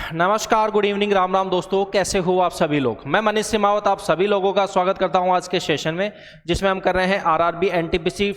नमस्कार, good evening, Ram Ram दोस्तों, कैसे हो आप सभी लोग। मैं मनीष सिमावत आप सभी लोगों का स्वागत करता हूं आज के सेशन में, जिसमें हम कर रहे हैं आरआरबी एनटीपीसी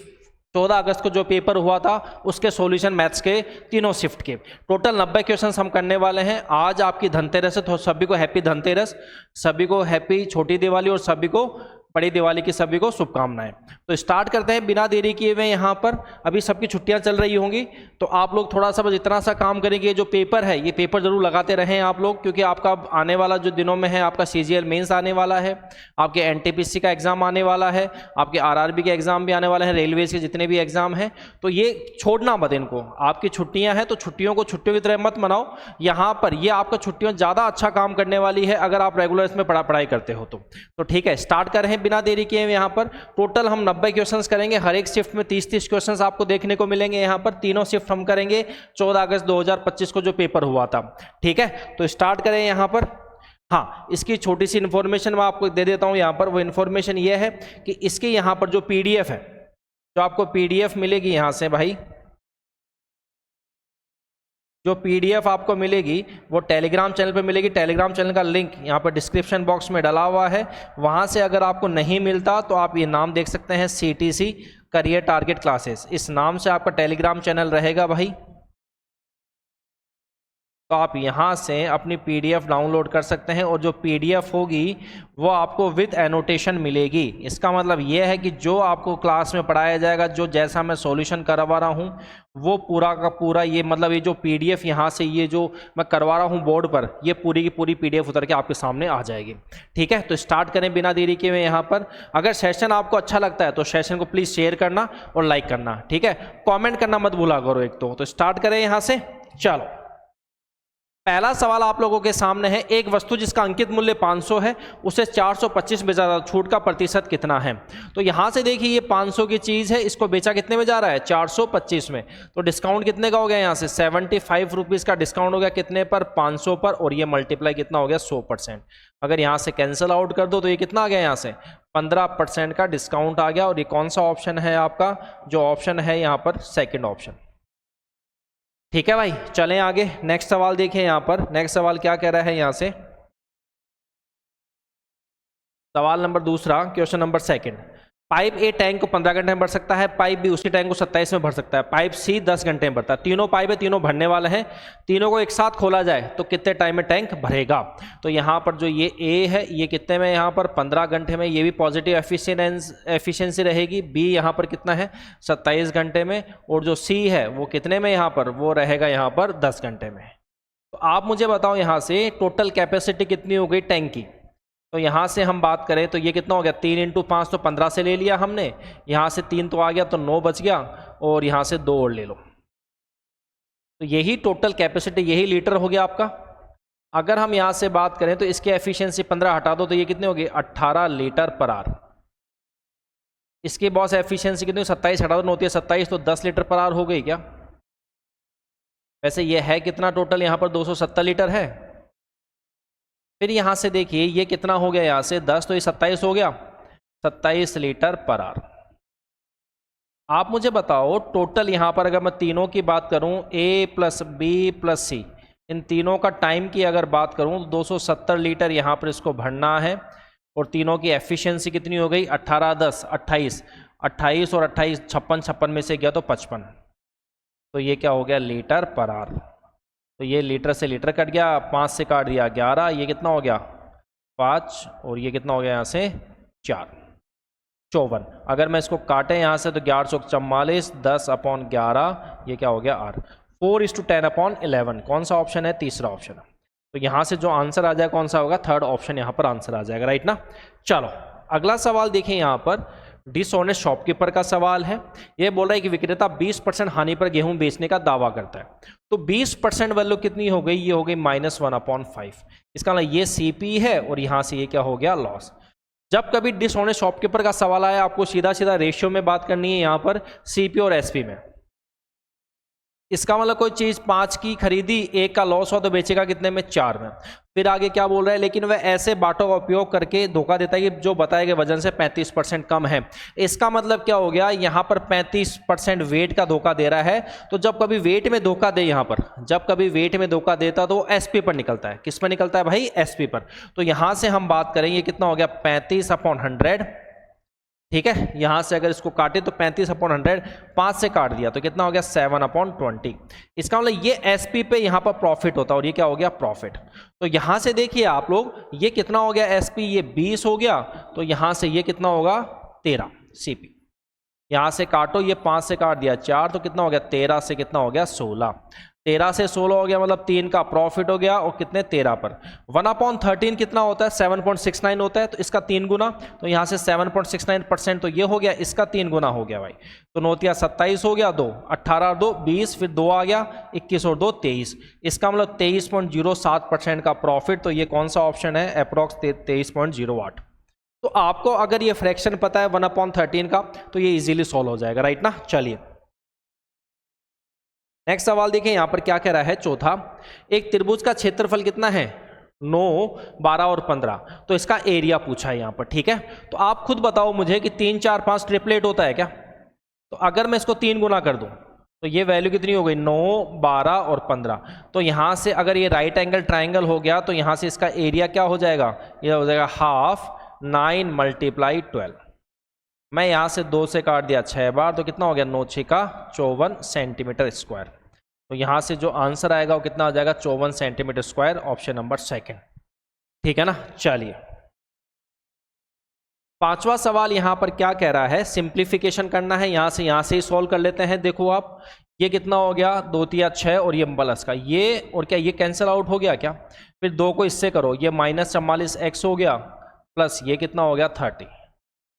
14 अगस्त को जो पेपर हुआ था उसके सॉल्यूशन मैथ्स के तीनों शिफ्ट के टोटल 90 क्वेश्चंस हम करने वाले हैं। आज आपकी धनतेरस है तो सभी को हैप्पी धनतेरस, सभी को हैप्पी छोटी दिवाली और सभी को बड़ी दिवाली की सभी को शुभकामनाएं। तो स्टार्ट करते हैं बिना देरी किए हुए। यहाँ पर अभी सबकी छुट्टियां चल रही होंगी तो आप लोग थोड़ा सा बस इतना सा काम करेंगे, जो पेपर है ये पेपर जरूर लगाते रहें आप लोग, क्योंकि आपका आने वाला जो दिनों में है आपका सीजीएल मेंस आने वाला है, आपके एनटीपीसी का एग्जाम आने वाला है, आपके आरआरबी के एग्जाम भी आने वाले हैं, रेलवेज के जितने भी एग्जाम हैं, तो ये छोड़ना मत इनको। आपकी छुट्टियां हैं तो छुट्टियों को छुट्टियों की तरह मत मनाओ। यहाँ पर ये आपका छुट्टियों ज़्यादा अच्छा काम करने वाली है अगर आप रेगुलर इसमें पढ़ाई करते हो तो ठीक है। स्टार्ट कर रहे हैं बिना देरी किए। यहाँ पर टोटल हम 90 क्वेश्चंस करेंगे, हर एक शिफ्ट में 30-30 क्वेश्चंस आपको देखने को मिलेंगे। यहाँ पर तीनों शिफ्ट हम करेंगे 14 अगस्त 2025 को जो पेपर हुआ था, ठीक है। तो स्टार्ट करें यहाँ पर। हाँ, इसकी छोटी सी इन्फॉर्मेशन मैं आपको दे देता हूँ यहाँ पर। वो इन्फॉर्मेशन ये है कि इसके यहाँ पर जो पीडीएफ है, जो आपको पीडीएफ मिलेगी यहाँ से भाई, जो पीडीएफ आपको मिलेगी वो टेलीग्राम चैनल पे मिलेगी। टेलीग्राम चैनल का लिंक यहाँ पर डिस्क्रिप्शन बॉक्स में डाला हुआ है। वहाँ से अगर आपको नहीं मिलता तो आप ये नाम देख सकते हैं, सीटीसी करियर टारगेट क्लासेस, इस नाम से आपका टेलीग्राम चैनल रहेगा भाई। तो आप यहाँ से अपनी पीडीएफ डाउनलोड कर सकते हैं और जो पीडीएफ होगी वो आपको विद एनोटेशन मिलेगी। इसका मतलब ये है कि जो आपको क्लास में पढ़ाया जाएगा, जो जैसा मैं सॉल्यूशन करवा रहा हूँ वो पूरा का पूरा, ये मतलब ये जो पीडीएफ यहाँ से ये जो मैं करवा रहा हूँ बोर्ड पर, ये पूरी की पूरी पीडीएफ उतर के आपके सामने आ जाएगी, ठीक है। तो स्टार्ट करें बिना देरी के। यहाँ पर अगर सेशन आपको अच्छा लगता है तो सेशन को प्लीज़ शेयर करना और लाइक करना, ठीक है। कॉमेंट करना मत भूला करो एक तो स्टार्ट करें यहाँ से। चलो, पहला सवाल आप लोगों के सामने है। एक वस्तु जिसका अंकित मूल्य 500 है उसे 425 में ज़्यादा छूट का प्रतिशत कितना है। तो यहाँ से देखिए ये 500 की चीज़ है, इसको बेचा कितने में जा रहा है, 425 में। तो डिस्काउंट कितने का हो गया, यहाँ से 75 रुपीज़ का डिस्काउंट हो गया कितने पर, 500 पर, और ये मल्टीप्लाई कितना हो गया, 100%। अगर यहाँ से कैंसिल आउट कर दो तो ये कितना आ गया, यहाँ से 15% का डिस्काउंट आ गया। और ये कौन सा ऑप्शन है आपका, जो ऑप्शन है यहाँ पर सेकेंड ऑप्शन, ठीक है भाई। चलें आगे, नेक्स्ट सवाल देखें। यहाँ पर नेक्स्ट सवाल क्या कह रहा है, यहाँ से सवाल नंबर दूसरा, क्वेश्चन नंबर सेकंड। पाइप ए टैंक को 15 घंटे में भर सकता है, पाइप बी उसी टैंक को 27 में भर सकता है, पाइप सी 10 घंटे में भरता है। तीनों पाइप है, तीनों भरने वाले हैं, तीनों को एक साथ खोला जाए तो कितने टाइम में टैंक भरेगा। तो यहाँ पर जो ये ए है ये कितने में, यहाँ पर 15 घंटे में, ये भी पॉजिटिव एफिशिएंसी रहेगी। बी यहाँ पर कितना है, 27 घंटे में, और जो सी है वो कितने में, यहाँ पर वो रहेगा यहाँ पर 10 घंटे में। तो आप मुझे बताओ यहाँ से टोटल कैपेसिटी कितनी हो गई टैंक की। तो यहाँ से हम बात करें तो ये कितना हो गया, 3 × 5 तो 15 से ले लिया हमने, यहाँ से 3 तो आ गया तो 9 बच गया, और यहाँ से 2 और ले लो। तो यही टोटल कैपेसिटी, यही लीटर हो गया आपका। अगर हम यहाँ से बात करें तो इसकी एफिशिएंसी 15 हटा दो तो ये कितनी होगी, 18 लीटर पर आवर। इसकी बॉस एफिशिएंसी कितनी, 27 हटा दो, होती है 27, तो 10 लीटर पर आवर हो गई क्या। वैसे ये है कितना टोटल, यहाँ पर 270 लीटर है। फिर यहाँ से देखिए ये कितना हो गया, यहाँ से 10 तो ये 27 हो गया, 27 लीटर पर आवर। आप मुझे बताओ टोटल यहाँ पर अगर मैं तीनों की बात करूँ, ए प्लस बी प्लस सी, इन तीनों का टाइम की अगर बात करूँ तो 270 लीटर यहाँ पर इसको भरना है। और तीनों की एफिशिएंसी कितनी हो गई, 18 10 28, 28 और 28 56 में से गया तो 55, तो ये क्या हो गया, लीटर पर आवर। तो ये लीटर से लीटर कट गया, 5 से काट दिया 11, ये कितना हो गया 5, और ये कितना हो गया यहाँ से 4, 54। अगर मैं इसको काटें यहाँ से तो 1144, 10/11, ये क्या हो गया आर, 4:10/11। कौन सा ऑप्शन है, तीसरा ऑप्शन। तो यहाँ से जो आंसर आ जाएगा कौन सा होगा, थर्ड ऑप्शन यहाँ पर आंसर आ जाएगा, राइट ना। चलो अगला सवाल देखें। यहाँ पर डिसऑनेस्ट शॉपकीपर का सवाल है। ये बोल रहा है कि विक्रेता 20% हानि पर गेहूं बेचने का दावा करता है। तो 20% वैल्यू कितनी हो गई, ये हो गई -1/5। इसका मतलब ये सीपी है और यहाँ से ये क्या हो गया, लॉस। जब कभी डिसऑनेस्ट शॉपकीपर का सवाल आया आपको सीधा सीधा रेशियो में बात करनी है, यहाँ पर सीपी और एसपी में। इसका मतलब कोई चीज 5 की खरीदी, 1 का लॉस हुआ तो बेचेगा कितने में? 4 में। फिर आगे क्या बोल रहा है, लेकिन वह ऐसे बाटों का उपयोग करके धोखा देता है कि जो बताए गए वजन से 35% कम है। इसका मतलब क्या हो गया, यहां पर 35% वेट का धोखा दे रहा है। तो जब कभी वेट में धोखा दे, यहां पर जब कभी वेट में धोखा देता तो एसपी पर निकलता है। किस पर निकलता है भाई? एसपी पर। तो यहां से हम बात करेंगे कितना हो गया, 35/100। ठीक है, यहां से अगर इसको काटे तो 35/100, 5 से काट दिया तो कितना हो गया, 7/20। इसका मतलब ये एसपी पे यहां पर प्रॉफिट होता है, और ये क्या हो गया, प्रॉफिट। तो यहां से देखिए आप लोग, ये कितना हो गया एसपी, ये 20 हो गया, तो यहां से ये कितना होगा, 13 सीपी। यहां से काटो, ये 5 से काट दिया 4, तो कितना हो गया, 13 से कितना हो गया, 16। 13 से 16 हो गया, मतलब 3 का प्रॉफिट हो गया, और कितने, 13 पर। 1/13 कितना होता है, 7.69 होता है, तो इसका 3 गुना। तो यहां से 7.69%, तो ये हो गया, इसका 3 गुना हो गया भाई। तो 9 27 हो गया, 2 18 और 2 20, फिर 2 आ गया, 21 और 2 23। इसका मतलब 23.07% का प्रॉफिट। तो ये कौन सा ऑप्शन है, अप्रॉक्स 23.08। तो आपको अगर ये फ्रैक्शन पता है 1/13 का, तो ये इजीली सॉल्व हो जाएगा, राइट ना। चलिए नेक्स्ट सवाल देखिए, यहां पर क्या कह रहा है, चौथा। एक त्रिभुज का क्षेत्रफल कितना है, 9, 12 और 15। तो इसका एरिया पूछा है यहां पर। ठीक है, तो आप खुद बताओ मुझे कि 3 4 5 ट्रिपलेट होता है क्या? तो अगर मैं इसको 3 गुना कर दूं तो ये वैल्यू कितनी हो गई, 9, 12 और 15। तो यहां से अगर ये राइट एंगल ट्राइंगल हो गया, तो यहां से इसका एरिया क्या हो जाएगा, ये हो जाएगा हाफ 9 × 12। मैं यहां से 2 से काट दिया 6 बार, तो कितना हो गया, 9 6 का 54 सेंटीमीटर स्क्वायर। तो यहां से जो आंसर आएगा वो कितना आ जाएगा, 54 सेंटीमीटर स्क्वायर, ऑप्शन नंबर 2। ठीक है ना। चलिए पांचवा सवाल यहां पर क्या कह रहा है, सिंप्लीफिकेशन करना है, यहां से ही सॉल्व कर लेते हैं। देखो आप, ये कितना हो गया, 2 3 6, और ये प्लस का ये, और क्या ये कैंसिल आउट हो गया क्या? फिर 2 को इससे करो, ये -44x हो गया, प्लस ये कितना हो गया, 30।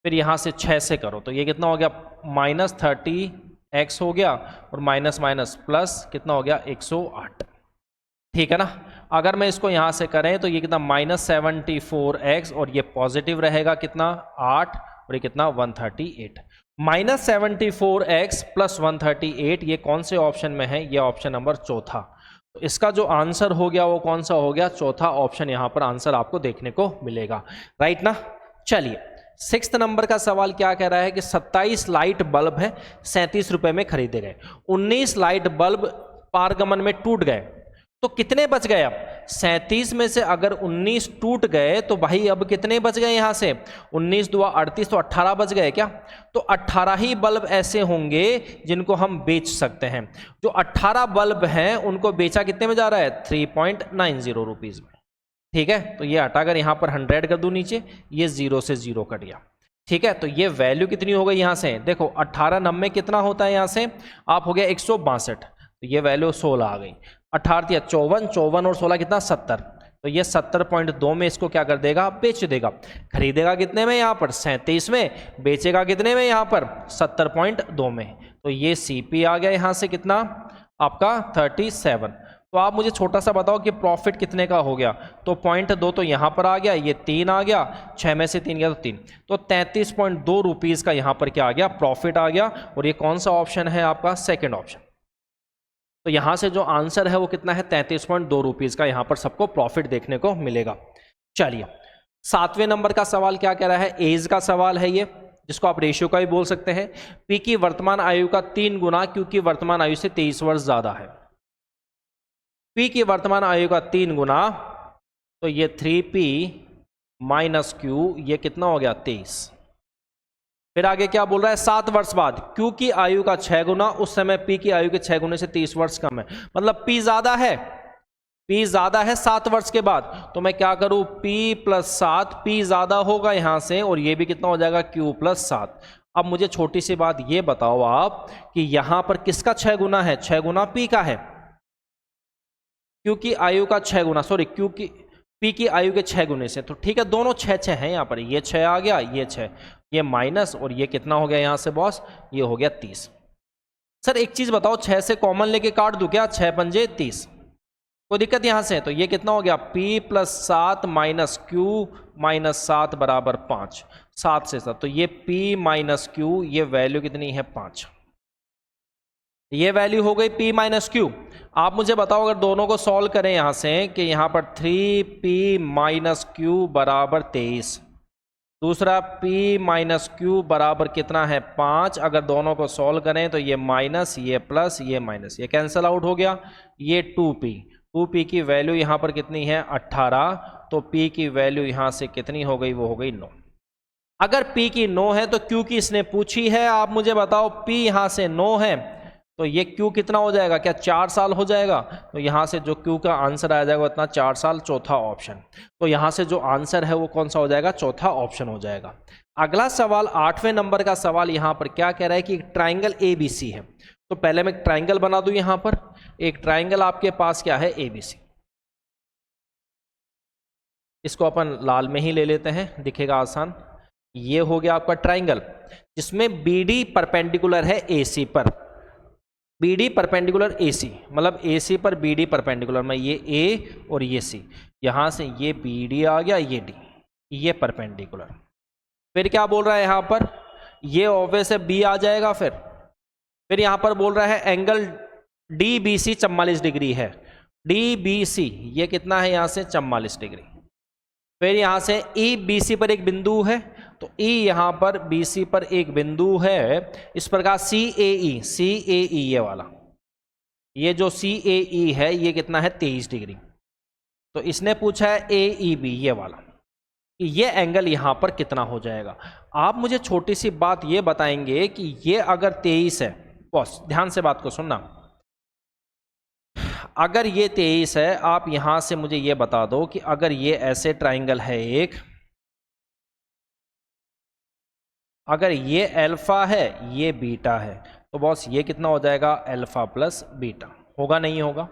फिर यहां से 6 से करो, तो ये कितना हो गया, -30x हो गया, और माइनस माइनस प्लस कितना हो गया, 108। ठीक है ना। अगर मैं इसको यहां से करें तो ये कितना, -74x, और ये पॉजिटिव रहेगा कितना, 8, और ये कितना, 138। -74x + 138, ये कौन से ऑप्शन में है, ये ऑप्शन नंबर चौथा। तो इसका जो आंसर हो गया वो कौन सा हो गया, चौथा ऑप्शन यहां पर आंसर आपको देखने को मिलेगा, राइट ना। चलिए 6th नंबर का सवाल क्या कह रहा है कि 27 लाइट बल्ब है 37 रुपए में खरीदे गए, 19 लाइट बल्ब पारगमन में टूट गए, तो कितने बच गए? अब 37 में से अगर 19 टूट गए तो भाई अब कितने बच गए, यहां से 19 2 38, तो 18 बच गए क्या? तो 18 ही बल्ब ऐसे होंगे जिनको हम बेच सकते हैं। जो 18 बल्ब हैं उनको बेचा कितने में जा रहा है, 3.90 रुपीज में। ठीक है, तो ये हटाकर यहां पर 100 कर दूं नीचे, ये 0 से 0 कट गया। ठीक है, तो ये वैल्यू कितनी हो गई, यहां से देखो 18 90 कितना होता है, यहां से आप हो गया 162, तो ये वैल्यू 16 आ गई। 18 या 54, 54 और 16 कितना, 70। तो ये 70.2 में इसको क्या कर देगा, बेच देगा। खरीदेगा कितने में, यहाँ पर 37 में, बेचेगा कितने में, यहाँ पर 70.2 में। तो ये सीपी आ गया यहाँ से कितना आपका 37। तो आप मुझे छोटा सा बताओ कि प्रॉफिट कितने का हो गया। तो 0.2 तो यहाँ पर आ गया, ये 3 आ गया, 6 में से 3 गया तो 3, तो 33.2 रुपीज़ का यहाँ पर क्या आ गया, प्रॉफिट आ गया। और ये कौन सा ऑप्शन है आपका, सेकेंड ऑप्शन। तो यहां से जो आंसर है वो कितना है, 33.2 रुपीज़ का यहां पर सबको प्रॉफिट देखने को मिलेगा। चलिए 7वें नंबर का सवाल क्या कह रहा है, एज का सवाल है ये, जिसको आप रेशियो का भी बोल सकते हैं। पी की वर्तमान आयु का 3 गुना क्यू की वर्तमान आयु से 23 वर्ष ज्यादा है। पी की वर्तमान आयु का 3 गुना, तो ये 3p - q, ये कितना हो गया, 23। फिर आगे क्या बोल रहा है, 7 वर्ष बाद Q की आयु का 6 गुना, उस समय P की आयु के 6 गुने से 30 वर्ष कम है। मतलब P ज्यादा है, P ज्यादा है 7 वर्ष के बाद। तो मैं क्या करूं, P + 7, P ज्यादा होगा यहां से, और ये भी कितना हो जाएगा, Q + 7। अब मुझे छोटी सी बात ये बताओ आप कि यहां पर किसका 6 गुना है, 6 गुना P का है। Q की आयु का 6 गुना, सॉरी P की आयु के 6 गुने से। तो ठीक है, दोनों 6 हैं यहाँ पर, ये 6 आ गया, ये 6, ये माइनस, और ये कितना हो गया यहाँ से बॉस, ये हो गया 30। सर एक चीज बताओ, 6 से कॉमन लेके काट दूं क्या, 6 पंजे 30, कोई दिक्कत यहां से? तो ये कितना हो गया, P + 7 - Q - 7 = 5, 7 से 7, तो ये P - Q, ये वैल्यू कितनी है, 5। ये वैल्यू हो गई p माइनस क्यू। आप मुझे बताओ अगर दोनों को सॉल्व करें यहाँ से कि यहाँ पर 3p माइनस क्यू बराबर 23, दूसरा p माइनस क्यू बराबर कितना है 5। अगर दोनों को सॉल्व करें तो ये माइनस, ये प्लस, ये माइनस, ये कैंसिल आउट हो गया। ये 2p की वैल्यू यहाँ पर कितनी है 18, तो p की वैल्यू यहाँ से कितनी हो गई, वो हो गई 9। अगर p की 9 है तो q की इसने पूछी है। आप मुझे बताओ p यहाँ से 9 है तो ये q कितना हो जाएगा, क्या 4 साल हो जाएगा। तो यहाँ से जो q का आंसर आ जाएगा उतना 4 साल, चौथा ऑप्शन। तो यहाँ से जो आंसर है वो कौन सा हो जाएगा, चौथा ऑप्शन हो जाएगा। अगला सवाल 8वें नंबर का सवाल यहाँ पर क्या कह रहा है कि एक ट्राइंगल ABC है। तो पहले मैं एक ट्राइंगल बना दूं। यहाँ पर एक ट्राइंगल आपके पास क्या है ABC, इसको अपन लाल में ही ले लेते हैं, दिखेगा आसान। ये हो गया आपका ट्राइंगल जिसमें BD परपेंडिकुलर है AC पर, BD परपेंडिकुलर AC, मतलब AC पर BD परपेंडिकुलर में ये A और ये C, यहाँ से ये BD आ गया, ये D, ये परपेंडिकुलर। फिर क्या बोल रहा है यहाँ पर, ये ऑब्वियस है B आ जाएगा। फिर यहाँ पर बोल रहा है एंगल DBC 44 डिग्री है। DBC ये कितना है यहाँ से 44 डिग्री। फिर यहाँ से EBC पर एक बिंदु है, तो E यहाँ पर BC पर एक बिंदु है। इस प्रकार CAE ये वाला, ये जो CAE है ये कितना है 23 डिग्री। तो इसने पूछा है AEB ये वाला, ये एंगल यहाँ पर कितना हो जाएगा। आप मुझे छोटी सी बात ये बताएंगे कि ये अगर 23 है, बॉस ध्यान से बात को सुनना, अगर ये 23 है, आप यहां से मुझे ये बता दो कि अगर ये ऐसे ट्राइंगल है एक, अगर ये अल्फा है ये बीटा है, तो बॉस ये कितना हो जाएगा अल्फा प्लस बीटा, होगा नहीं होगा।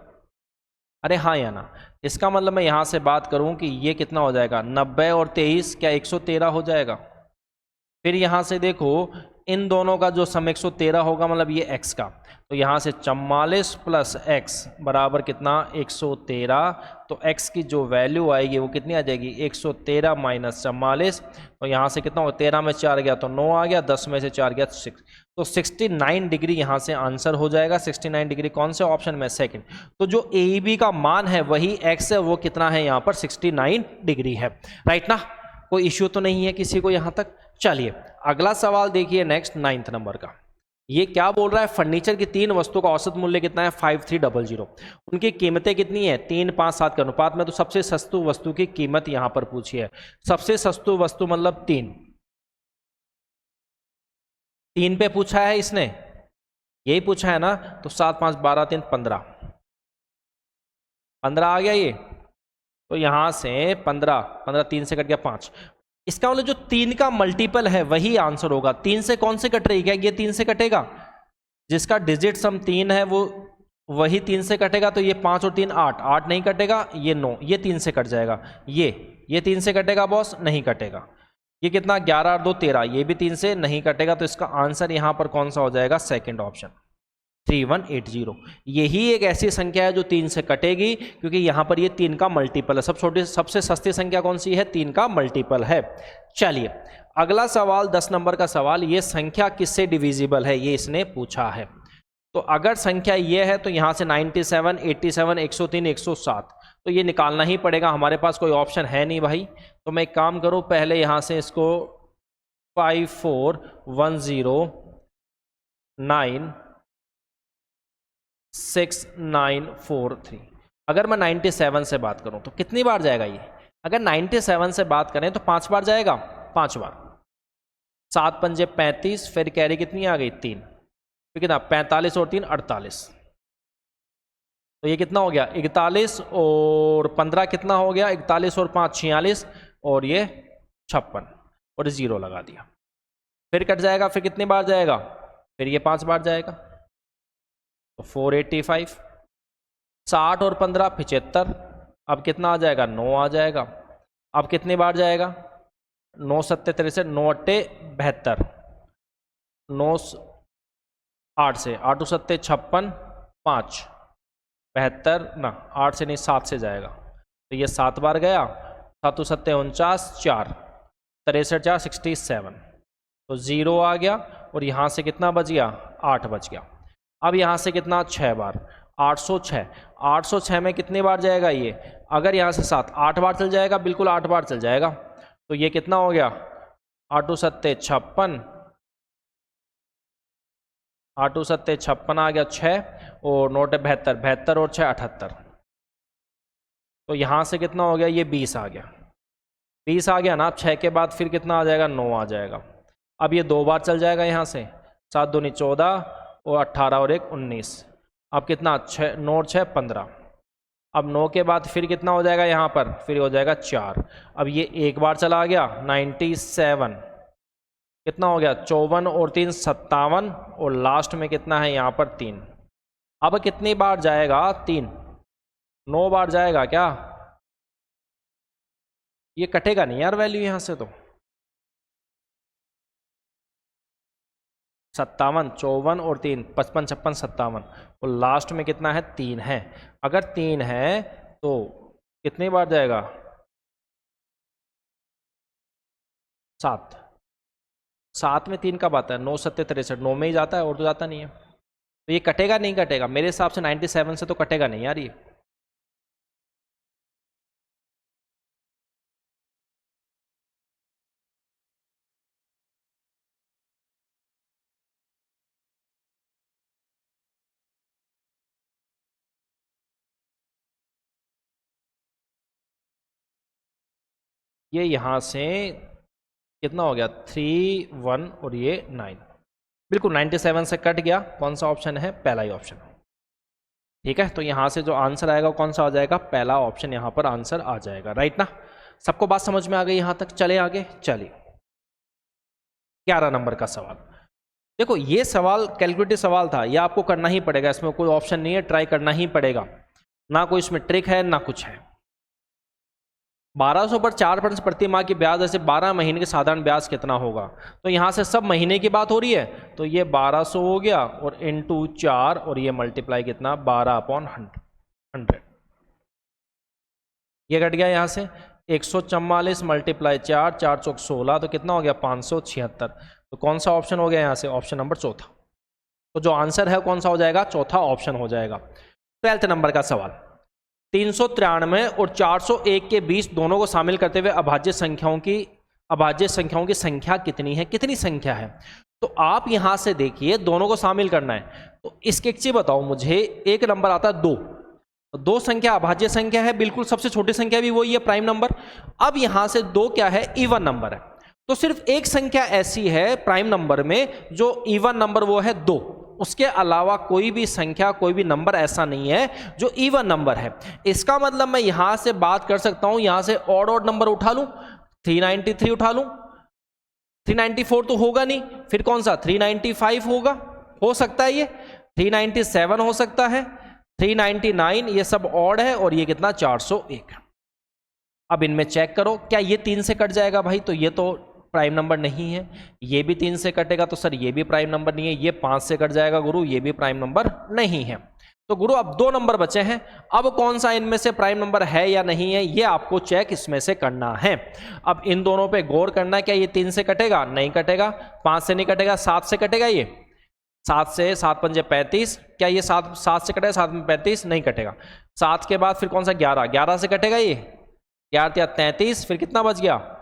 अरे हाँ या ना। इसका मतलब मैं यहां से बात करूं कि ये कितना हो जाएगा 90 और 23 क्या 113 हो जाएगा। फिर यहां से देखो इन दोनों का जो सम 113 होगा, मतलब ये x का, तो यहाँ से 44 प्लस x बराबर कितना 113। तो x की जो वैल्यू आएगी वो कितनी आ जाएगी 113 माइनस 44। तो यहाँ से कितना हो 13 में 4 गया तो 9 आ गया, 10 में से 4 गया 6, तो 69 डिग्री यहाँ से आंसर हो जाएगा। 69 डिग्री कौन से ऑप्शन में, सेकंड। तो जो AEB का मान है वही x है, वो कितना है यहाँ पर 69 डिग्री है, राइट ना। कोई इश्यू तो नहीं है किसी को यहाँ तक। चलिए अगला सवाल देखिए नेक्स्ट 9th नंबर का। ये क्या बोल रहा है, फर्नीचर की 3 वस्तुओं का औसत मूल्य कितना है 5300, उनकी कीमतें कितनी है 3, 5, 7 के अनुपात में। तो सबसे सस्ती वस्तु की कीमत यहां पर पूछी है। सबसे सस्ती वस्तु मतलब 3 पे पूछा है इसने, यही पूछा है ना। तो 7, 5, 12, 3, 15 आ गया ये। तो यहां से 15 3 से कट गया 5। इसका मतलब जो 3 का मल्टीपल है वही आंसर होगा। 3 से कौन से कट रही, क्या ये 3 से कटेगा, जिसका डिजिट सम 3 है वो वही 3 से कटेगा। तो ये 5 और 3 8 नहीं कटेगा, ये 9, ये 3 से कट जाएगा। ये 3 से कटेगा बॉस, नहीं कटेगा। ये कितना 11 और 2 13, ये भी 3 से नहीं कटेगा। तो इसका आंसर यहां पर कौन सा हो जाएगा, सेकेंड ऑप्शन 3180। यही एक ऐसी संख्या है जो 3 से कटेगी, क्योंकि यहां पर ये 3 का मल्टीपल है। सबसे सस्ती संख्या कौन सी है, 3 का मल्टीपल है। चलिए अगला सवाल 10 नंबर का सवाल, ये संख्या किससे डिविजिबल है, ये इसने पूछा है। तो अगर संख्या ये है तो यहां से 97, 87, 103, 107, तो ये निकालना ही पड़ेगा, हमारे पास कोई ऑप्शन है नहीं भाई। तो मैं एक काम करूं, पहले यहां से इसको 54109694 अगर मैं 97 से बात करूं तो कितनी बार जाएगा ये, अगर 97 से बात करें तो 5 बार जाएगा, 5 बार। 7 पंजे 35, फिर कैरी कितनी आ गई 3, फिर कितना 45 और 3 48, तो ये कितना हो गया 41 और 15 कितना हो गया 41 और 5 46 और ये 56 और 0 लगा दिया। फिर कट जाएगा, फिर कितनी बार जाएगा, फिर ये 5 बार जाएगा, तो 485। 60 और 15 75, अब कितना आ जाएगा 9 आ जाएगा। अब कितनी बार जाएगा 9 7 63, 9 8 72, 9 8 से 8 7 56, 5 72 ना 8 से नहीं 7 से जाएगा, तो ये 7 बार गया। 7 7 49, 4 63 4 67, तो 0 आ गया और यहाँ से कितना बच गया 8 बच गया। अब यहाँ से कितना 6 बार 806, 806 में कितनी बार जाएगा ये, अगर यहाँ से 7 8 बार चल जाएगा, बिल्कुल 8 बार चल जाएगा। तो ये कितना हो गया 8 सत्ते 56, 8 सत्ते 56 आ गया 6 और 9 72, 72 और 6 78। तो यहाँ से कितना हो गया ये 20 आ गया, 20 आ गया ना। अब 6 के बाद फिर कितना आ जाएगा 9 आ जाएगा। अब ये 2 बार चल जाएगा यहाँ से, 7 दूनी 14 और 18 और 1 19। अब कितना 6 9 और 6 15। अब 9 के बाद फिर कितना हो जाएगा यहाँ पर, फिर हो जाएगा 4। अब ये एक बार चला गया 97, कितना हो गया 54 और 3 57 और लास्ट में कितना है यहाँ पर 3। अब कितनी बार जाएगा 3, 9 बार जाएगा क्या, ये कटेगा नहीं यार वैल्यू यहाँ से। तो 57 54 और 3 55 56 57 और लास्ट में कितना है 3 है। अगर 3 है तो कितनी बार जाएगा 7, 7 में 3 कब आता है 9 सत्ते 63, 9 में ही जाता है और तो जाता नहीं है। तो ये कटेगा नहीं कटेगा मेरे हिसाब से 97 से तो कटेगा नहीं यार ये। ये यहाँ से कितना हो गया 3 1 और ये 9, बिल्कुल 97 से कट गया। कौन सा ऑप्शन है, पहला ही ऑप्शन। ठीक है, तो यहाँ से जो आंसर आएगा कौन सा आ जाएगा, पहला ऑप्शन यहाँ पर आंसर आ जाएगा। राइट ना, सबको बात समझ में आ गई यहाँ तक। चले आगे, चलिए 11 नंबर का सवाल। देखो ये सवाल कैलकुलेटिव सवाल था, ये आपको करना ही पड़ेगा, इसमें कोई ऑप्शन नहीं है, ट्राई करना ही पड़ेगा, ना कोई इसमें ट्रिक है ना कुछ है। 1200 पर 4% प्रति माह की ब्याज ऐसे 12 महीने के साधारण ब्याज कितना होगा। तो यहाँ से सब महीने की बात हो रही है, तो ये 1200 हो गया और इंटू 4 और ये मल्टीप्लाई कितना 12/100। ये कट गया यहाँ से 144 मल्टीप्लाई 4 4 चौक 16, तो कितना हो गया 576। तो कौन सा ऑप्शन हो गया यहाँ से, ऑप्शन नंबर चौथा। तो जो आंसर है कौन सा हो जाएगा, चौथा ऑप्शन हो जाएगा। 12th नंबर का सवाल, 393 और 401 के बीच दोनों को शामिल करते हुए अभाज्य संख्याओं की संख्या कितनी है, कितनी संख्या है। तो आप यहां से देखिए दोनों को शामिल करना है, तो इसके एक चीज बताओ मुझे, एक नंबर आता है 2, 2 संख्या अभाज्य संख्या है, बिल्कुल सबसे छोटी संख्या भी वही है प्राइम नंबर। अब यहां से 2 क्या है, इवन नंबर है। तो सिर्फ एक संख्या ऐसी है प्राइम नंबर में जो इवन नंबर, वो है 2। उसके अलावा कोई भी संख्या, कोई भी नंबर ऐसा नहीं है जो इवन नंबर है। इसका मतलब मैं यहां से बात कर सकता हूं, यहां से ऑड नंबर उठा लूं, 393 उठा लूं, 394 तो होगा नहीं, फिर कौन सा 395 होगा, हो सकता है ये 397 हो सकता है, 399, ये सब ऑड है और ये कितना 401। अब इनमें चेक करो, क्या ये 3 से कट जाएगा भाई, तो ये तो प्राइम नंबर नहीं है। ये भी 3 से कटेगा तो सर ये भी प्राइम नंबर नहीं है। ये 5 से कट जाएगा गुरु, ये भी प्राइम नंबर नहीं है। तो गुरु अब 2 नंबर बचे हैं, अब कौन सा इनमें से प्राइम नंबर है या नहीं है, ये आपको चेक इसमें से करना है। अब इन दोनों पे गौर करना है, क्या ये 3 से कटेगा, नहीं कटेगा, 5 से नहीं कटेगा, 7 से कटेगा, ये 7 से 7 पंजे 35, क्या ये 7 से कटेगा, 7 में 35 नहीं कटेगा। 7 के बाद फिर कौन सा 11, 11 से कटेगा, ये 11 33, फिर कितना बच गया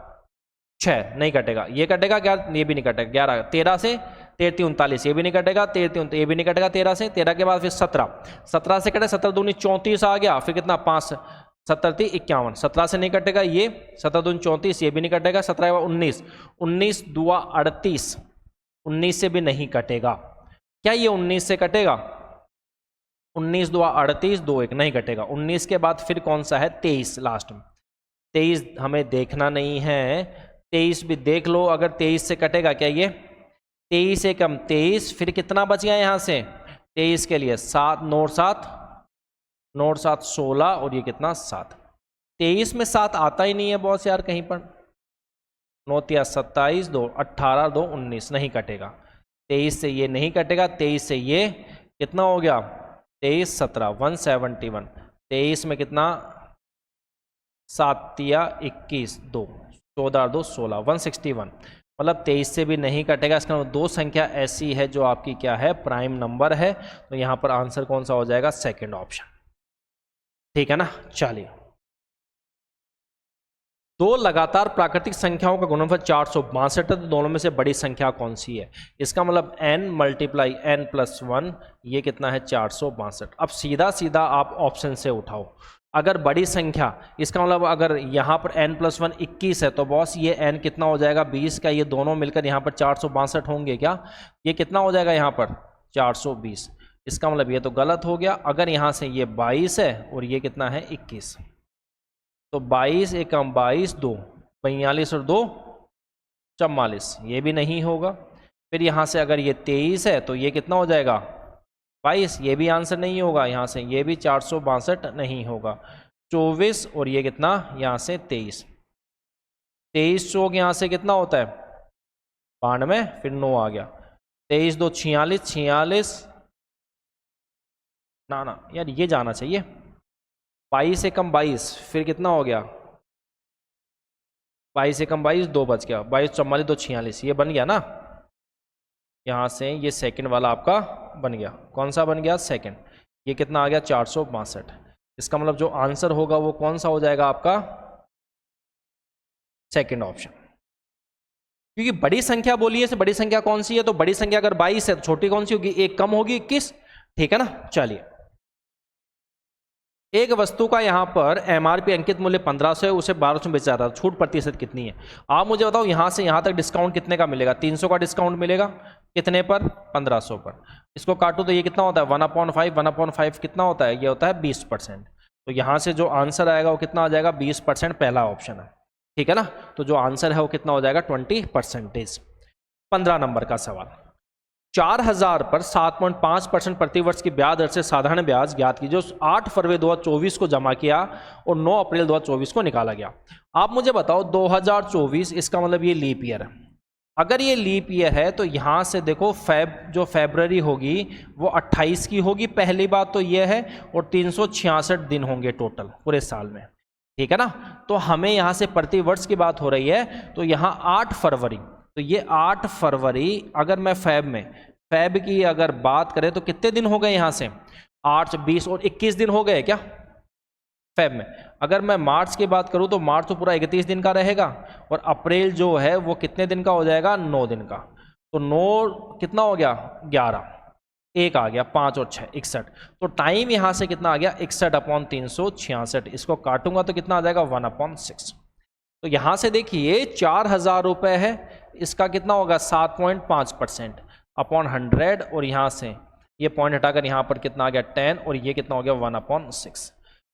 6, नहीं कटेगा। ये कटेगा क्या, ये भी नहीं कटेगा। 11 13 से 13 39, ये भी नहीं कटेगा, 13 ये भी नहीं कटेगा 13 से। 13 के बाद फिर 17 से कटे, 17 दूनी 34 आ गया, फिर कितना 5 17 3 51, 17 से नहीं कटेगा ये, 17 दूनी 34, ये भी नहीं कटेगा। 17 19 19 दुआ 38, 19 से भी नहीं कटेगा। क्या ये 19 से कटेगा, 19 दुआ 38, 2 1 नहीं कटेगा। 19 के बाद फिर कौन सा है 23 लास्ट में, 23 हमें देखना नहीं है, 23 भी देख लो, अगर 23 से कटेगा क्या ये 23 से कम 23, फिर कितना बच गया यहाँ से 23 के लिए 7 9 7 9 7 16 और ये कितना 7। 23 में 7 आता ही नहीं है बॉस यार कहीं पर, 9 3 27 2 18 2 19 नहीं कटेगा। 23 से ये नहीं कटेगा, 23 से ये कितना हो गया 23 17 171, 23 में कितना 7 3 21 2 14 2 16 161 मतलब 23 से भी नहीं कटेगा। इसका मतलब दो संख्या ऐसी है जो आपकी क्या है, प्राइम नंबर है। तो यहाँ पर आंसर कौन सा हो जाएगा, सेकंड ऑप्शन। ठीक है ना। चलिए, दो लगातार प्राकृतिक संख्याओं का गुणनफल 462 है, तो दोनों में से बड़ी संख्या कौन सी है। इसका मतलब n मल्टीप्लाई n प्लस 1, ये कितना है 462। अब सीधा सीधा आप ऑप्शन से उठाओ, अगर बड़ी संख्या, इसका मतलब अगर यहाँ पर n प्लस 1 21 है, तो बॉस ये n कितना हो जाएगा 20 का, ये दोनों मिलकर यहाँ पर 462 होंगे क्या, ये कितना हो जाएगा यहाँ पर 420। इसका मतलब ये तो गलत हो गया। अगर यहाँ से ये 22 है और ये कितना है 21, तो 22 एकम 22, 2 42 और 2 44, ये भी नहीं होगा। फिर यहाँ से अगर ये 23 है तो ये कितना हो जाएगा 22, ये भी आंसर नहीं होगा। यहाँ से ये भी 462 नहीं होगा। 24 और ये कितना यहाँ से 23, 23 चौक यहाँ से कितना होता है 92, फिर 9 आ गया। 23 2 46, 46 ना यार ये जाना चाहिए। 22 एकम 22, फिर कितना हो गया 22 एकम 22, 2 बच गया। 22 44 2 46, ये बन गया ना। यहाँ से ये सेकंड वाला आपका बन गया। कौन सा बन गया, सेकंड। ये कितना आ गया 462। इसका मतलब जो आंसर होगा वो कौन सा हो जाएगा आपका, सेकंड ऑप्शन। क्योंकि बड़ी संख्या बोली है, बड़ी संख्या कौन सी है, तो बड़ी संख्या अगर 22 है तो छोटी कौन सी होगी, एक कम होगी 21। ठीक है ना। चलिए, एक वस्तु का यहाँ पर एमआरपी अंकित मूल्य 1500 है, उसे 1200 में बेचा जा रहा है, छूट प्रतिशत कितनी है। आप मुझे बताओ यहाँ से यहाँ तक डिस्काउंट कितने का मिलेगा, 300 का डिस्काउंट मिलेगा। कितने पर, 1500 पर। इसको काटो तो ये कितना होता है 1/5, 1/5 कितना होता है, ये होता है 20%। तो यहाँ से जो आंसर आएगा वो कितना आ जाएगा 20%, पहला ऑप्शन है। ठीक है ना। तो जो आंसर है वो कितना हो जाएगा 20%। 15 नंबर का सवाल, 4000 पर 7.5% प्रतिवर्ष की ब्याज दर से साधारण ब्याज ज्ञात कीजिए, जो 8 फरवरी 2024 को जमा किया और 9 अप्रैल 2024 को निकाला गया। आप मुझे बताओ 2024, इसका मतलब ये लीप ईयर है। अगर ये लीप ईयर है तो यहाँ से देखो जो फेब्रवरी होगी वो 28 की होगी, पहली बात तो ये है, और 366 दिन होंगे टोटल पूरे साल में। ठीक है ना। तो हमें यहाँ से प्रतिवर्ष की बात हो रही है, तो यहाँ 8 फरवरी, तो ये 8 फरवरी, अगर मैं फैब की अगर बात करें तो कितने दिन हो गए यहाँ से 8 20 और 21 दिन हो गए क्या फैब में। अगर मैं मार्च की बात करूँ तो मार्च तो पूरा 31 दिन का रहेगा, और अप्रैल जो है वो कितने दिन का हो जाएगा 9 दिन का। तो 9 कितना हो गया 11, 1 आ गया, 5 और 6 61। तो टाइम यहाँ से कितना आ गया 61/366। इसको काटूंगा तो कितना आ जाएगा 1/6। तो यहाँ से देखिए 4000 रुपये है, इसका कितना होगा 7.5% अपॉन 100, और यहाँ से ये पॉइंट हटाकर यहाँ पर कितना आ गया 10, और ये कितना हो गया 1/6।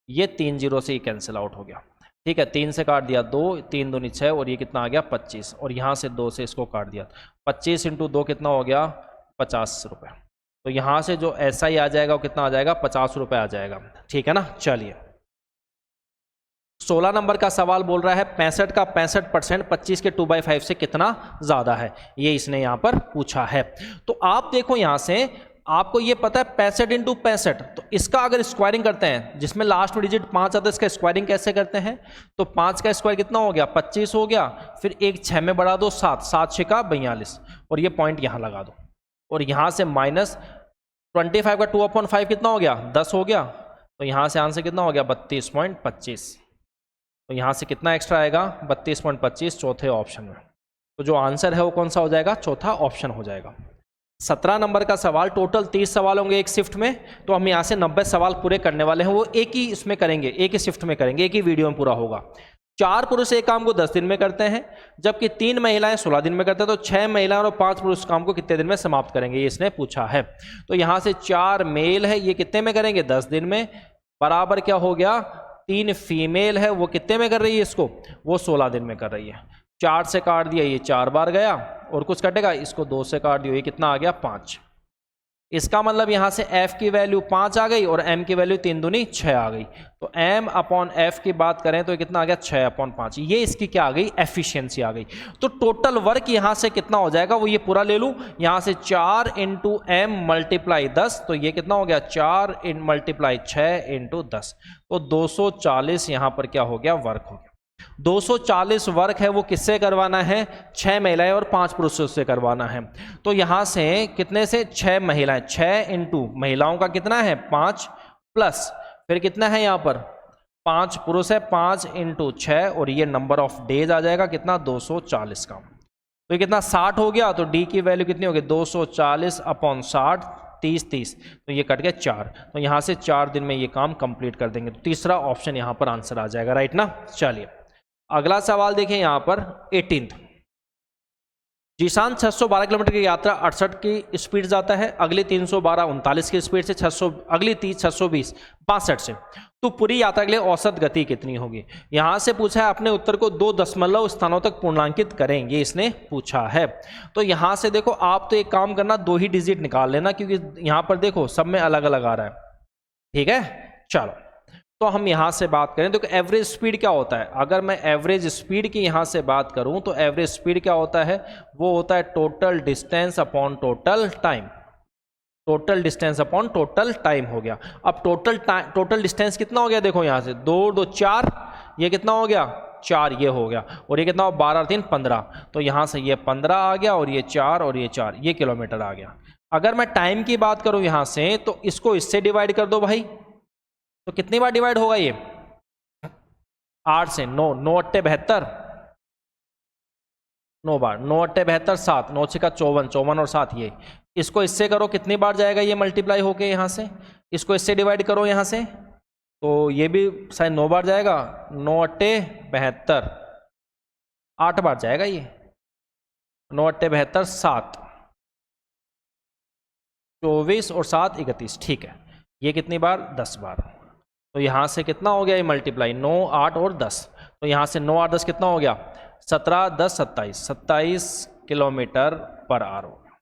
ये 3 0 से ही कैंसिल आउट हो गया। ठीक है, 3 से काट दिया 2, 3 दूनी 6, और ये कितना आ गया 25, और यहाँ से 2 से इसको काट दिया। 25 × 2 कितना हो गया 50 रुपये। तो यहाँ से जो ऐसा ही आ जाएगा वो कितना आ जाएगा 50 रुपये आ जाएगा। ठीक है ना। चलिए, 16 नंबर का सवाल बोल रहा है 65 का 65% 25 के 2/5 से कितना ज्यादा है, ये इसने यहां पर पूछा है। तो आप देखो यहां से आपको ये पता है 65 × 65, तो इसका अगर स्क्वायरिंग करते हैं जिसमें लास्ट में डिजिट 5 आता है, इसका स्क्वायरिंग कैसे करते हैं, तो 5 का स्क्वायर कितना हो गया 25 हो गया, फिर एक 6 में बढ़ा दो 7, 7 6 का 42, और ये पॉइंट यहां लगा दो, और यहां से माइनस 25 का 2/5 कितना हो गया 10 हो गया। तो यहां से आंसर कितना हो गया 32.25। तो यहाँ से कितना एक्स्ट्रा आएगा 32.25 चौथे ऑप्शन में। तो जो आंसर है वो कौन सा हो जाएगा, चौथा ऑप्शन हो जाएगा। 17 नंबर का सवाल, टोटल 30 सवाल होंगे एक शिफ्ट में, तो हम यहाँ से 90 सवाल पूरे करने वाले हैं। वो एक ही इसमें करेंगे, एक ही शिफ्ट में करेंगे, एक ही वीडियो में पूरा होगा। 4 पुरुष एक काम को 10 दिन में करते हैं, जबकि 3 महिलाएं 16 दिन में करते हैं। तो 6 महिलाएं और 5 पुरुष काम को कितने दिन में समाप्त करेंगे, ये इसने पूछा है। तो यहाँ से 4 मेल है, ये कितने में करेंगे 10 दिन में, बराबर क्या हो गया 3 फीमेल है, वो कितने में कर रही है इसको, वो 16 दिन में कर रही है। 4 से काट दिया, ये 4 बार गया, और कुछ कटेगा, इसको 2 से काट दिया, ये कितना आ गया 5। इसका मतलब यहां से f की वैल्यू 5 आ गई और m की वैल्यू 3 दूनी 6 आ गई। तो m/f की बात करें तो ये कितना आ गया 6/5। ये इसकी क्या आ गई, एफिशिएंसी आ गई। तो टोटल वर्क यहां से कितना हो जाएगा, वो ये पूरा ले लूं, यहां से 4 × m × 10, तो ये कितना हो गया 4 × 6 × 10, तो 240 यहां पर क्या हो गया वर्क हो गया। 240 वर्क है वो किससे करवाना है, 6 महिलाएं और 5 पुरुषों से करवाना है। तो यहां से कितने से, 6 महिलाएं, 6 इंटू महिलाओं का कितना है 5 प्लस फिर कितना है यहाँ पर 5 पुरुष है, 5 इंटू 6 और ये नंबर ऑफ डेज आ जाएगा कितना 240 का। तो ये कितना 60 हो गया। तो डी की वैल्यू कितनी होगी 240 अपॉन 60, 30 तो ये कट गया 4। तो यहाँ से 4 दिन में ये काम कंप्लीट कर देंगे। तो तीसरा ऑप्शन यहाँ पर आंसर आ जाएगा, राइट ना। चलिए अगला सवाल देखें यहाँ पर 18। जीशान 612 किलोमीटर की यात्रा 68 की स्पीड जाता है, अगली 312 39 की स्पीड से, 600 अगली 30 620 62 से। तो पूरी यात्रा के लिए औसत गति कितनी होगी। यहां से पूछा है, अपने उत्तर को 2 दशमलव स्थानों तक पूर्णांकित करें, ये इसने पूछा है। तो यहां से देखो आप तो एक काम करना 2 ही डिजिट निकाल लेना, क्योंकि यहां पर देखो सब में अलग अलग आ रहा है, ठीक है। चलो तो हम यहां से बात करें तो एवरेज स्पीड क्या होता है। अगर मैं एवरेज स्पीड की यहां से बात करूं तो एवरेज स्पीड क्या होता है, वो होता है total distance upon total time. Total distance upon total time हो गया। अब टोटल डिस्टेंस कितना हो गया, देखो यहां से 2 2 4, ये कितना हो गया 4, ये हो गया, और ये कितना हो 12 3 15। तो यहां से ये 15 आ गया और ये 4 और ये 4, ये किलोमीटर आ गया। अगर मैं टाइम की बात करूं यहां से तो इसको इससे डिवाइड कर दो भाई, तो कितनी बार डिवाइड होगा ये 8 से 9, 9 8 72, 9 बार, 9 8 72 7, 9 6 54, 54 और 7 ये। इसको इससे करो कितनी बार जाएगा ये मल्टीप्लाई होके यहाँ से, इसको इससे डिवाइड करो यहाँ से, तो ये भी शायद 9 बार जाएगा, 9 8 72 8 बार जाएगा ये, 9 8 72 7, 24 और 7 31, ठीक है। ये कितनी बार 10 बार। तो यहाँ से कितना हो गया ये मल्टीप्लाई 9 8 और 10, तो यहाँ से 9 8 10 कितना हो गया 17 10 27, 27 किलोमीटर पर आवर हो गया।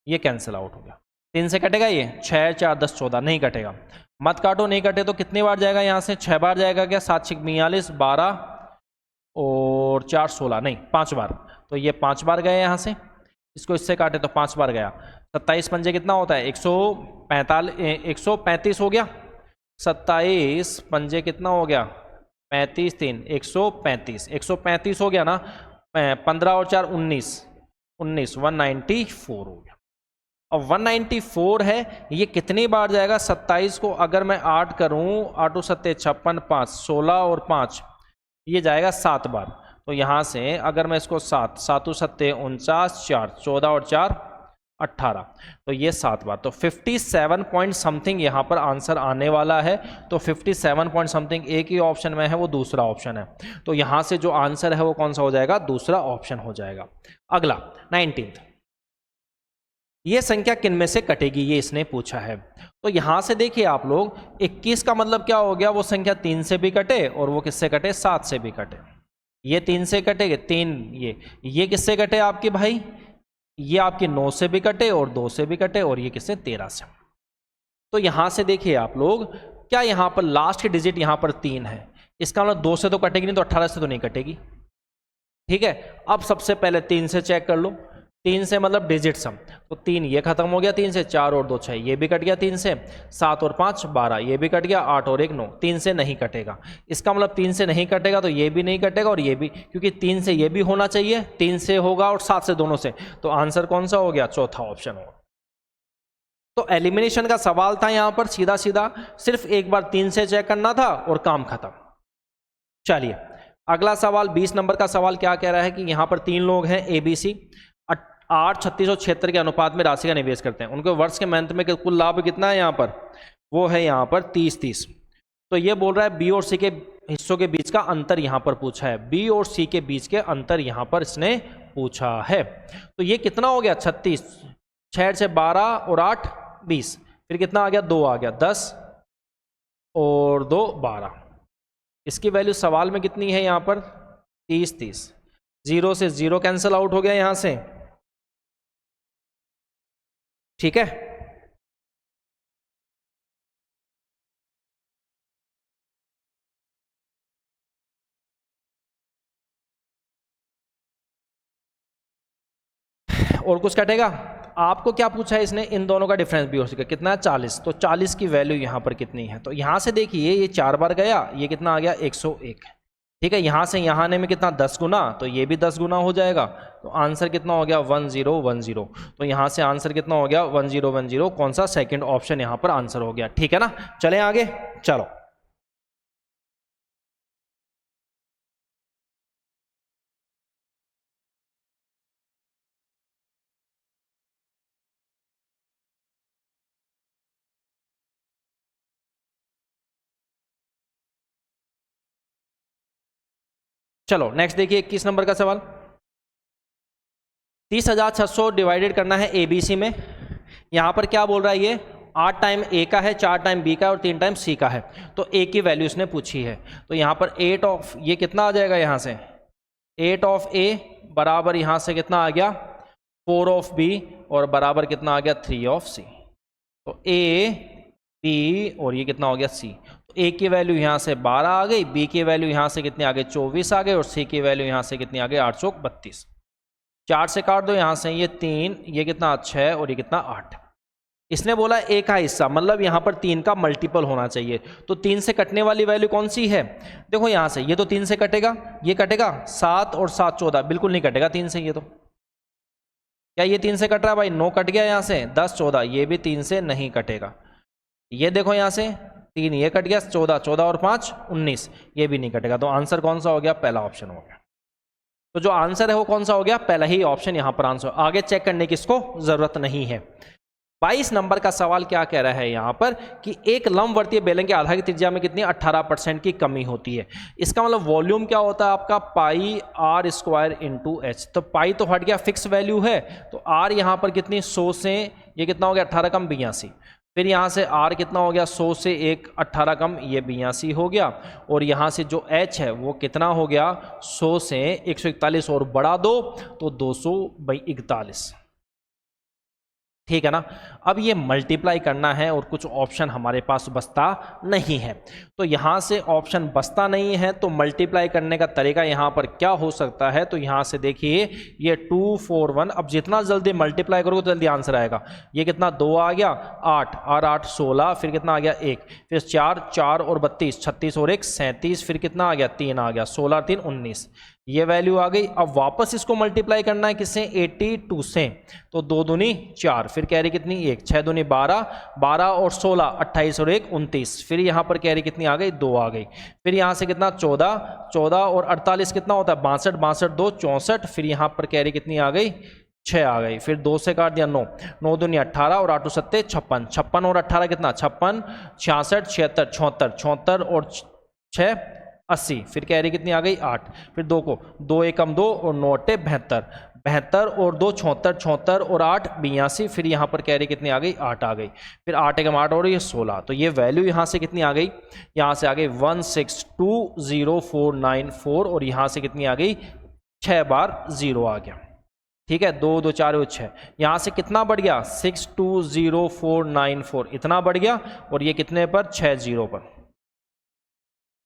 ये कैंसिल आउट हो गया, 3 से कटेगा ये 6 4 10 14, नहीं कटेगा, मत काटो, नहीं कटे तो कितनी बार जाएगा यहाँ से 6 बार जाएगा क्या, 7 6 42 12 और 4 16, नहीं 5 बार। तो ये 5 बार गए यहाँ से, इसको इससे काटे तो 5 बार गया। 27 पंजे कितना होता है 135 हो गया, 27 पंजे कितना हो गया 35 3 135, 135 हो गया ना, 15 और 4 19 19, 194 हो गया। अब 194 है, ये कितनी बार जाएगा 27 को अगर मैं 8 करूं, 8 7 56 5 16 और 5, ये जाएगा 7 बार। तो यहां से अगर मैं इसको 7 7 7 49 4 14 और 4 18, तो ये 7 बार। तो 57 पॉइंट समथिंग यहाँ पर आंसर आने वाला है। तो 57 पॉइंट समथिंग एक ही ऑप्शन में है, वो दूसरा ऑप्शन है। तो यहाँ से जो आंसर है वो कौन सा हो जाएगा, दूसरा ऑप्शन हो जाएगा। अगला 19, ये संख्या किन में से कटेगी, ये इसने पूछा है। तो यहाँ से देखिए आप लोग, 21 का मतलब क्या हो गया, वो संख्या 3 से भी कटे और वो किससे कटे 7 से भी कटे। ये 3 से कटेगे 3, ये किससे कटे आपके भाई, ये आपके 9 से भी कटे और 2 से भी कटे और ये किससे 13 से। तो यहां से देखिए आप लोग, क्या यहां पर लास्ट की डिजिट यहां पर 3 है, इसका मतलब 2 से तो कटेगी नहीं, तो 18 से तो नहीं कटेगी, ठीक है। अब सबसे पहले 3 से चेक कर लो, 3 से मतलब डिजिट सम, तो 3 ये खत्म हो गया, 3 से 4 और 2 6, ये भी कट गया 3 से, 7 और 5 12, ये भी कट गया, 8 और 1 9, 3 से नहीं कटेगा। इसका मतलब 3 से नहीं कटेगा तो ये भी नहीं कटेगा और ये भी, क्योंकि 3 से ये भी होना चाहिए, 3 से होगा और 7 से दोनों से, तो आंसर कौन सा हो गया, चौथा ऑप्शन होगा। तो एलिमिनेशन का सवाल था यहां पर, सीधा सीधा सिर्फ एक बार 3 से चेक करना था और काम खत्म। चलिए अगला सवाल 20 नंबर का सवाल क्या कह रहा है कि यहां पर 3 लोग हैं ABC, 8 36 और 76 के अनुपात में राशि का निवेश करते हैं, उनके वर्ष के मंथ में कुल लाभ कितना है यहाँ पर, वो है यहाँ पर 30। तो ये बोल रहा है बी और सी के हिस्सों के बीच का अंतर यहाँ पर पूछा है, बी और सी के बीच के अंतर यहाँ पर इसने पूछा है। तो ये कितना हो गया 36, 6 से 12 और 8 20, फिर कितना आ गया 2 आ गया 10 और 2 12। इसकी वैल्यू सवाल में कितनी है यहाँ पर 30, 0 से 0 कैंसिल आउट हो गया यहाँ से, ठीक है। और कुछ कटेगा, आपको क्या पूछा है इसने, इन दोनों का डिफरेंस भी हो सके कितना है 40, तो 40 की वैल्यू यहां पर कितनी है। तो यहां से देखिए ये 4 बार गया, ये कितना आ गया 101, ठीक है, यहाँ से यहाँ आने में कितना 10 गुना, तो ये भी 10 गुना हो जाएगा। तो आंसर कितना हो गया 1010। तो यहाँ से आंसर कितना हो गया 1010। कौन सा, सेकंड ऑप्शन यहाँ पर आंसर हो गया। ठीक है ना, चलें आगे, चलो। चलो नेक्स्ट देखिए 21 नंबर का सवाल। 30,600 डिवाइडेड करना है एबीसी में। यहां पर क्या बोल रहा है ये, 8 टाइम ए का है, 4 टाइम बी का है और 3 टाइम सी का है। तो ए की वैल्यू इसने पूछी है। तो यहां पर 8 ऑफ ये कितना आ जाएगा, यहां से 8 ऑफ ए बराबर यहां से कितना आ गया 4 ऑफ बी और बराबर कितना आ गया 3 ऑफ सी। तो ए बी और ये कितना हो गया सी। तो ए की वैल्यू यहाँ से 12 आ गई, बी की वैल्यू यहाँ से कितनी आ गई 24 आ गई और सी की वैल्यू यहाँ से कितनी आ गई 832। 4 से काट दो यहाँ से, ये 3, ये कितना 6 और ये कितना 8। इसने बोला ए का हिस्सा, मतलब यहाँ पर 3 का मल्टीपल होना चाहिए। तो 3 से कटने वाली वैल्यू कौन सी है, देखो यहाँ से ये तो 3 से कटेगा, ये कटेगा 7 और 7 14, बिल्कुल नहीं कटेगा 3 से। ये तो क्या ये 3 से कट रहा है भाई, 9 कट गया यहाँ से, 10 14, ये भी 3 से नहीं कटेगा। ये देखो यहाँ से 3 ये कट गया, 14 14 और 5 19, ये भी नहीं कटेगा। तो आंसर कौन सा हो गया, पहला ऑप्शन हो गया। तो जो आंसर है वो कौन सा हो गया, पहला ही ऑप्शन यहाँ पर आंसर। आगे चेक करने की इसको जरूरत नहीं है। 22 नंबर का सवाल क्या कह रहा है यहाँ पर कि एक लंबवर्तीय बेलन के आधा की त्रिज्या में कितनी 18% की कमी होती है। इसका मतलब वॉल्यूम क्या होता है आपका, पाई आर स्क्वायर इंटू एच। तो पाई तो हट गया, फिक्स वैल्यू है। तो आर यहाँ पर कितनी 100 से ये कितना हो गया 18 कम 82। फिर यहाँ से r कितना हो गया 100 से 1 18 कम ये 82 हो गया। और यहाँ से जो h है वो कितना हो गया 100 से 141 और बढ़ा दो तो 200/41। ठीक है ना। अब ये मल्टीप्लाई करना है और कुछ ऑप्शन हमारे पास बचता नहीं है। तो यहाँ से ऑप्शन बचता नहीं है तो मल्टीप्लाई करने का तरीका यहाँ पर क्या हो सकता है, तो यहाँ से देखिए ये 2 4 1, अब जितना जल्दी मल्टीप्लाई करोगे तो जल्दी आंसर आएगा। ये कितना 2 आ गया 8 और 8 16, फिर कितना आ गया 1, फिर 4 4 और 32 36 और 1 37, फिर कितना आ गया 3 आ गया 16 3 19, ये वैल्यू आ गई। अब वापस इसको मल्टीप्लाई करना है किससे 82 से, तो 2 दूनी 4, फिर कैरी कितनी 1, 6 दूनी 12 12 और 16 28 और 1 29, फिर यहाँ पर कैरी कितनी आ गई 2 आ गई। फिर यहाँ से कितना 14 14 और 48 कितना होता है 62 62 2 64, फिर यहाँ पर कैरी कितनी आ गई 6 आ गई। फिर 2 से काट दिया 9 9 दूनी 18 और 8 7 56 56 और 18 कितना 56 66 76 76 76 और 6 80, फिर कैरी कितनी आ गई 8, फिर 2 को 2 एकम 2 और 9 8 72 72 और 2 76 76 और 8 82, फिर यहाँ पर कैरी कितनी आ गई 8 आ गई। फिर 8 एकम 8 और ये 16, तो ये वैल्यू यहाँ से कितनी आ गई, यहाँ से आ गई 1620,494 और यहाँ से कितनी आ गई 6 बार 0 आ गया। ठीक है 2 2 4 6, यहाँ से कितना बढ़ गया 620494 इतना बढ़ गया और ये कितने पर 6 0 पर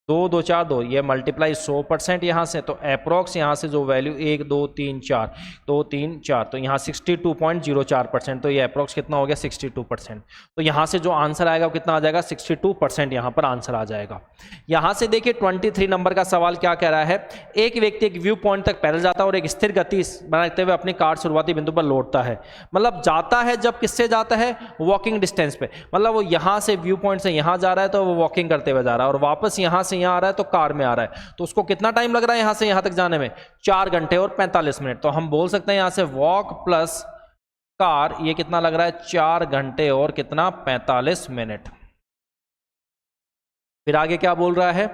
2 2 4 2, ये मल्टीप्लाई 100% यहाँ से, तो अप्रोक्स यहाँ से जो वैल्यू 1 2 3 4 2 3 4, तो यहाँ 62.04%, तो ये अप्रोक्स कितना हो गया 62%। तो यहाँ से जो आंसर आएगा वो कितना आ जाएगा 62% यहाँ पर आंसर आ जाएगा। यहाँ से देखिए 23 नंबर का सवाल क्या कह रहा है, एक व्यक्ति एक व्यू पॉइंट तक पैदल जाता है और एक स्थिर गति बनाते हुए अपनी कार शुरुआती बिंदु पर लौटता है। मतलब जाता है जब किससे जाता है, वॉकिंग डिस्टेंस पे, मतलब वो यहाँ से व्यू पॉइंट से यहाँ जा रहा है तो वो वॉकिंग करते हुए जा रहा है और वापस यहाँ से यहाँ आ रहा है तो कार में आ रहा है। तो उसको कितना टाइम लग रहा है यहाँ से यहाँ तक जाने में 4 घंटे और 45 मिनट। तो हम बोल सकते हैं यहाँ से वॉक प्लस कार ये कितना लग रहा है 4 घंटे और कितना 45 मिनट। फिर आगे क्या बोल रहा है,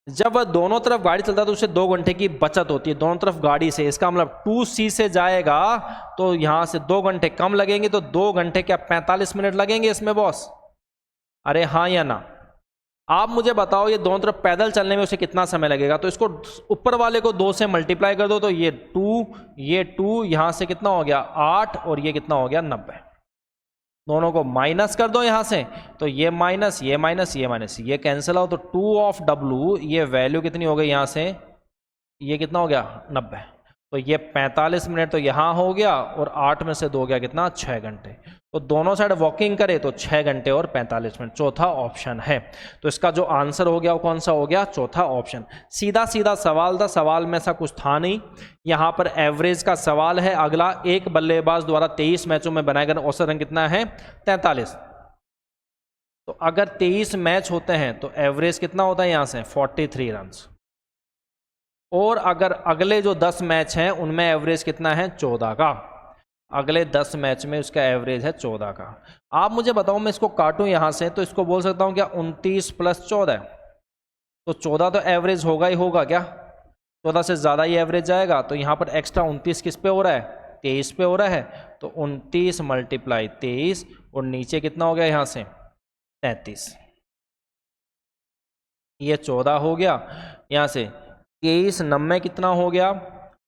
जब वह दोनों तरफ गाड़ी चलता है तो उसे 2 घंटे की बचत होती है दोनों तरफ गाड़ी से। इसका मतलब 2C से जाएगा तो यहां से 2 घंटे कम लगेंगे, तो 2 घंटे क्या 45 मिनट लगेंगे इसमें बॉस, अरे हाँ या ना। आप मुझे बताओ ये दोनों तरफ पैदल चलने में उसे कितना समय लगेगा। तो इसको ऊपर वाले को 2 से मल्टीप्लाई कर दो तो ये 2 यहां से कितना हो गया 8 और ये कितना हो गया 90, दोनों को माइनस कर दो यहां से, तो ये माइनस ये माइनस ये माइनस ये कैंसिल आओ, तो 2 ऑफ W ये वैल्यू कितनी हो गई यहां से, ये कितना हो गया 90। तो ये 45 मिनट तो यहाँ हो गया और 8 में से 2 गया कितना 6 घंटे। तो दोनों साइड वॉकिंग करे तो 6 घंटे और 45 मिनट, चौथा ऑप्शन है। तो इसका जो आंसर हो गया वो कौन सा हो गया, चौथा ऑप्शन। सीधा सीधा सवाल था, सवाल में ऐसा कुछ था नहीं। यहाँ पर एवरेज का सवाल है। अगला, एक बल्लेबाज द्वारा 23 मैचों में बनाए गए औसत रन कितना है 43। तो अगर 23 मैच होते हैं तो एवरेज कितना होता है यहाँ से 43 रन। और अगर अगले जो 10 मैच हैं उनमें एवरेज कितना है 14 का। अगले 10 मैच में उसका एवरेज है 14 का। आप मुझे बताओ, मैं इसको काटूं यहाँ से तो इसको बोल सकता हूँ क्या 29 + 14, तो 14 तो एवरेज होगा ही होगा क्या, 14 से ज़्यादा ही एवरेज जाएगा। तो यहाँ पर एक्स्ट्रा 29 किस पे हो रहा है 23 पे हो रहा है। तो 29 × 23 और नीचे कितना हो गया यहाँ से 33, ये 14 हो गया। यहाँ से 23 90 कितना हो गया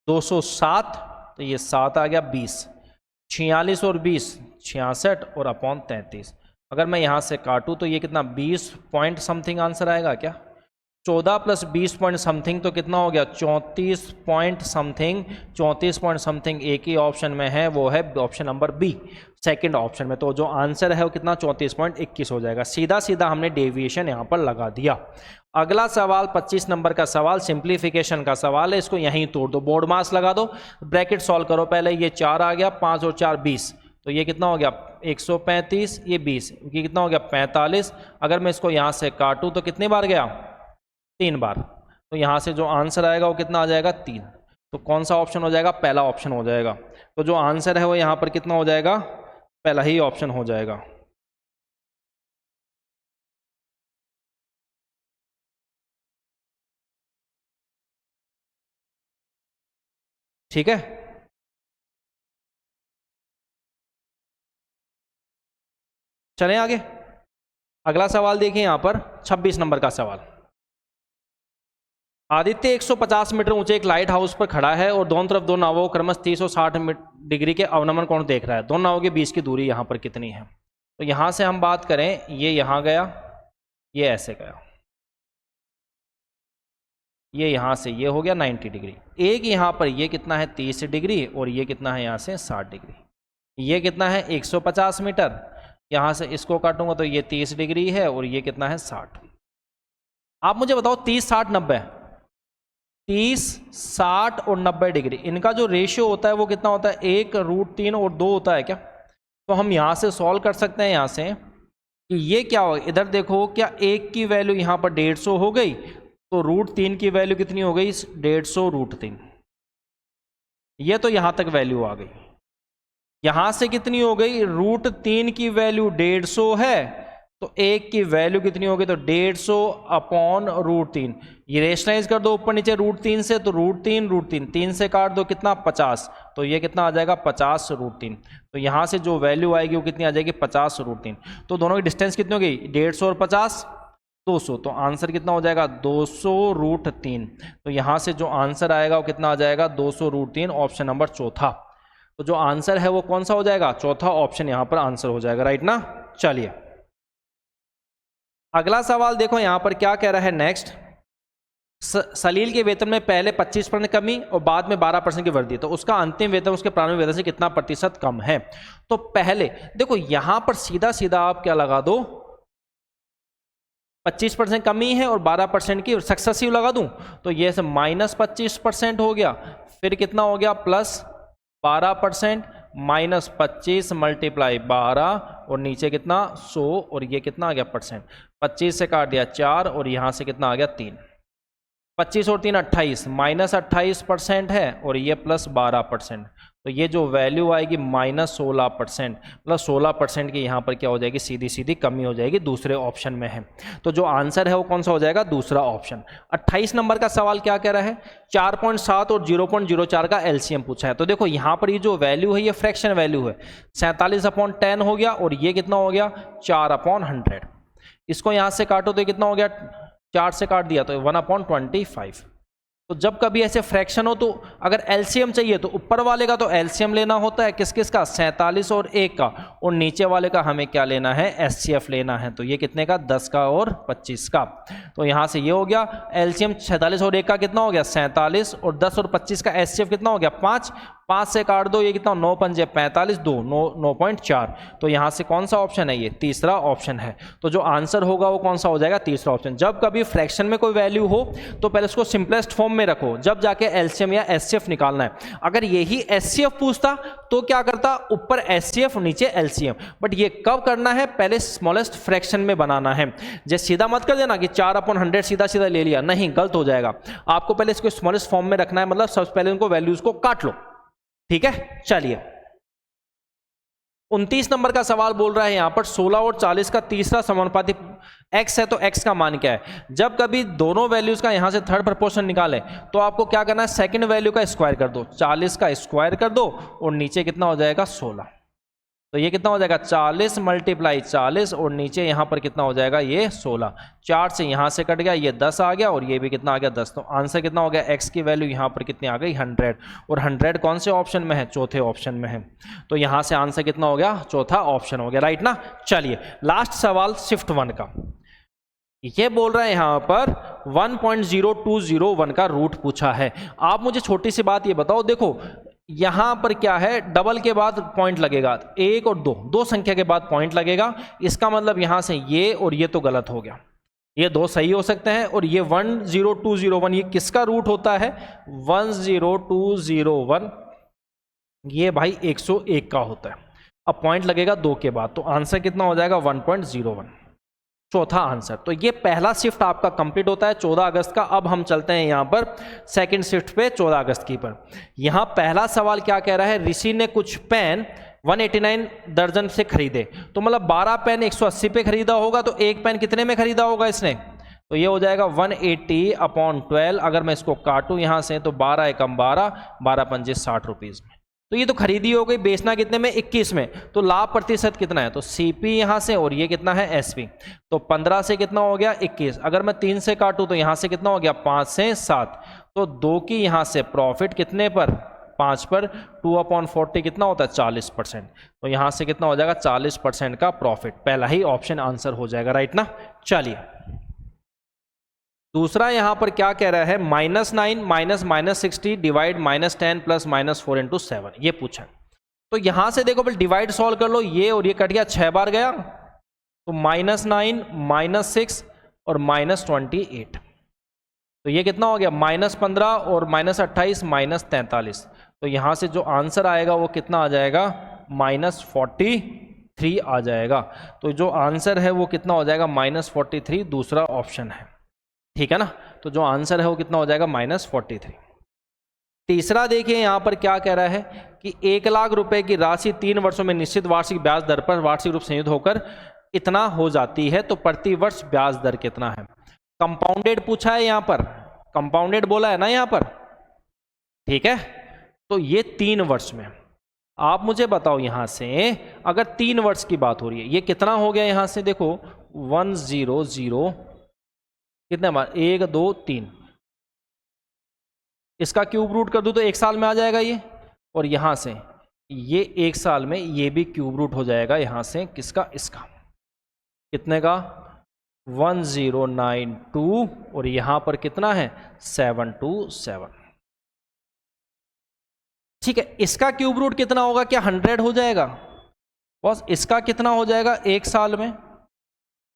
207, तो ये 7 आ गया 20, 46 और 20 66 और अपॉन 33। अगर मैं यहाँ से काटूँ तो ये कितना 20 पॉइंट समथिंग आंसर आएगा क्या। 14 + 20 पॉइंट समथिंग तो कितना हो गया 34 पॉइंट समथिंग। 34 पॉइंट समथिंग एक ही ऑप्शन में है, वो है option number B, second option में। तो जो आंसर है वो कितना 34.21 हो जाएगा। सीधा सीधा हमने डेविएशन यहाँ पर लगा दिया। अगला सवाल 25 नंबर का सवाल, सिंप्लीफिकेशन का सवाल है। इसको यहीं तोड़ दो, बोर्ड मास लगा दो, ब्रैकेट सॉल्व करो। पहले ये 4 आ गया, 5 और 4 20, तो ये कितना हो गया 135, ये 20, ये कितना हो गया 45। अगर मैं इसको यहाँ से काटूँ तो कितनी बार गया 3 बार। तो यहाँ से जो आंसर आएगा वो कितना आ जाएगा 3। तो कौन सा ऑप्शन हो जाएगा, पहला ऑप्शन हो जाएगा। तो जो आंसर है वो यहाँ पर कितना हो जाएगा, पहला ही ऑप्शन हो जाएगा। ठीक है, चलें आगे। अगला सवाल देखिए यहाँ पर 26 नंबर का सवाल। आदित्य 150 मीटर ऊंचे एक लाइट हाउस पर खड़ा है और दोनों तरफ दो नावों क्रमश 30 और 60 डिग्री के अवनमन कोण देख रहा है। दोनों नावों के बीच की दूरी यहाँ पर कितनी है। तो यहाँ से हम बात करें, ये यहाँ गया, ये ऐसे गया, ये यहाँ से ये हो गया 90 डिग्री। एक यहाँ पर ये कितना है 30 डिग्री और ये कितना है यहाँ से 60 डिग्री। ये कितना है 150 मीटर। यहाँ से इसको काटूंगा तो ये 30 डिग्री है और ये कितना है 60। आप मुझे बताओ 30 60 90, 30 60 और 90 डिग्री, इनका जो रेशियो होता है वो कितना होता है 1√3 और 2 होता है क्या। तो हम यहाँ से सॉल्व कर सकते हैं यहाँ से कि ये क्या होगा, इधर देखो, क्या 1 की वैल्यू यहाँ पर 150 हो गई, तो √3 की वैल्यू कितनी हो गई 150√3। ये तो यहाँ तक वैल्यू आ गई। यहाँ से कितनी हो गई, √3 की वैल्यू 150 है, तो 1 की वैल्यू कितनी होगी, तो 150/√3। ये रेशनलाइज कर दो ऊपर नीचे √3 से, तो √3 3 से काट दो कितना 50, तो ये कितना आ जाएगा 50/√3। तो यहाँ से जो वैल्यू आएगी वो कितनी आ जाएगी 50/√3। तो दोनों की डिस्टेंस कितनी हो गई 150 और 50 200। तो आंसर कितना हो जाएगा 200√3। तो यहाँ से जो आंसर आएगा वो कितना आ जाएगा 200√3, ऑप्शन नंबर चौथा। तो जो आंसर है वो कौन सा हो जाएगा, चौथा ऑप्शन यहाँ पर आंसर हो जाएगा, राइट ना। चलिए अगला सवाल देखो यहाँ पर क्या कह रहा है नेक्स्ट। सलील के वेतन में पहले 25% कमी और बाद में 12% की वृद्धि, तो उसका अंतिम वेतन उसके प्रारंभिक वेतन से कितना प्रतिशत कम है। तो पहले देखो यहाँ पर सीधा सीधा आप क्या लगा दो, 25% कमी है और 12% की सक्सेसिव लगा दूं, तो ये से -25% हो गया, फिर कितना हो गया +12%, -25 × 12 और नीचे कितना 100 और ये कितना आ गया %। 25 से काट दिया 4 और यहाँ से कितना आ गया 3, 25 और 3 28, -28% है और ये +12%। तो ये जो वैल्यू आएगी -16%, +16% की यहाँ पर क्या हो जाएगी, सीधी सीधी कमी हो जाएगी, दूसरे ऑप्शन में है। तो जो आंसर है वो कौन सा हो जाएगा, दूसरा ऑप्शन। 28 नंबर का सवाल क्या कह रहा है, 4.7 और 0.04 का एलसीएम पूछा है। तो देखो यहाँ पर ये जो वैल्यू है ये फ्रैक्शन वैल्यू है, 47/10 हो गया और ये कितना हो गया 4/100। इसको यहाँ से काटो तो ये कितना हो गया, 4 से काट दिया तो 1/25। तो जब कभी ऐसे फ्रैक्शन हो तो अगर एलसीएम चाहिए तो ऊपर वाले का तो एलसीएम लेना होता है किस किस का, 47 और 1 का, और नीचे वाले का हमें क्या लेना है, एचसीएफ लेना है। तो ये कितने का, 10 का और 25 का। तो यहाँ से ये हो गया एलसीएम 46 और 1 का कितना हो गया, 47, और 10 और 25 का एचसीएफ कितना हो गया, 5, 5 से काट दो, ये कितना, 9 पंजे 45, 2 9.4। तो यहाँ से कौन सा ऑप्शन है, ये तीसरा ऑप्शन है। तो जो आंसर होगा वो कौन सा हो जाएगा, तीसरा ऑप्शन। जब कभी फ्रैक्शन में कोई वैल्यू हो तो पहले उसको सिंपलेस्ट फॉर्म में रखो, जब जाके एलसीएम या एचसीएफ निकालना है। अगर यही एचसीएफ पूछता तो क्या करता, ऊपर एचसीएफ नीचे एलसीएम, बट ये कब करना है, पहले स्मॉलेस्ट फ्रैक्शन में बनाना है। जैसे सीधा मत कर देना कि 4/100 सीधा सीधा ले लिया, नहीं, गलत हो जाएगा। आपको पहले इसको स्मॉलेस्ट फॉर्म में रखना है, मतलब सबसे पहले उनको वैल्यूज को काट लो, ठीक है। चलिए 29 नंबर का सवाल बोल रहा है यहां पर 16 और 40 का तीसरा समानुपाती x है, तो x का मान क्या है। जब कभी दोनों वैल्यूज का यहां से थर्ड प्रोपोर्शन निकाले तो आपको क्या करना है, सेकंड वैल्यू का स्क्वायर कर दो, 40 का स्क्वायर कर दो, और नीचे कितना हो जाएगा, 16। तो ये कितना हो जाएगा, 40 × 40, और नीचे यहां पर कितना हो जाएगा, ये 16। 4 से यहां से कट गया, ये 10 आ गया, और ये भी कितना आ गया, 10। तो आंसर कितना हो गया, x की वैल्यू यहां पर कितनी आ गई, 100। और 100 कौन से ऑप्शन में है, चौथे ऑप्शन में है। तो यहां से आंसर कितना हो गया, चौथा ऑप्शन हो गया, राइट ना। चलिए लास्ट सवाल शिफ्ट 1 का, ये बोल रहा है यहां पर 1.0201 का रूट पूछा है। आप मुझे छोटी सी बात ये बताओ, देखो यहां पर क्या है, डबल के बाद पॉइंट लगेगा, 1 और 2, दो संख्या के बाद पॉइंट लगेगा। इसका मतलब यहां से ये और ये तो गलत हो गया, ये दो सही हो सकते हैं। और ये 10201 ये किसका रूट होता है, 10201 ये भाई 101 का होता है। अब पॉइंट लगेगा 2 के बाद, तो आंसर कितना हो जाएगा, 1.01, चौथा आंसर। तो ये पहला शिफ्ट आपका कंप्लीट होता है 14 अगस्त का। अब हम चलते हैं यहां पर सेकंड शिफ्ट पे 14 अगस्त की पर। यहां पहला सवाल क्या कह रहा है, ऋषि ने कुछ पेन 189 दर्जन से खरीदे। तो मतलब 12 पेन 180 पे खरीदा होगा, तो एक पेन कितने में खरीदा होगा इसने, तो ये हो जाएगा 180/12। अगर मैं इसको काटूं यहां से तो 12 एकम 12, 12 पंजे 60 रुपीज में। तो ये तो खरीदी हो गई, बेचना कितने में, 21 में। तो लाभ प्रतिशत कितना है, तो सीपी यहां से, और ये कितना है, एसपी। तो 15 से कितना हो गया, 21। अगर मैं 3 से काटूं तो यहां से कितना हो गया, 5 से 7। तो 2 की यहां से प्रॉफिट कितने पर, 5 पर। 2/40 कितना होता है, 40%। तो यहां से कितना हो जाएगा, 40% का प्रॉफिट। पहला ही ऑप्शन आंसर हो जाएगा, राइट ना। चलिए दूसरा यहां पर क्या कह रहा है, -9 -60 डिवाइड -10 + -4 × 7 ये पूछा। तो यहां से देखो भाई डिवाइड सॉल्व कर लो, ये और ये कट गया, 6 बार गया, तो -9 -6 और -28। तो ये कितना हो गया, -15 और -28 -43। तो यहां से जो आंसर आएगा वो कितना आ जाएगा, -43 आ जाएगा। तो जो आंसर है वो कितना हो जाएगा, -43, दूसरा ऑप्शन है, ठीक है ना। तो जो आंसर है वो कितना हो जाएगा, -43। तीसरा देखिए यहां पर क्या कह रहा है कि 1 लाख रुपए की राशि 3 वर्षों में निश्चित वार्षिक ब्याज दर पर वार्षिक रूप संयुक्त होकर इतना हो जाती है, तो प्रति वर्ष ब्याज दर कितना है। कंपाउंडेड पूछा है यहां पर, कंपाउंडेड बोला है ना यहां पर, ठीक है। तो ये 3 वर्ष में, आप मुझे बताओ यहां से अगर 3 वर्ष की बात हो रही है, ये कितना हो गया, यहां से देखो 100 कितने बार, 1 2 3, इसका क्यूब रूट कर दूं तो 1 साल में आ जाएगा ये। और यहां से ये 1 साल में ये भी क्यूब रूट हो जाएगा यहां से, किसका, इसका, कितने का, 1092, और यहां पर कितना है, 727, ठीक है। इसका क्यूब रूट कितना होगा, क्या 100 हो जाएगा बस। इसका कितना हो जाएगा 1 साल में,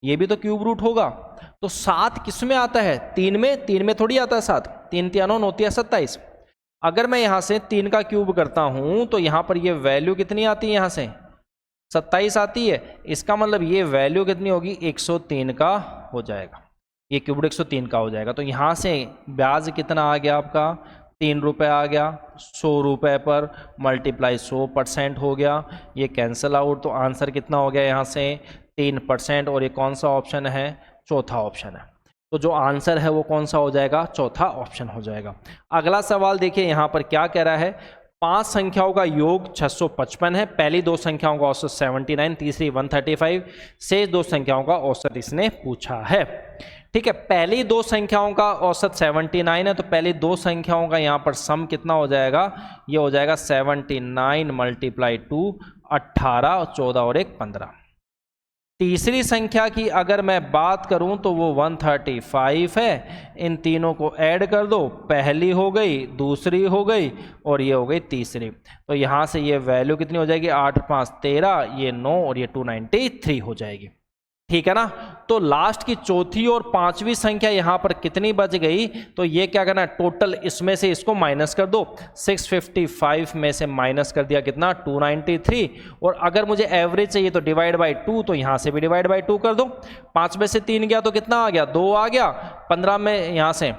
ये भी तो क्यूब रूट होगा। तो 7 किस में आता है, 3 में, 3 में थोड़ी आता है 7, 3 × 9 होती है 27। अगर मैं यहां से 3 का क्यूब करता हूं तो यहां पर ये वैल्यू कितनी आती है, यहां से 27 आती है। इसका मतलब ये वैल्यू कितनी होगी, 103 का हो जाएगा, ये क्यूब 103 का हो जाएगा। तो यहां से ब्याज कितना आ गया आपका, 3 रुपये आ गया, 100 रुपये पर मल्टीप्लाई 100% हो गया, ये कैंसिल आउट। तो आंसर कितना हो गया यहाँ से, 3%। और ये कौन सा ऑप्शन है, चौथा ऑप्शन है। तो जो आंसर है वो कौन सा हो जाएगा, चौथा ऑप्शन हो जाएगा। अगला सवाल देखिए यहाँ पर क्या कह रहा है, 5 संख्याओं का योग 655 है, पहली 2 संख्याओं का औसत 79, तीसरी 135, शेष 2 संख्याओं का औसत इसने पूछा है। ठीक है, पहली दो संख्याओं का औसत 79 है, तो पहली दो संख्याओं का यहाँ पर सम कितना हो जाएगा, ये हो जाएगा 79 मल्टीप्लाई 2 18 और 14 और 1 15। तीसरी संख्या की अगर मैं बात करूं तो वो 135 है। इन तीनों को ऐड कर दो, पहली हो गई, दूसरी हो गई और ये हो गई तीसरी। तो यहाँ से ये वैल्यू कितनी हो जाएगी, 8 5 13, ये 9 और ये 293 हो जाएगी। ठीक है ना। तो लास्ट की चौथी और पांचवी संख्या यहां पर कितनी बच गई, तो ये क्या करना है, टोटल इसमें से इसको माइनस कर दो। 655 में से माइनस कर दिया कितना, 293। और अगर मुझे एवरेज चाहिए तो डिवाइड बाई 2, तो यहां से भी डिवाइड बाई 2 कर दो। 5 में से 3 गया तो कितना आ गया, 2 आ गया। 15 में यहां से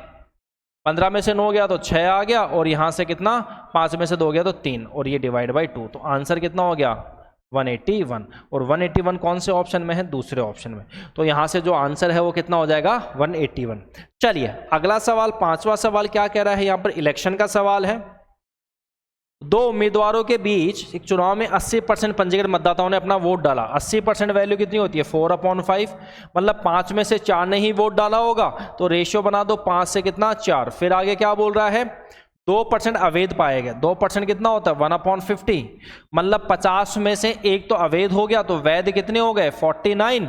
15 में से 9 गया तो 6 आ गया। और यहां से कितना, 5 में से 2 गया तो 3 और ये डिवाइड बाई 2। तो आंसर कितना हो गया, 181। और 181 कौन से ऑप्शन में है, दूसरे ऑप्शन में। तो यहां से जो आंसर है वो कितना हो जाएगा, 181। चलिए अगला सवाल, पांचवा सवाल क्या कह रहा है, यहां पर इलेक्शन का सवाल है। दो उम्मीदवारों के बीच एक चुनाव में 80% पंजीकृत मतदाताओं ने अपना वोट डाला। 80% वैल्यू कितनी होती है, 4/5, मतलब 5 में से 4 ने ही वोट डाला होगा। तो रेशियो बना दो, 5 से कितना, 4। फिर आगे क्या बोल रहा है, 2% अवैध पाए गए। 2% कितना होता है, 1/50, मतलब 50 में से एक तो अवैध हो गया, तो वैध कितने हो गए, 49।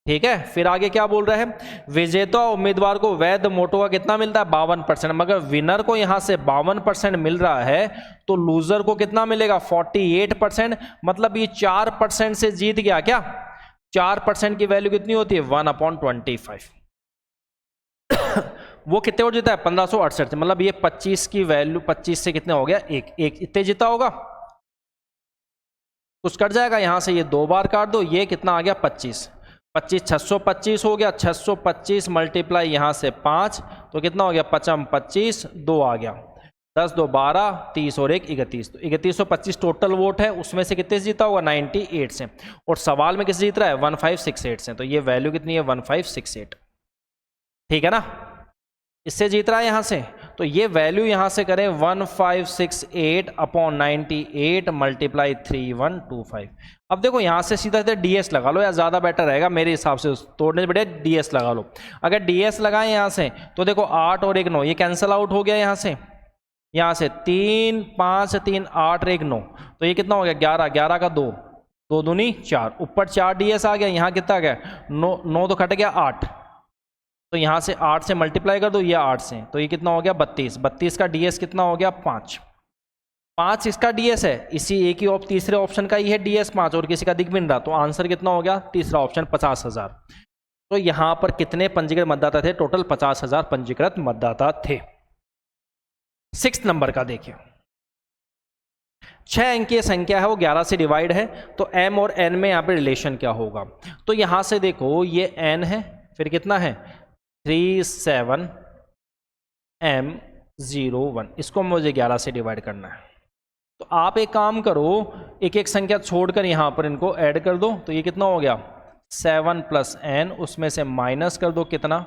ठीक है। फिर आगे क्या बोल रहे हैं, विजेता उम्मीदवार को वैध वोटों का कितना मिलता है, 52%। मगर विनर को यहां से 52% मिल रहा है, तो लूजर को कितना मिलेगा, 48%। मतलब ये 4% से जीत गया क्या। 4% की वैल्यू कितनी होती है, 1/25। वो कितने वोट जीता है, 1568 से। मतलब ये 25 की वैल्यू, 25 से कितने हो गया, एक इतने जीता होगा। कुछ कट जाएगा यहां से, ये 2 बार काट दो, ये कितना आ गया, 25 625 हो गया। 625 मल्टीप्लाई यहां से 5, तो कितना हो गया, 5 25, 2 आ गया। 10 2 12, 30 और 1 31। तो 3125 टोटल वोट है, उसमें से कितने से जीता होगा, 98 से। और सवाल में किस जीत रहा है, 1568 से। तो ये वैल्यू कितनी है, 1568। ठीक है ना, इससे जीत रहा है यहां से। तो ये वैल्यू यहां से करें, 1568/98 मल्टीप्लाई 3125। अब देखो यहां से सीधा सीधा डीएस लगा लो, या ज्यादा बेटर रहेगा मेरे हिसाब से, तोड़ने से बढ़िया डीएस लगा लो। अगर डीएस लगाएं यहां से, तो देखो 8 और 1 9, ये कैंसिल आउट हो गया यहां से। 3 5 3 8 और 1 9, तो ये कितना हो गया, 11 11 का 2 2 दूनी 4, ऊपर 4 डीएस आ गया। यहाँ कितना गया, 9 तो कट गया, 8। तो यहां से 8 से मल्टीप्लाई कर दो, ये 8 से, तो ये कितना हो गया, 32। 32 का डीएस कितना हो गया, 5 5 इसका डीएस है। इसी एक ही तीसरे ऑप्शन का ही है डीएस 5, और किसी का दिख भी नहीं रहा। तो आंसर कितना हो गया, तीसरा ऑप्शन 50,000। तो यहां पर कितने पंजीकृत मतदाता थे, टोटल 50,000 पंजीकृत मतदाता थे। 6 नंबर का देखिए, 6 अंकीय संख्या है, वो 11 से डिवाइड है। तो m और n में यहां पे रिलेशन क्या होगा, तो यहां से देखो ये n है, फिर कितना है 37M01, इसको मुझे 11 से डिवाइड करना है। तो आप एक काम करो, एक एक संख्या छोड़कर यहां पर इनको ऐड कर दो। तो ये कितना हो गया, 7 + n, उसमें से माइनस कर दो कितना,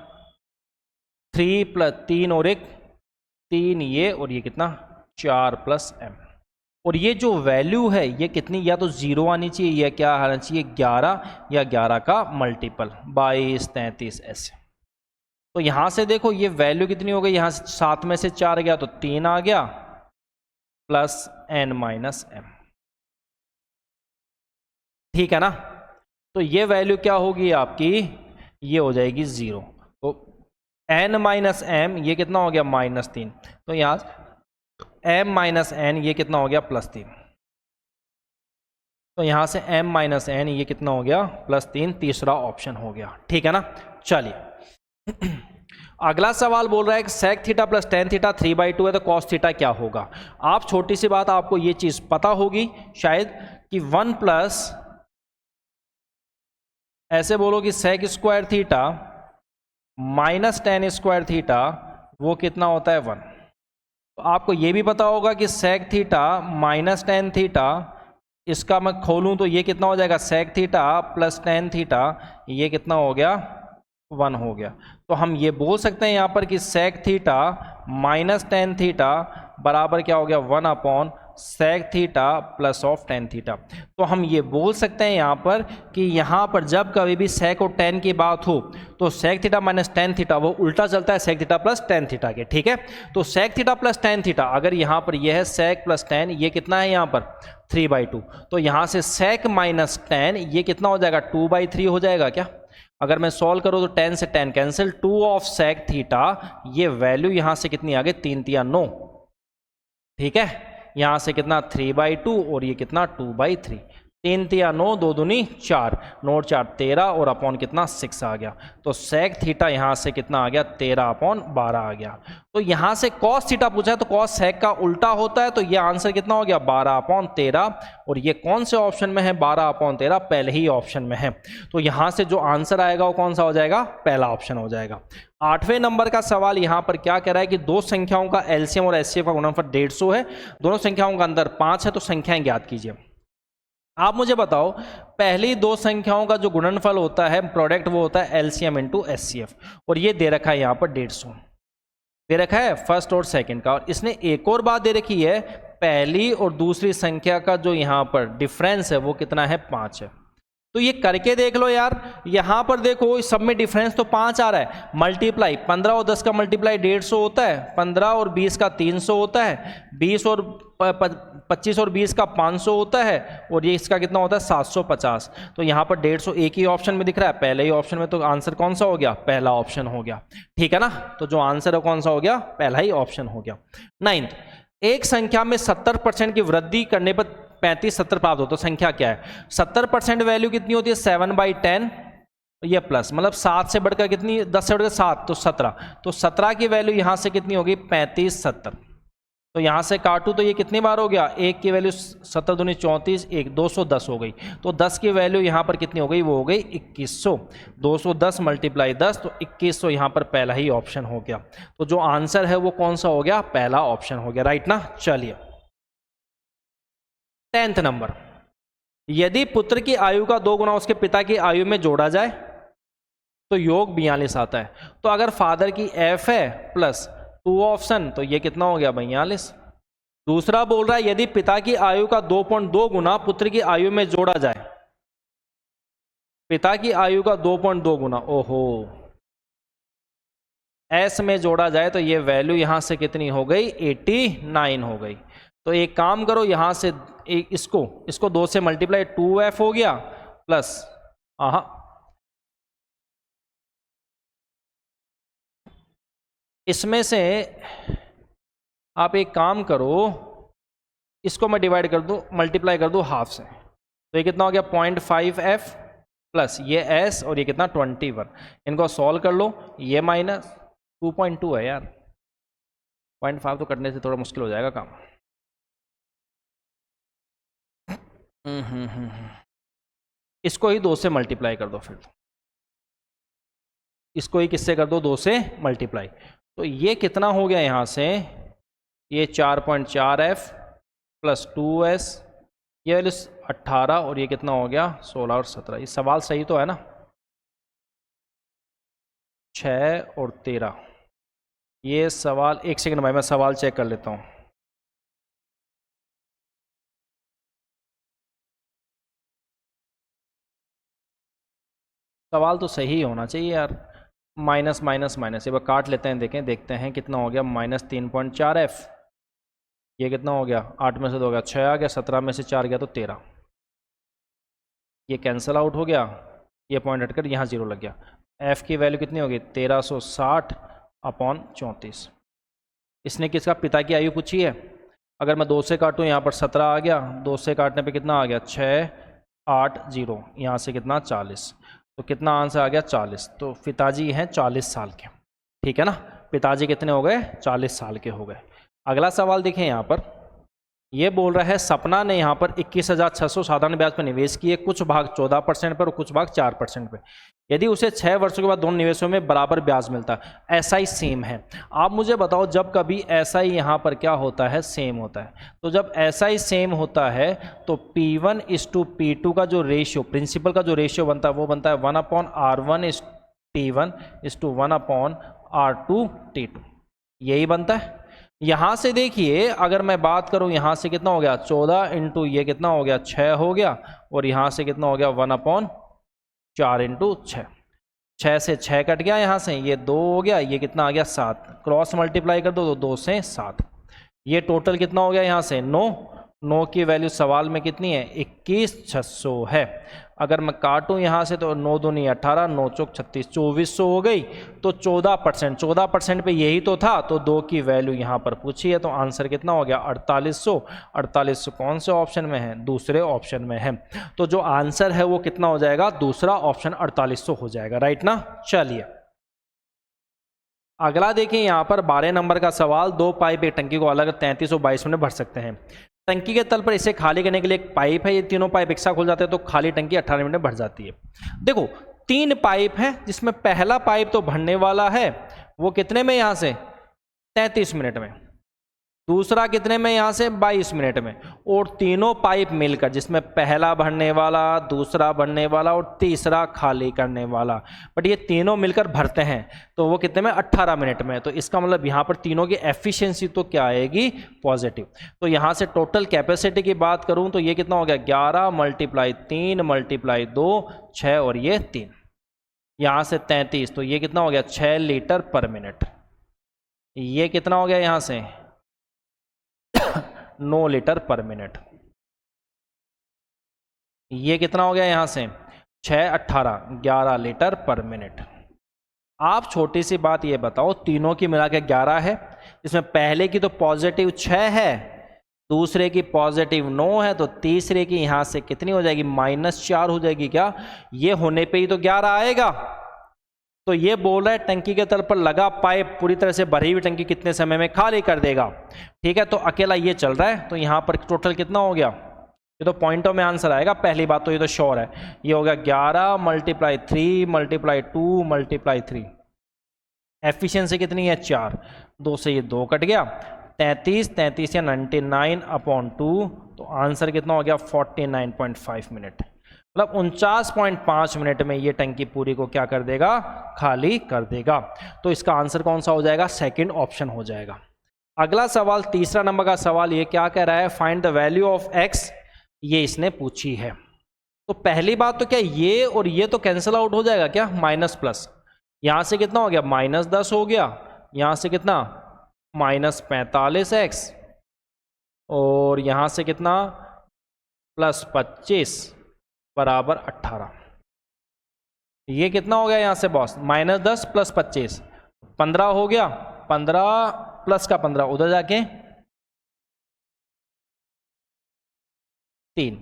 3 + 3 और 1 3, ये और ये कितना 4 + m। और ये जो वैल्यू है ये कितनी, या तो 0 आनी चाहिए, या क्या आना चाहिए, 11 या 11 का मल्टीपल, 22 33 ऐसे। तो यहां से देखो ये वैल्यू कितनी हो गई, यहां से 7 में से 4 गया तो 3 आ गया, प्लस n - m। ठीक है ना। तो ये वैल्यू क्या होगी आपकी, ये हो जाएगी 0। तो n - m ये कितना हो गया, -3। तो यहां m - n ये कितना हो गया, +3। तो यहां से m - n ये कितना हो गया, +3, तीसरा ऑप्शन हो गया। ठीक है ना। चलिए अगला सवाल बोल रहा है कि sec थीटा + tan थीटा 3/2 है, तो cos थीटा क्या होगा। आप छोटी सी बात, आपको ये चीज पता होगी शायद कि 1 प्लस, ऐसे बोलो कि sec square theta - tan square theta वो कितना होता है, 1। तो आपको ये भी पता होगा कि sec थीटा - tan थीटा, इसका मैं खोलूं तो ये कितना हो जाएगा, sec थीटा + tan थीटा, ये कितना हो गया, 1 हो गया। तो हम ये बोल सकते हैं यहाँ पर कि sec थीटा - tan थीटा बराबर क्या हो गया, 1/, sec theta plus of tan theta. तो हम ये बोल सकते हैं यहाँ पर कि यहाँ पर जब कभी भी sec और tan की बात हो तो sec theta minus tan theta वो उल्टा चलता है sec theta plus tan theta के, ठीक है। तो sec theta plus tan theta, अगर यहाँ पर यह है sec प्लस tan, ये कितना है यहाँ पर 3/2, तो यहाँ से sec माइनस tan ये कितना हो जाएगा 2/3 हो जाएगा क्या। अगर मैं सॉल्व करूँ तो tan से tan cancel, 2 of sec theta, ये वैल्यू यहाँ से कितनी आ गई 3 तिया 9, ठीक है। यहाँ से कितना 3/2 और ये कितना 2/3, 3 तिया 9, 2 दूनी 4, 9 4 13 और अपॉन कितना 6 आ गया। तो sec थीटा यहाँ से कितना आ गया 13/12 आ गया। तो यहाँ से cos थीटा पूछा है तो cos sec का उल्टा होता है, तो ये आंसर कितना हो गया 12/13, और ये कौन से ऑप्शन में है 12/13, पहले ही ऑप्शन में है। तो यहाँ से जो आंसर आएगा वो कौन सा हो जाएगा, पहला ऑप्शन हो जाएगा। 8वें नंबर का सवाल यहाँ पर क्या कह रहा है कि दो संख्याओं का एलसीएम और एचसीएफ का गुणनफल 150 है, दोनों संख्याओं का अंदर 5 है, तो संख्याएं ज्ञात कीजिए। आप मुझे बताओ पहली दो संख्याओं का जो गुणनफल होता है प्रोडक्ट वो होता है एलसीएम इंटू एचसीएफ, और ये दे रखा है यहाँ पर 150 दे रखा है फर्स्ट और सेकंड का, और इसने एक और बात दे रखी है पहली और दूसरी संख्या का जो यहाँ पर डिफरेंस है वो कितना है 5 है। तो ये करके देख लो यार, यहाँ पर देखो सब में डिफरेंस तो 5 आ रहा है, मल्टीप्लाई 15 और 10 का मल्टीप्लाई 150 होता है, 15 और 20 का 300 होता है, 20 और 25 और 20 का 500 होता है, और ये इसका कितना होता है 750। तो यहाँ पर 150 एक ही ऑप्शन में दिख रहा है, पहले ही ऑप्शन में, तो आंसर कौन सा हो गया, पहला ऑप्शन हो गया, ठीक है ना। तो जो आंसर है कौन सा हो गया, पहला ही ऑप्शन हो गया। 9th, एक संख्या में 70% की वृद्धि करने पर 35-70 प्राप्त होता है, संख्या क्या है। 70% वैल्यू कितनी होती है 7/10, ये प्लस मतलब 7 से बढ़कर कितनी, 10 से बढ़कर 7 तो 17, तो 17 की वैल्यू यहाँ से कितनी होगी 35-70। तो यहाँ से काटूँ तो ये कितनी बार हो गया, एक की वैल्यू 7 दूनी 34, 1 210 हो गई, तो 10 की वैल्यू यहाँ पर कितनी हो गई, वो हो गई 2100, 210 × 10 तो 2100 यहाँ पर पहला ही ऑप्शन हो गया। तो जो आंसर है वो कौन सा हो गया, पहला ऑप्शन हो गया, राइट ना। चलिए 10th नंबर, यदि पुत्र की आयु का 2 गुना उसके पिता की आयु में जोड़ा जाए तो योग 42 आता है। तो अगर फादर की एफ है प्लस 2 ऑप्शन, तो ये कितना हो गया 42। दूसरा बोल रहा है यदि पिता की आयु का 2.2 गुना पुत्र की आयु में जोड़ा जाए, पिता की आयु का 2.2 गुना, ओहो, एस में जोड़ा जाए तो ये वैल्यू यहां से कितनी हो गई 89 हो गई। तो एक काम करो यहां से इसको 2 से मल्टीप्लाई, 2f हो गया प्लस इसमें से आप एक काम करो, इसको मैं डिवाइड कर दूं, मल्टीप्लाई कर दूं हाफ से, तो ये कितना हो गया 0.5f प्लस ये s और ये कितना 21। इनको सॉल्व कर लो, ये माइनस 2.2 है यार, 0.5 तो कटने से थोड़ा मुश्किल हो जाएगा काम। इसको ही 2 से मल्टीप्लाई कर दो, फिर इसको ही किससे कर दो 2 से मल्टीप्लाई, तो ये कितना हो गया यहाँ से, ये 4.4f प्लस 2s, ये वैल्यू 18 और ये कितना हो गया 16 और 17। ये सवाल सही तो है ना, 6 और 13। ये सवाल, एक सेकंड भाई मैं सवाल चेक कर लेता हूँ। सवाल तो सही होना चाहिए यार, माइनस माइनस माइनस, एक बार काट लेते हैं, देखते हैं कितना हो गया, -3.4f, ये कितना हो गया 8 में से 2 हो गया 6 आ गया, 17 में से 4 गया तो 13, ये कैंसिल आउट हो गया, ये पॉइंट हटकर यहाँ 0 लग गया। f की वैल्यू कितनी होगी 1360/34। इसने किसका, पिता की आयु पूछी है, अगर मैं 2 से काटूँ यहाँ पर 17 आ गया, 2 से काटने पे कितना आ गया 6 8 0, यहाँ से कितना 40, तो कितना आंसर आ गया 40। तो पिताजी हैं 40 साल के, ठीक है ना, पिताजी कितने हो गए 40 साल के हो गए। अगला सवाल देखें यहाँ पर, ये बोल रहा है सपना ने यहाँ पर 21,600 साधारण ब्याज पर निवेश किए, कुछ भाग 14% पर और कुछ भाग 4% पर। यदि उसे 6 वर्षों के बाद दोनों निवेशों में बराबर ब्याज मिलता है, ऐसा ही सेम है। आप मुझे बताओ जब कभी ऐसा ही यहाँ पर क्या होता है, सेम होता है, तो जब ऐसा ही सेम होता है तो P1:P2 का जो रेशियो, प्रिंसिपल का जो रेशियो बनता है वो बनता है 1/R1:T1:1/R2:T2, यही बनता है। यहां से देखिए अगर मैं बात करूं यहां से कितना हो गया 14 इंटू ये कितना हो गया 6 हो गया, और यहां से कितना हो गया 1/4 इंटू 6, 6 से 6 कट गया, यहाँ से ये 2 हो गया, ये कितना आ गया 7, क्रॉस मल्टीप्लाई कर दो तो 2 से 7, ये टोटल कितना हो गया यहाँ से 9, 9 की वैल्यू सवाल में कितनी है 21,600 है। अगर मैं काटूं यहाँ से तो 9 दूनी 18, 9 चौक 36, 2400 हो गई, तो 14% पे यही तो था, तो 2 की वैल्यू यहाँ पर पूछी है, तो आंसर कितना हो गया 4800। 4800 कौन से ऑप्शन में है, दूसरे ऑप्शन में है, तो जो आंसर है वो कितना हो जाएगा, दूसरा ऑप्शन 4800 हो जाएगा, राइट ना। चलिए अगला देखिए यहाँ पर 12 नंबर का सवाल, 2 पाइप एक टंकी को अलग 33 और 22 मिनट भर सकते हैं। टंकी के तल पर इसे खाली करने के लिए एक पाइप है, ये तीनों पाइप एक साथ खुल जाते हैं तो खाली टंकी 18 मिनट में भर जाती है। देखो 3 पाइप है जिसमें पहला पाइप तो भरने वाला है, वो कितने में यहाँ से 33 मिनट में, दूसरा कितने में यहाँ से 22 मिनट में, और तीनों पाइप मिलकर जिसमें पहला भरने वाला, दूसरा भरने वाला और तीसरा खाली करने वाला, बट ये तीनों मिलकर भरते हैं तो वो कितने में 18 मिनट में। तो इसका मतलब यहाँ पर तीनों की एफिशिएंसी तो क्या आएगी, पॉजिटिव। तो यहाँ से टोटल कैपेसिटी की बात करूँ तो ये कितना हो गया 11 × 3 × 2 6 और ये 3, यहाँ से 33, तो ये कितना हो गया 6 लीटर पर मिनट, ये कितना हो गया यहाँ से 9 लीटर पर मिनट, ये कितना हो गया यहां से 6 18 11 लीटर पर मिनट। आप छोटी सी बात ये बताओ, तीनों की मिला के 11 है, इसमें पहले की तो पॉजिटिव 6 है, दूसरे की पॉजिटिव 9 है, तो तीसरे की यहां से कितनी हो जाएगी -4 हो जाएगी क्या, ये होने पे ही तो 11 आएगा। तो ये बोल रहा है टंकी के तल पर लगा पाइप पूरी तरह से भरी हुई टंकी कितने समय में खाली कर देगा, ठीक है। तो अकेला ये चल रहा है, तो यहाँ पर टोटल कितना हो गया, ये तो पॉइंटों में आंसर आएगा, पहली बात तो ये तो श्योर है, ये हो गया 11 × 3 × 2 × 3, एफिशिएंसी कितनी है 4, 2 से ये 2 कट गया, 33 या 99/2, तो आंसर कितना हो गया 49.5 मिनट, मतलब 49.5 मिनट में ये टंकी पूरी को क्या कर देगा, खाली कर देगा। तो इसका आंसर कौन सा हो जाएगा, सेकंड ऑप्शन हो जाएगा। अगला सवाल 3 नंबर का सवाल, ये क्या कह रहा है, find the value of x, ये इसने पूछी है। तो पहली बात तो क्या ये और ये तो कैंसिल आउट हो जाएगा क्या, माइनस प्लस, यहां से कितना हो गया -10 हो गया, यहां से कितना -45x, और यहां से कितना +25 बराबर 18, ये कितना हो गया यहाँ से बॉस -10 + 25 15 हो गया, 15 प्लस का 15 उधर जाके 3,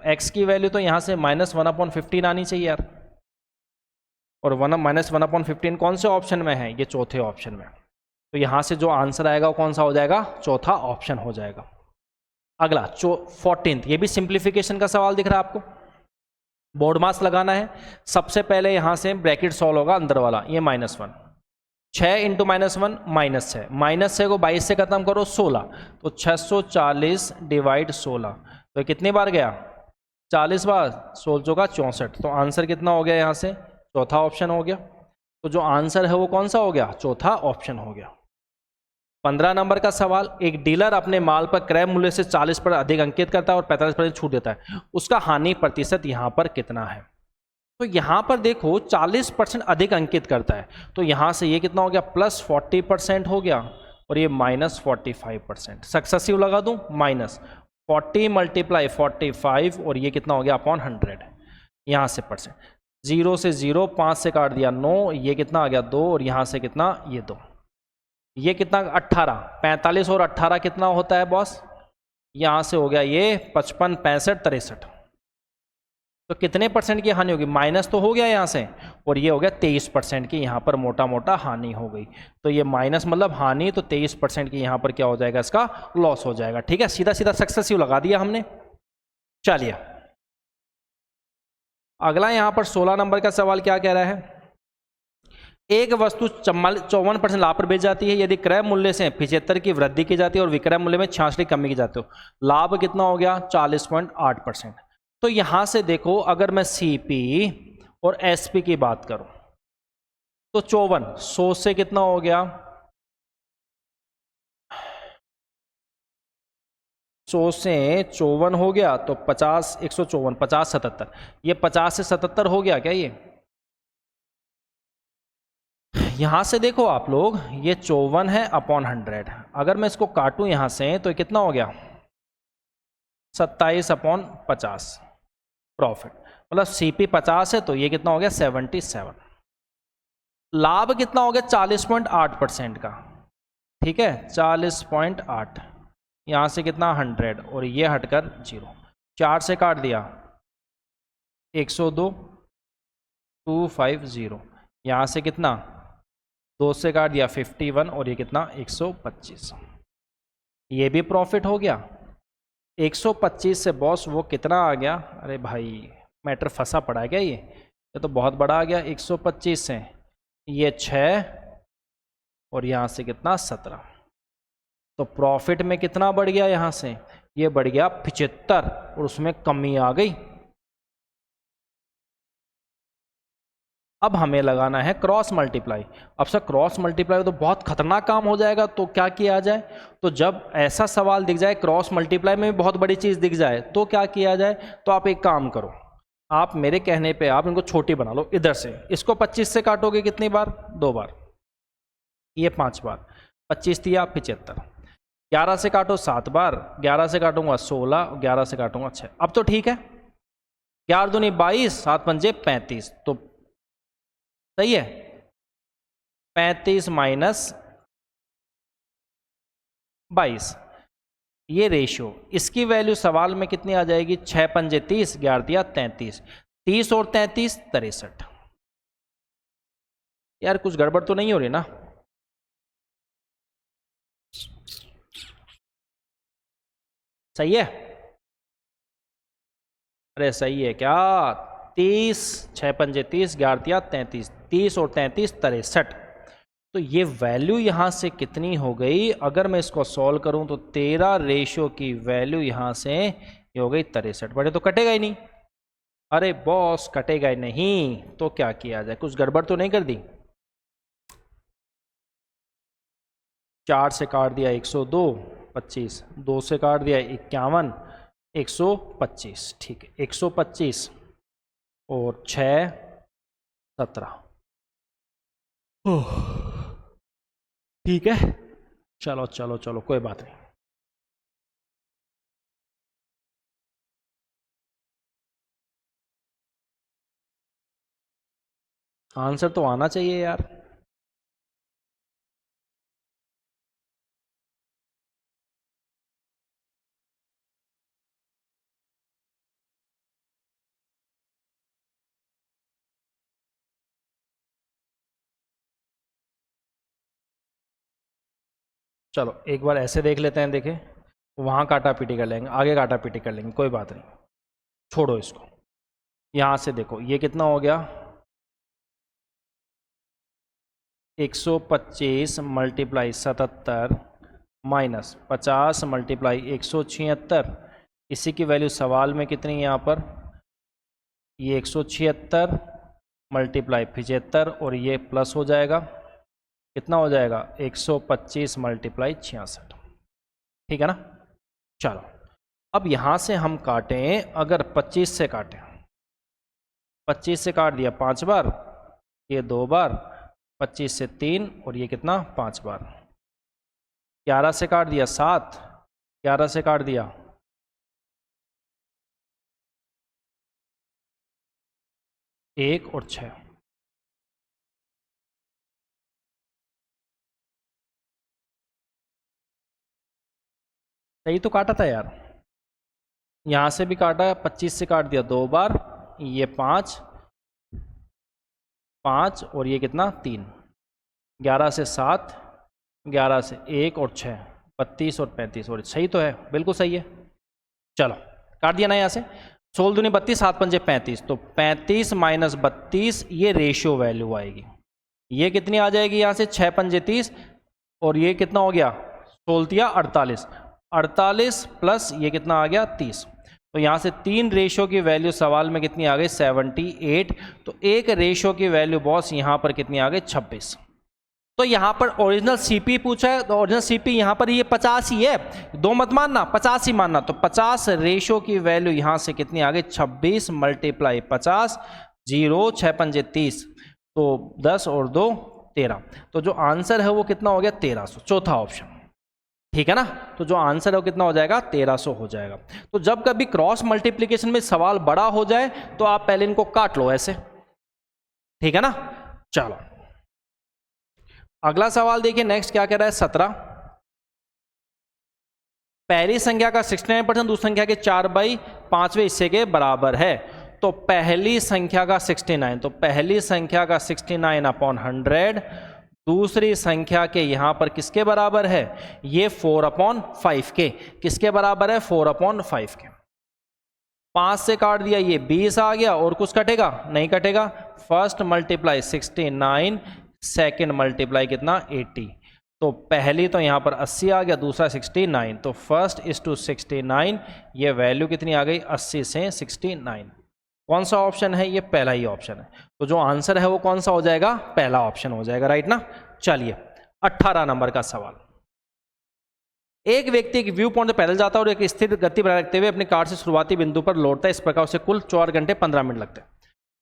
x की वैल्यू तो यहाँ से -1/15 आनी चाहिए यार, और -1/15 कौन से ऑप्शन में है, ये चौथे ऑप्शन में, तो यहाँ से जो आंसर आएगा वो कौन सा हो जाएगा, चौथा ऑप्शन हो जाएगा। अगला 14th, ये भी सिंप्लीफिकेशन का सवाल दिख रहा है आपको, बोर्ड मास लगाना है। सबसे पहले यहां से ब्रैकेट सॉल्व होगा, अंदर वाला ये -1, 6 × -1 -6, -6 को 22 से खत्म करो 16, तो 640 / 16, तो कितनी बार गया 40 बार, 16 का 64, तो आंसर कितना हो गया यहाँ से, चौथा ऑप्शन हो गया। तो जो आंसर है वो कौन सा हो गया, चौथा ऑप्शन हो गया। 15 नंबर का सवाल, एक डीलर अपने माल पर क्रय मूल्य से 40 पर अधिक अंकित करता है और 45% छूट देता है, उसका हानि प्रतिशत यहाँ पर कितना है। तो यहाँ पर देखो 40% अधिक अंकित करता है, तो यहाँ से ये कितना हो गया +40% हो गया, और ये -45%, सक्सेसिव लगा दूं, -40 × 45, और ये कितना हो गया /100, यहाँ से परसेंट, 0 से 0 5 से काट दिया 9, ये कितना आ गया 2, और यहाँ से कितना ये 2, ये कितना 18, 45 और 18 कितना होता है बॉस, यहाँ से हो गया ये 55 65 63, तो कितने परसेंट की हानि होगी, माइनस तो हो गया यहाँ से, और ये हो गया 23% की यहाँ पर मोटा मोटा हानि हो गई। तो ये माइनस मतलब हानि, तो 23% की यहाँ पर क्या हो जाएगा, इसका लॉस हो जाएगा। ठीक है, सीधा सीधा सक्सेसिव लगा दिया हमने। चलिए अगला यहाँ पर 16 नंबर का सवाल क्या कह रहा है, एक वस्तु 54% लाभ पर बेच जाती है यदि क्रय मूल्य से 75 की वृद्धि की जाती है और विक्रय मूल्य में 66 की कमी की जाती है, लाभ कितना हो गया 40.8%। तो यहां से देखो अगर मैं सीपी और एसपी की बात करूं तो 54 100 से कितना हो गया 100 से 54 हो गया तो 50, 154, 50, 77, ये 50 से 77 हो गया क्या ये? यहां से देखो आप लोग, ये 54 है अपॉन 100, अगर मैं इसको काटूं यहां से तो ये कितना हो गया? 27 अपॉन 50 प्रॉफिट, मतलब सीपी 50 है तो ये कितना हो गया? 77। लाभ कितना हो गया? 40.8% का, ठीक है, 40.8, यहां से कितना? 100, और ये हटकर 0, 4 से काट दिया 102, 250, यहां से कितना? 2 से काट दिया 51, और ये कितना? 125, ये भी प्रॉफिट हो गया। 125 से बॉस वो कितना आ गया? अरे भाई मैटर फंसा पड़ा है क्या ये तो बहुत बड़ा आ गया। 125 से ये 6, और यहाँ से कितना? 17, तो प्रॉफिट में कितना बढ़ गया? यहाँ से ये बढ़ गया 75, और उसमें कमी आ गई। अब हमें लगाना है क्रॉस मल्टीप्लाई। अब सर क्रॉस मल्टीप्लाई तो बहुत खतरनाक काम हो जाएगा, तो क्या किया जाए? तो जब ऐसा सवाल दिख जाए, क्रॉस मल्टीप्लाई में भी बहुत बड़ी चीज़ दिख जाए, तो क्या किया जाए? तो आप एक काम करो, आप मेरे कहने पे आप इनको छोटी बना लो। इधर से इसको 25 से काटोगे कितनी बार? 2 बार, ये 5 बार, 25 दिया 75, 11 से काटो 7 बार, 11 से काटूंगा 16, 11 से काटूंगा 6। अब तो ठीक है, 11 दूनी 22, 7 पंजे 35, तो सही है। 35 माइनस 22, ये रेशियो, इसकी वैल्यू सवाल में कितनी आ जाएगी? 6 पंजे 30, 11 दिया 33, 30 और 33 63। यार कुछ गड़बड़ तो नहीं हो रही ना? सही है? अरे सही है क्या? 30, 6 पंजे 30, 11 दिया 33, 30 और 33 63। तो ये वैल्यू यहाँ से कितनी हो गई? अगर मैं इसको सॉल्व करूँ तो 13 रेशियो की वैल्यू यहाँ से ये हो गई 63। बड़े तो कटेगा ही नहीं। अरे बॉस कटेगा ही नहीं, तो क्या किया जाए? कुछ गड़बड़ तो नहीं कर दी? 4 से काट दिया 102, 25, 2 से काट दिया 51, 125, ठीक है, 125 और 6 17। ठीक है, चलो चलो चलो कोई बात नहीं। आंसर तो आना चाहिए यार। चलो एक बार ऐसे देख लेते हैं, देखें, वहाँ काटा पीटी कर लेंगे, आगे काटा पीटी कर लेंगे, कोई बात नहीं, छोड़ो इसको। यहाँ से देखो ये कितना हो गया? 125 मल्टीप्लाई 77 माइनस 50 मल्टीप्लाई 176, इसी की वैल्यू सवाल में कितनी है यहाँ पर? ये 176 मल्टीप्लाई 75, और ये प्लस हो जाएगा, कितना हो जाएगा? 125 मल्टीप्लाई 66, ठीक है ना? चलो अब यहाँ से हम काटें, अगर 25 से काटें, 25 से काट दिया 5 बार, ये 2 बार, 25 से 3, और ये कितना? 5 बार, 11 से काट दिया 7, 11 से काट दिया 1 और 6। सही तो काटा था यार। यहाँ से भी काटा, 25 से काट दिया 2 बार, ये 5, 5 और ये कितना? 3, 11 से 7, 11 से 1 और 6, 32 और 35, और सही तो है, बिल्कुल सही है। चलो काट दिया ना यहाँ से, 16 दूनी 32, 7 पंजे 35, तो 35 माइनस 32 ये रेशियो वैल्यू आएगी। ये कितनी आ जाएगी यहाँ से? 6 पंजे 30, और ये कितना हो गया? 16 48, 48 प्लस ये कितना आ गया? 30। तो यहाँ से 3 रेशियो की वैल्यू सवाल में कितनी आ गई? 78। तो एक रेशियो की वैल्यू बॉस यहाँ पर कितनी आ गई? 26। तो यहाँ पर ओरिजिनल सीपी पूछा है, तो ओरिजिनल सीपी यहाँ पर ये 50 ही है, 2 मत मानना, 50 ही मानना। तो 50 रेशो की वैल्यू यहाँ से कितनी आ गई, 26 मल्टीप्लाई 50, 0 6 पंजे 30, तो 10 और 2 13। तो जो आंसर है वो कितना हो गया, 1300, चौथा ऑप्शन, ठीक है ना। तो जो आंसर है वो कितना हो जाएगा, 1300 हो जाएगा। तो जब कभी क्रॉस मल्टीप्लीकेशन में सवाल बड़ा हो जाए तो आप पहले इनको काट लो ऐसे, ठीक है ना। चलो अगला सवाल देखिए, नेक्स्ट क्या कह रहा है, 17। पहली संख्या का 69% दूसरी संख्या के 4/5वें हिस्से के बराबर है। तो पहली संख्या का 69, तो पहली संख्या का 69/100 दूसरी संख्या के यहां पर किसके बराबर है, ये 4/5 के, किसके बराबर है, 4/5 के। 5 से काट दिया, ये 20 आ गया, और कुछ कटेगा, नहीं कटेगा। फर्स्ट मल्टीप्लाई 69, सेकेंड मल्टीप्लाई कितना, 80। तो पहली तो यहाँ पर 80 आ गया, दूसरा 69, तो फर्स्ट इज टू 69, ये वैल्यू कितनी आ गई, 80 से 69। कौन सा ऑप्शन है, ये पहला ही ऑप्शन है। तो जो आंसर है वो कौन सा हो जाएगा, पहला ऑप्शन हो जाएगा, राइट ना। चलिए 18 नंबर का सवाल। एक व्यक्ति एक व्यू पॉइंट से पैदल जाता है और एक स्थिर गति बनाए रखते हुए अपनी कार से शुरुआती बिंदु पर लौटता है। इस प्रकार उसे कुल 4 घंटे 15 मिनट लगते हैं।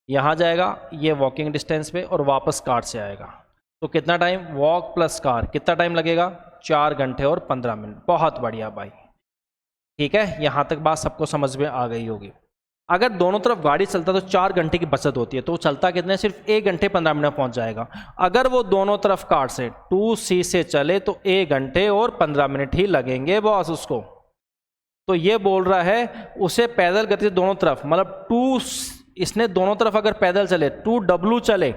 यहाँ जाएगा ये वॉकिंग डिस्टेंस पे और वापस कार से आएगा, तो कितना टाइम, वॉक प्लस कार कितना टाइम लगेगा, 4 घंटे और 15 मिनट। बहुत बढ़िया भाई, ठीक है, यहाँ तक बात सबको समझ में आ गई होगी। अगर दोनों तरफ गाड़ी चलता तो 4 घंटे की बचत होती है, तो वो चलता कितने, सिर्फ 1 घंटे 15 मिनट पहुंच जाएगा। अगर वो दोनों तरफ कार से 2C से चले तो 1 घंटे और 15 मिनट ही लगेंगे बॉस उसको। तो ये बोल रहा है उसे पैदल गति से दोनों तरफ, मतलब इसने दोनों तरफ अगर पैदल चले 2W चले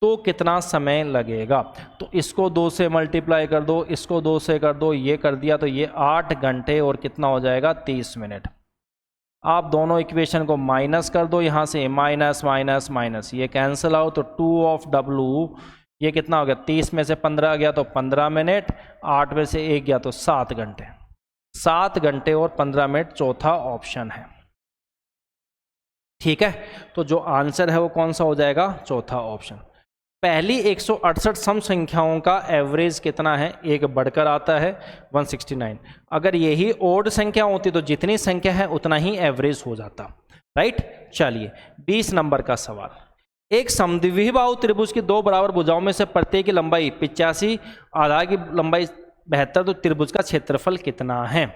तो कितना समय लगेगा। तो इसको 2 से मल्टीप्लाई कर दो, इसको 2 से कर दो, ये कर दिया, तो ये 8 घंटे और कितना हो जाएगा, 30 मिनट। आप दोनों इक्वेशन को माइनस कर दो, यहाँ से माइनस माइनस माइनस, ये कैंसिल आओ, तो 2 ये कितना हो गया, 30 में से 15 गया तो 15 मिनट, 8 में से 1 गया तो 7 घंटे। 7 घंटे और 15 मिनट चौथा ऑप्शन है, ठीक है। तो जो आंसर है वो कौन सा हो जाएगा, चौथा ऑप्शन। पहली 168 सम संख्याओं का एवरेज कितना है, एक बढ़कर आता है 169। अगर यही ओड संख्या होती तो जितनी संख्या है उतना ही एवरेज हो जाता, राइट। चलिए 20 नंबर का सवाल। एक समद्विबाहु त्रिभुज की 2 बराबर भुजाओं में से प्रत्येक की लंबाई 85, आधार की लंबाई 72, तो त्रिभुज का क्षेत्रफल कितना है।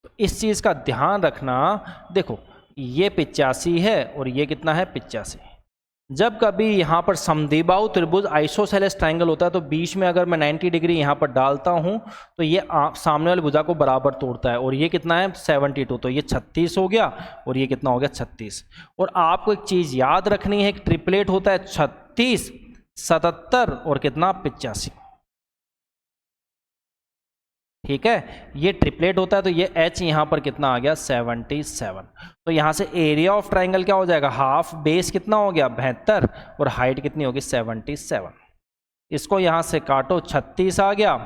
तो इस चीज का ध्यान रखना, देखो ये 85 है और ये कितना है, 85। जब कभी यहाँ पर समद्विबाहु त्रिभुज आइसोसेलेस ट्रायंगल होता है तो बीच में अगर मैं 90 डिग्री यहाँ पर डालता हूँ तो ये सामने वाली भुजा को बराबर तोड़ता है, और ये कितना है, 72, तो ये 36 हो गया, और ये कितना हो गया, 36। और आपको एक चीज याद रखनी है कि ट्रिपलेट होता है 36, 77 और कितना, 85, ठीक है। ये ट्रिपलेट होता है तो ये H यहाँ पर कितना आ गया, 77। तो यहाँ से एरिया ऑफ ट्राइंगल क्या हो जाएगा, हाफ, बेस कितना हो गया, 72, और हाइट कितनी होगी, 77। इसको यहाँ से काटो, 36 आ गया,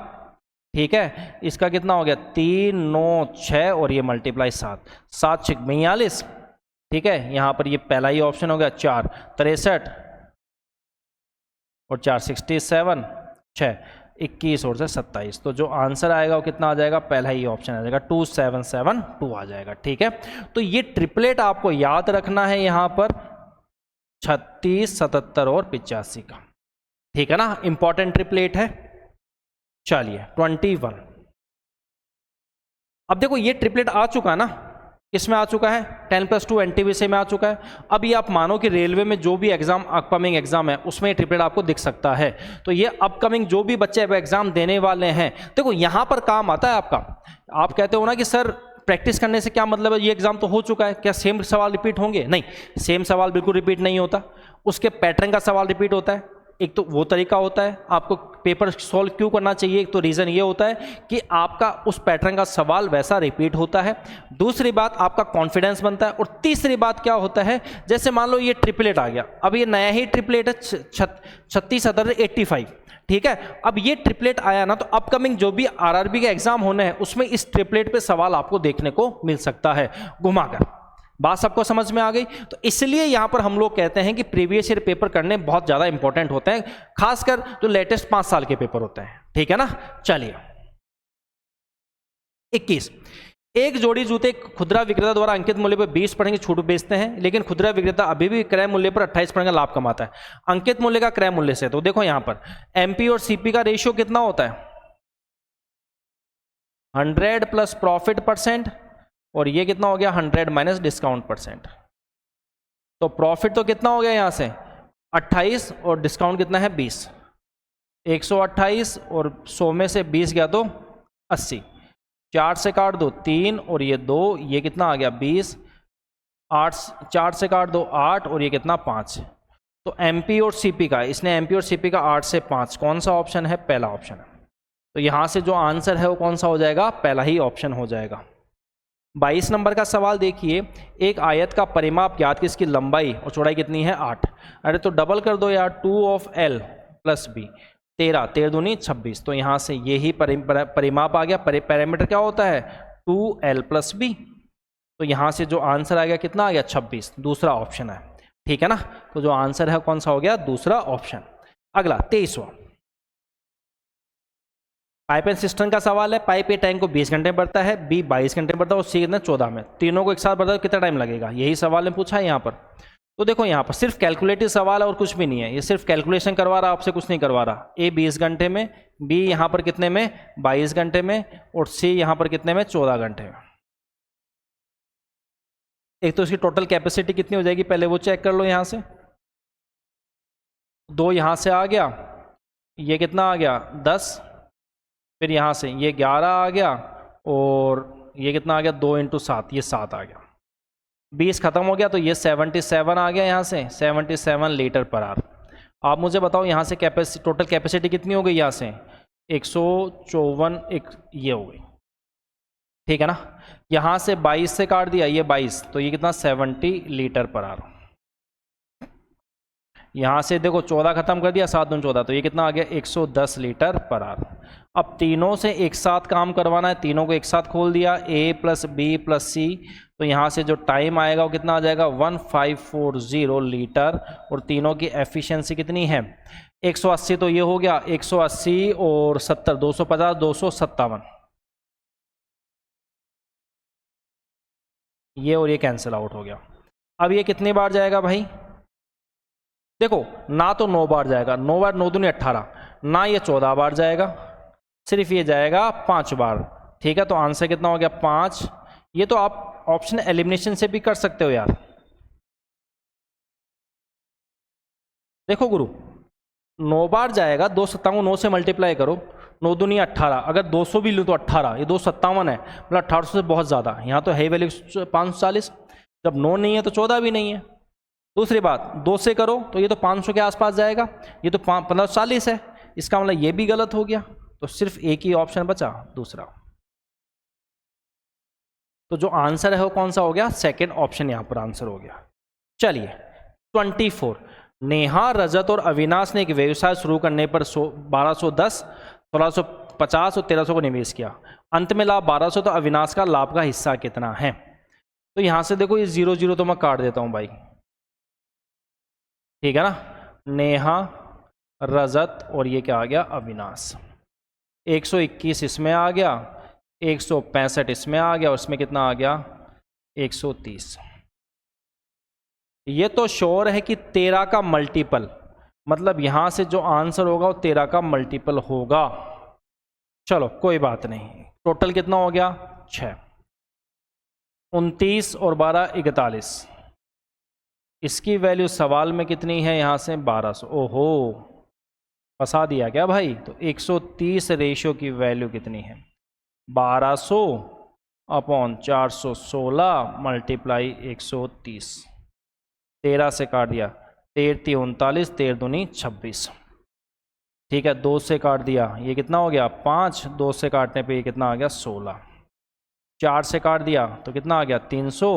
ठीक है। इसका कितना हो गया, 3 9 6 और ये मल्टीप्लाई 7, 7 6 42, ठीक है। यहाँ पर ये पहला ही ऑप्शन हो गया, 4 63 और 4 67, 6 21 और से 27। तो जो आंसर आएगा वो कितना आ जाएगा, पहला ही ऑप्शन आ जाएगा, 2772 आ जाएगा, ठीक है। तो ये ट्रिपलेट आपको याद रखना है यहाँ पर 36, 77 और 85 का, ठीक है ना, इंपॉर्टेंट ट्रिपलेट है। चलिए 21। अब देखो ये ट्रिपलेट आ चुका है ना, इसमें आ चुका है 10+2 NTPC में आ चुका है। अब ये आप मानो कि रेलवे में जो भी एग्जाम अपकमिंग एग्जाम है उसमें ट्रिपलेट आपको दिख सकता है। तो ये अपकमिंग जो भी बच्चे एग्जाम देने वाले हैं, देखो यहाँ पर काम आता है आपका। आप कहते हो ना कि सर प्रैक्टिस करने से क्या मतलब है, ये एग्जाम तो हो चुका है, क्या सेम सवाल रिपीट होंगे, नहीं, सेम सवाल बिल्कुल रिपीट नहीं होता, उसके पैटर्न का सवाल रिपीट होता है। एक तो वो तरीका होता है आपको पेपर सॉल्व क्यों करना चाहिए, एक तो रीज़न ये होता है कि आपका उस पैटर्न का सवाल वैसा रिपीट होता है, दूसरी बात आपका कॉन्फिडेंस बनता है, और तीसरी बात क्या होता है, जैसे मान लो ये ट्रिपलेट आ गया, अब ये नया ही ट्रिपलेट है 36 85, ठीक है। अब ये ट्रिपलेट आया ना, तो अपकमिंग जो भी RRB के एग्जाम होने हैं उसमें इस ट्रिपलेट पे सवाल आपको देखने को मिल सकता है घुमाकर, बात सबको समझ में आ गई। तो इसलिए यहां पर हम लोग कहते हैं कि प्रीवियस ईयर पेपर करने बहुत ज्यादा इंपॉर्टेंट होते हैं, खासकर जो लेटेस्ट 5 साल के पेपर होते हैं, ठीक है ना। चलिए 21, एक जोड़ी जूते खुदरा विक्रेता द्वारा अंकित मूल्य पर 20% की छूट बेचते हैं, लेकिन खुदरा विक्रेता अभी भी क्रय मूल्य पर 28% का लाभ कमाता है। अंकित मूल्य का क्रय मूल्य से, तो देखो यहां पर एमपी और सीपी का रेशियो कितना होता है, 100 प्लस प्रॉफिट परसेंट, और ये कितना हो गया 100 माइनस डिस्काउंट परसेंट। तो प्रॉफिट तो कितना हो गया यहां से 28 और डिस्काउंट कितना है 20, 128 और 100 में से 20 गया तो 80, 4 से काट दो 3 और ये 2, ये कितना आ गया 20, 8 4 से काट दो 8 और ये कितना 5। तो एमपी और सीपी का, इसने एमपी और सीपी का 8 से 5, कौन सा ऑप्शन है, पहला ऑप्शन है। तो यहां से जो आंसर है वो कौन सा हो जाएगा, पहला ही ऑप्शन हो जाएगा। 22 नंबर का सवाल देखिए, एक आयत का परिमाप ज्ञात कि इसकी लंबाई और चौड़ाई कितनी है 8। अरे तो डबल कर दो यार, 2 ऑफ एल प्लस बी, 13 13 दूनी 26। तो यहाँ से यही परिमाप आ गया। पैरामीटर क्या होता है 2l प्लस बी। तो यहाँ से जो आंसर आ गया कितना आ गया 26, दूसरा ऑप्शन है, ठीक है ना। तो जो आंसर है कौन सा हो गया, दूसरा ऑप्शन। अगला 23वां पाइप एंड सिस्टम का सवाल है। पाइप ए टैंक को 20 घंटे में भरता है, बी 22 घंटे में भरता है और सी कितना 14 में। तीनों को एक साथ भरता है कितना टाइम लगेगा, यही सवाल ने पूछा है यहाँ पर। तो देखो यहाँ पर सिर्फ कैलकुलेटिव सवाल है और कुछ भी नहीं है, ये सिर्फ कैलकुलेशन करवा रहा, आपसे कुछ नहीं करवा रहा। ए 20 घंटे में, बी यहाँ पर कितने में 22 घंटे में, और सी यहाँ पर कितने में 14 घंटे में। एक तो इसकी टोटल कैपेसिटी कितनी हो जाएगी पहले वो चेक कर लो। यहाँ से 2 यहाँ से आ गया, ये कितना आ गया 10, फिर यहाँ से ये 11 आ गया, और ये कितना आ गया 2 × 7, ये 7 आ गया। 20 खत्म हो गया तो ये 77 आ गया, यहाँ से 77 लीटर पर आवर। आप मुझे बताओ यहाँ से टोटल कैपेसिटी कितनी हो गई, यहाँ से 154 ये हो गई, ठीक है ना। यहाँ से 22 से काट दिया, ये 22, तो ये कितना 70 लीटर पर आवर। यहाँ से देखो 14 खत्म कर दिया, 7 दूनी 14, तो ये कितना आ गया 110 लीटर पर आवर। अब तीनों से एक साथ काम करवाना है, तीनों को एक साथ खोल दिया, ए प्लस बी प्लस सी। तो यहाँ से जो टाइम आएगा वो कितना आ जाएगा 1540 लीटर, और तीनों की एफिशिएंसी कितनी है 180। तो ये हो गया 180 और 70, 250 257, ये और ये कैंसिल आउट हो गया। अब ये कितनी बार जाएगा भाई, देखो ना तो 9 बार जाएगा, 9 बार 9 दूनी 18, ना ये 14 बार जाएगा, सिर्फ ये जाएगा 5 बार, ठीक है। तो आंसर कितना हो गया 5। ये तो आप ऑप्शन एलिमिनेशन से भी कर सकते हो यार। देखो गुरु 9 बार जाएगा, 257 को 9 से मल्टीप्लाई करो, 9 दूनी 18, अगर 200 भी लूँ तो 18, ये 257 है, मतलब 1800 से बहुत ज़्यादा। यहाँ तो है वैल्यू 540, जब 9 नहीं है तो 14 भी नहीं है। दूसरी बात 2 से करो तो ये तो 500 के आसपास जाएगा, ये तो 1540 है, इसका मतलब ये भी गलत हो गया। तो सिर्फ एक ही ऑप्शन बचा, दूसरा। तो जो आंसर है वो कौन सा हो गया, सेकंड ऑप्शन यहाँ पर आंसर हो गया। चलिए 24, नेहा, रजत और अविनाश ने एक व्यवसाय शुरू करने पर 1210, 1650 और 1300 को निवेश किया। अंत में लाभ 1200, तो अविनाश का लाभ का हिस्सा कितना है। तो यहाँ से देखो ये 0 0 तो मैं काट देता हूँ भाई, ठीक है ना। नेहा, रजत और ये क्या आ गया अविनाश। 121 इसमें आ गया, 165 इसमें आ गया, और इसमें कितना आ गया 130। ये तो श्योर है कि 13 का मल्टीपल, मतलब यहां से जो आंसर होगा वो 13 का मल्टीपल होगा। चलो कोई बात नहीं, टोटल कितना हो गया 6, 29 और 12 41। इसकी वैल्यू सवाल में कितनी है, यहाँ से 1200। ओहो फंसा दिया क्या भाई। तो 130 रेशियो की वैल्यू कितनी है 1200 अपॉन 416 मल्टीप्लाई 130, 13 से काट दिया, 13 39, 13 दूनी 26, ठीक है। 2 से काट दिया, ये कितना हो गया 5, 2 से काटने पे ये कितना आ गया 16, 4 से काट दिया तो कितना आ गया 300,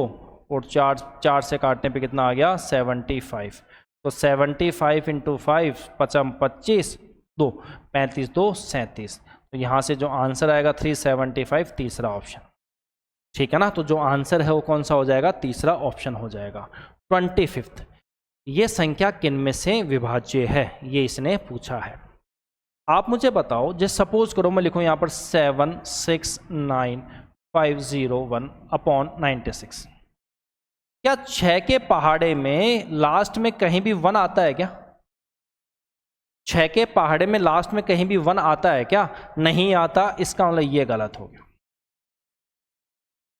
और 4 से काटने पे कितना आ गया 75। तो 75 × 5 25, 2 35, 2 37। तो यहाँ से जो आंसर आएगा 375, तीसरा ऑप्शन। ठीक है ना। तो जो आंसर है वो कौन सा हो जाएगा, तीसरा ऑप्शन हो जाएगा। 25, ये संख्या किन में से विभाज्य है, ये इसने पूछा है। आप मुझे बताओ, जैसे सपोज करो मैं लिखूं यहां पर 769,501/96। क्या 6 के पहाड़े में लास्ट में कहीं भी 1 आता है क्या? 6 के पहाड़े में लास्ट में कहीं भी 1 आता है क्या? नहीं आता। इसका मतलब ये गलत हो गया।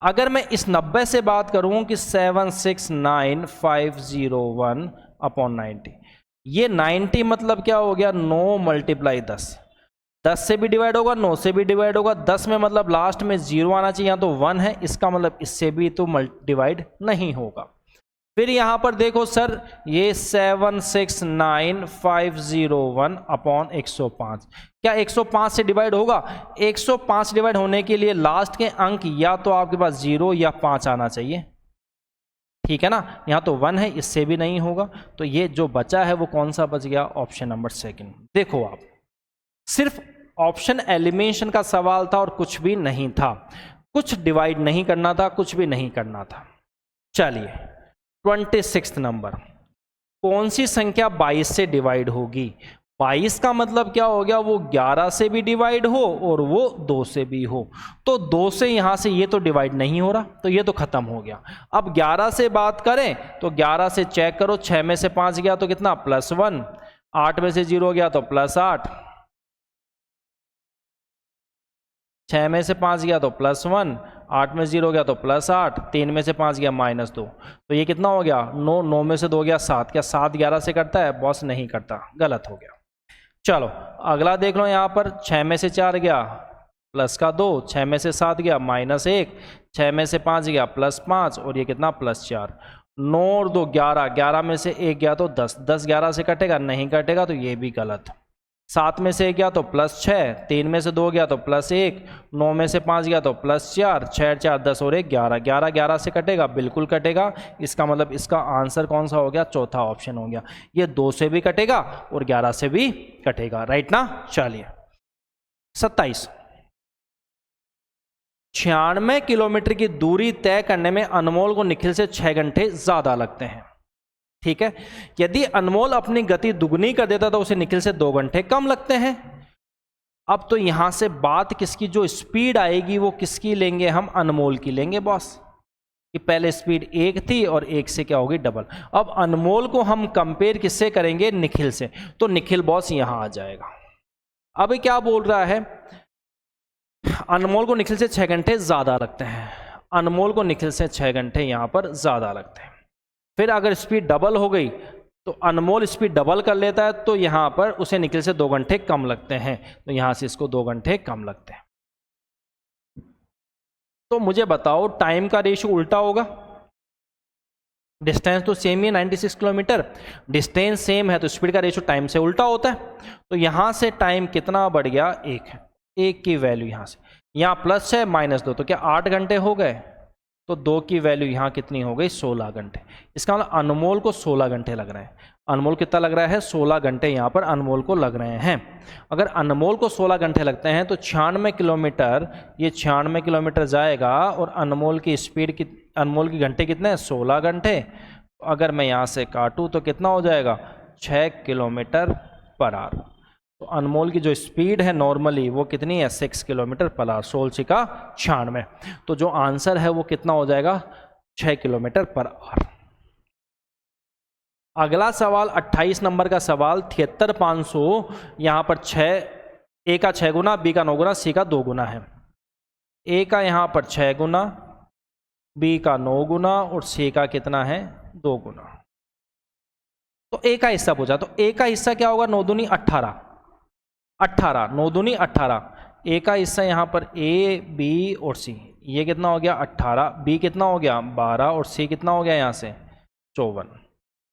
अगर मैं इस 90 से बात करूं कि 769,501/90, ये 90 मतलब क्या हो गया, 9 × 10। 10 से भी डिवाइड होगा, 9 से भी डिवाइड होगा। 10 में मतलब लास्ट में 0 आना चाहिए, यहाँ तो 1 है, इसका मतलब इससे भी तो डिवाइड नहीं होगा। फिर यहां पर देखो सर, ये 769,501/105, क्या 105 से डिवाइड होगा? 105 डिवाइड होने के लिए लास्ट के अंक या तो आपके पास 0 या 5 आना चाहिए, ठीक है ना। यहां तो 1 है, इससे भी नहीं होगा। तो ये जो बचा है वो कौन सा बच गया, ऑप्शन नंबर 2। देखो आप, सिर्फ ऑप्शन एलिमिनेशन का सवाल था और कुछ भी नहीं था, कुछ डिवाइड नहीं करना था, कुछ भी नहीं करना था। चलिए 26 नंबर, कौन सी संख्या 22 से डिवाइड होगी? 22 का मतलब क्या हो गया, वो 11 से भी डिवाइड हो और वो 2 से भी हो। तो 2 से यहां से ये तो डिवाइड नहीं हो रहा, तो ये तो खत्म हो गया। अब 11 से बात करें तो 11 से चेक करो, 6 में से 5 गया तो कितना, +1। 8 में से 0 गया तो +8। 6 में से 5 गया तो +1, 8 में 0 गया तो +8, 3 में से 5 गया -2। तो ये कितना हो गया, 9। 9 में से 2 गया 7। क्या 7 11 से करता है? बॉस नहीं करता, गलत हो गया। चलो अगला देख लो, यहाँ पर 6 में से 4 गया +2, 6 में से 7 गया -1, 6 में से 5 गया +5 और ये कितना, +4। 9 और 2 11, 11 में से 1 गया तो 10, 10 11 से कटेगा? नहीं कटेगा, तो ये भी गलत। 7 में से 1 गया तो +6, 3 में से 2 गया तो +1, 9 में से 5 गया तो +4, 6 4 10 और 1 11, 11 11 से कटेगा? बिल्कुल कटेगा। इसका मतलब इसका आंसर कौन सा हो गया, चौथा ऑप्शन हो गया। ये 2 से भी कटेगा और 11 से भी कटेगा, राइट ना। चलिए 27, 96 किलोमीटर की दूरी तय करने में अनमोल को निखिल से 6 घंटे ज्यादा लगते हैं, ठीक है। यदि अनमोल अपनी गति दुगनी कर देता तो उसे निखिल से 2 घंटे कम लगते हैं। अब तो यहां से बात किसकी, जो स्पीड आएगी वो किसकी लेंगे हम, अनमोल की लेंगे बॉस। कि पहले स्पीड 1 थी और 1 से क्या होगी, डबल। अब अनमोल को हम कंपेयर किससे करेंगे, निखिल से। तो निखिल बॉस यहां आ जाएगा। अब क्या बोल रहा है, अनमोल को निखिल से 6 घंटे ज्यादा लगते हैं। अनमोल को निखिल से 6 घंटे यहां पर ज्यादा लगते हैं। फिर अगर स्पीड डबल हो गई तो अनमोल स्पीड डबल कर लेता है, तो यहां पर उसे निखिल से 2 घंटे कम लगते हैं। तो यहां से इसको 2 घंटे कम लगते हैं। तो मुझे बताओ, टाइम का रेशियो उल्टा होगा। डिस्टेंस तो सेम ही है 96 किलोमीटर, डिस्टेंस सेम है तो स्पीड का रेशियो टाइम से उल्टा होता है। तो यहां से टाइम कितना बढ़ गया, 1 है। 1 की वैल्यू यहां से, यहां प्लस है -2, तो क्या 8 घंटे हो गए। तो 2 की वैल्यू यहाँ कितनी हो गई, 16 घंटे। इसका मतलब अनमोल को 16 घंटे लग रहे हैं। अनमोल कितना लग रहा है, 16 घंटे यहाँ पर अनमोल को लग रहे हैं। अगर अनमोल को 16 घंटे लगते हैं तो 96 किलोमीटर, ये 96 किलोमीटर जाएगा और अनमोल की स्पीड की, अनमोल की घंटे कितने हैं, 16 घंटे। अगर मैं यहाँ से काटूँ तो कितना हो जाएगा, 6 किलोमीटर/आवर। तो अनमोल की जो स्पीड है नॉर्मली वो कितनी है, 6 किलोमीटर/आवर। 16 का 96, तो जो आंसर है वो कितना हो जाएगा, 6 किलोमीटर/आवर। अगला सवाल 28 नंबर का सवाल, 73500। यहां पर 6, ए का 6 गुना, बी का 9 गुना, सी का 2 गुना है। ए का यहां पर 6 गुना, बी का 9 गुना और सी का कितना है, 2 गुना। तो ए का हिस्सा पूछा, तो ए का हिस्सा क्या होगा, 9 दूनी 18, 18, 9 दूनी 18। ए का हिस्सा यहाँ पर ए, बी और सी, ये कितना हो गया 18, बी कितना हो गया 12 और सी कितना हो गया यहाँ से 54।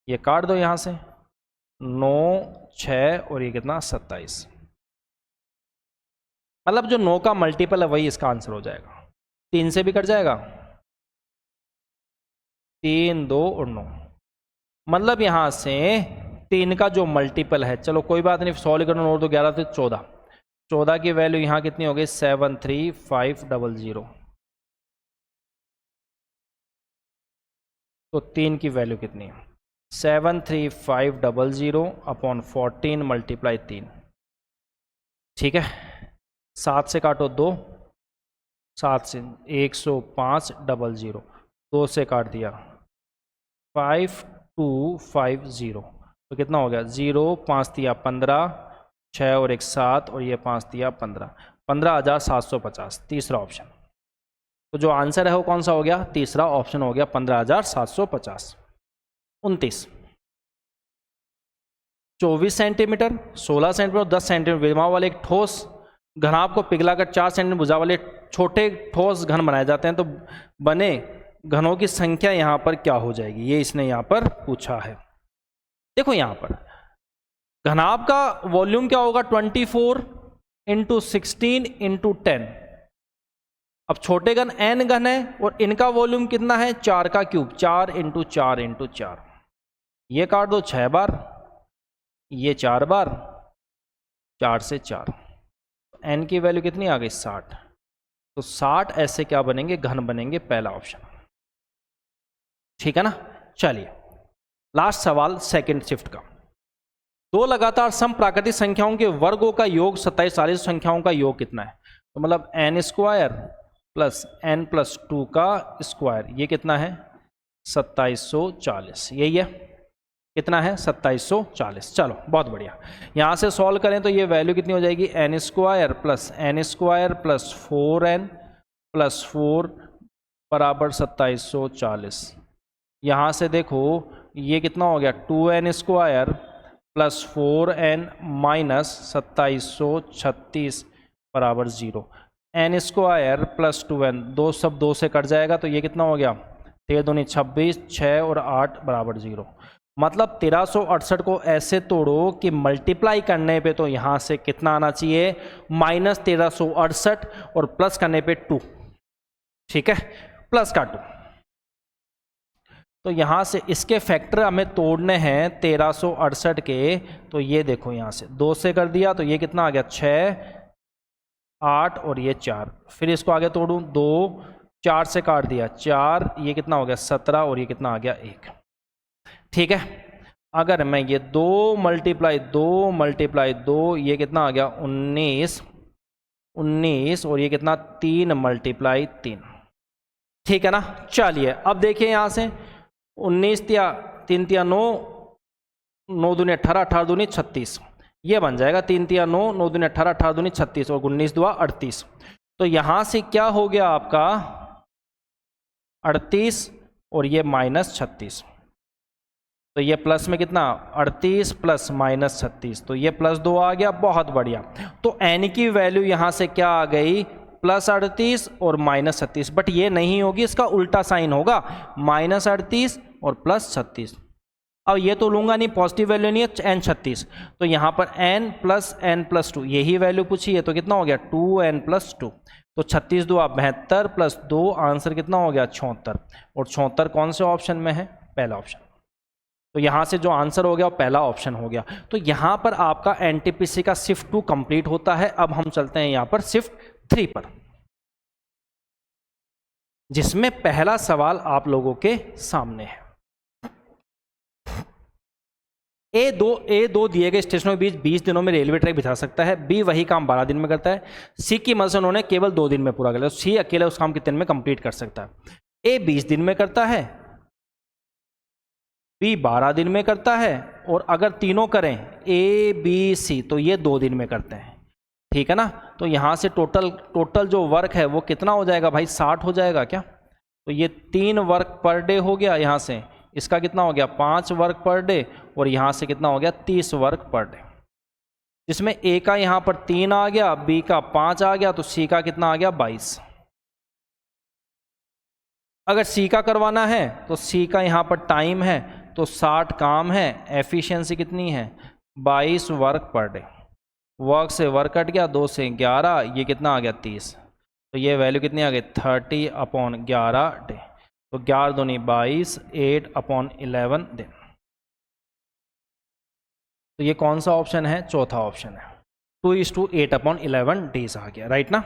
ये काट दो यहाँ से, 9 6 और ये कितना 27। मतलब जो 9 का मल्टीपल है वही इसका आंसर हो जाएगा। 3 से भी कट जाएगा, 3 2 और 9, मतलब यहाँ से 3 का जो मल्टीपल है, चलो कोई बात नहीं, सॉल्व करना, 9 तो 11 थे 14, 14 की वैल्यू यहाँ कितनी हो गई 73500। तो 3 की वैल्यू कितनी है? 73500 अपॉन 14 मल्टीप्लाई 3, ठीक है। 7 से काटो 2, 7 से 10500, 2 से काट दिया 5250, तो कितना हो गया? 0 5 दिया 15, 6 और 1 7 और ये 5 दिया 15, 15,750, तीसरा ऑप्शन। तो जो आंसर है वो कौन सा हो गया? तीसरा ऑप्शन हो गया 15,750। 29, 24 सेंटीमीटर, 16 सेंटीमीटर, 10 सेंटीमीटर विमा वाले एक ठोस घनाभ को पिघलाकर 4 सेंटीमीटर भुजा वाले छोटे ठोस घन बनाए जाते हैं, तो बने घनों की संख्या यहाँ पर क्या हो जाएगी? ये इसने यहाँ पर पूछा है। देखो यहाँ पर घनाभ का वॉल्यूम क्या होगा? 24 इंटू 16 इंटू 10। अब छोटे घन n घन है और इनका वॉल्यूम कितना है? 4 का क्यूब, 4 इंटू 4 इंटू 4। ये काट दो 6 बार, ये 4 बार, 4 से 4, n की वैल्यू कितनी आ गई? 60। तो 60 ऐसे क्या बनेंगे? घन बनेंगे, पहला ऑप्शन, ठीक है ना। चलिए लास्ट सवाल सेकंड शिफ्ट का। दो लगातार सम प्राकृतिक संख्याओं के वर्गों का योग 27 संख्याओं का योग कितना है? तो मतलब n square plus n plus 2 का स्क्वायर, ये कितना है? 2740, यही है। कितना है? 2740। चलो बहुत बढ़िया, यहाँ से सॉल्व करें तो ये वैल्यू कितनी हो जाएगी? n square plus 4n plus 4 बराबर 2740। यहाँ से देखो ये कितना हो गया? 2n square plus 4n minus 2736 बराबर 0। n स्क्वायर प्लस 2n, 2 सब 2 से कट जाएगा, तो ये कितना हो गया? 13 दूनी 26, 6 और 8 बराबर 0। मतलब 1368 को ऐसे तोड़ो कि मल्टीप्लाई करने पे तो यहाँ से कितना आना चाहिए? माइनस 1368 और प्लस करने पे 2, ठीक है, प्लस का 2। तो यहाँ से इसके फैक्टर हमें तोड़ने हैं 1368 के, तो ये देखो यहाँ से 2 से कर दिया, तो ये कितना आ गया? 6, 8 और ये 4। फिर इसको आगे तोड़ूं, 2, 4 से काट दिया 4, ये कितना हो गया? 17 और ये कितना आ गया? 1, ठीक है। अगर मैं ये 2 मल्टीप्लाई 2 ये कितना आ गया? 19 और ये कितना? 3 मल्टीप्लाई 3, ठीक है ना। चलिए अब देखिए यहाँ से 19 तिया 3 तिया 9, 9 दूनी 18, 18 दूनी 36, ये बन जाएगा 3 तिया 9, 9 दूनी 18, 18 दूनी 36 और 19 दुआ 38। तो यहाँ से क्या हो गया आपका? 38 और ये माइनस 36, तो ये प्लस में कितना? 38 प्लस माइनस 36, तो ये प्लस 2 आ गया, बहुत बढ़िया। तो n की वैल्यू यहाँ से क्या आ गई? प्लस 38 और माइनस 36, बट ये नहीं होगी, इसका उल्टा साइन होगा, माइनस 38 और प्लस 36। अब ये तो लूंगा नहीं, पॉजिटिव वैल्यू नहीं है, n 36, तो यहाँ पर n प्लस 2, यही वैल्यू पूछी है, तो कितना हो गया? 2n प्लस 2, तो 36 दुआ 72 प्लस 2, आंसर कितना हो गया? 76। और 76 कौन से ऑप्शन में है? पहला ऑप्शन। तो यहाँ से जो आंसर हो गया वो पहला ऑप्शन हो गया। तो यहाँ पर आपका एनटीपीसी का शिफ्ट 2 कंप्लीट होता है। अब हम चलते हैं यहाँ पर शिफ्ट 3 पर, जिसमें पहला सवाल आप लोगों के सामने है। A2 दिए गए स्टेशनों के बीच 20 दिनों में रेलवे ट्रैक बिछा सकता है। बी वही काम 12 दिन में करता है। सी की मदद से उन्होंने केवल 2 दिन में पूरा कर लिया। सी अकेले उस काम कितने दिन में कंप्लीट कर सकता है? ए 20 दिन में करता है, बी 12 दिन में करता है, और अगर तीनों करें ए बी सी तो ये 2 दिन में करते हैं, ठीक है ना। तो यहाँ से टोटल जो वर्क है वो कितना हो जाएगा भाई? 60 हो जाएगा क्या? तो ये 3 वर्क पर डे हो गया, यहाँ से इसका कितना हो गया? 5 वर्क पर डे, और यहाँ से कितना हो गया? 30 वर्क पर डे, जिसमें ए का यहाँ पर 3 आ गया, बी का 5 आ गया, तो सी का कितना आ गया? 22। अगर सी का करवाना है तो सी का यहाँ पर टाइम है तो 60 काम है, एफिशिएंसी कितनी है? 22 वर्क पर डे। वर्क से वर्क कट गया, 2 से 11, ये कितना आ गया? 30। तो ये वैल्यू कितनी आ गई? 30/11 डे। तो 11 दूनी 22, 8/11 दिन। तो ये कौन सा ऑप्शन है? चौथा ऑप्शन है, 2:8/11 डेज आ गया, राइट ना।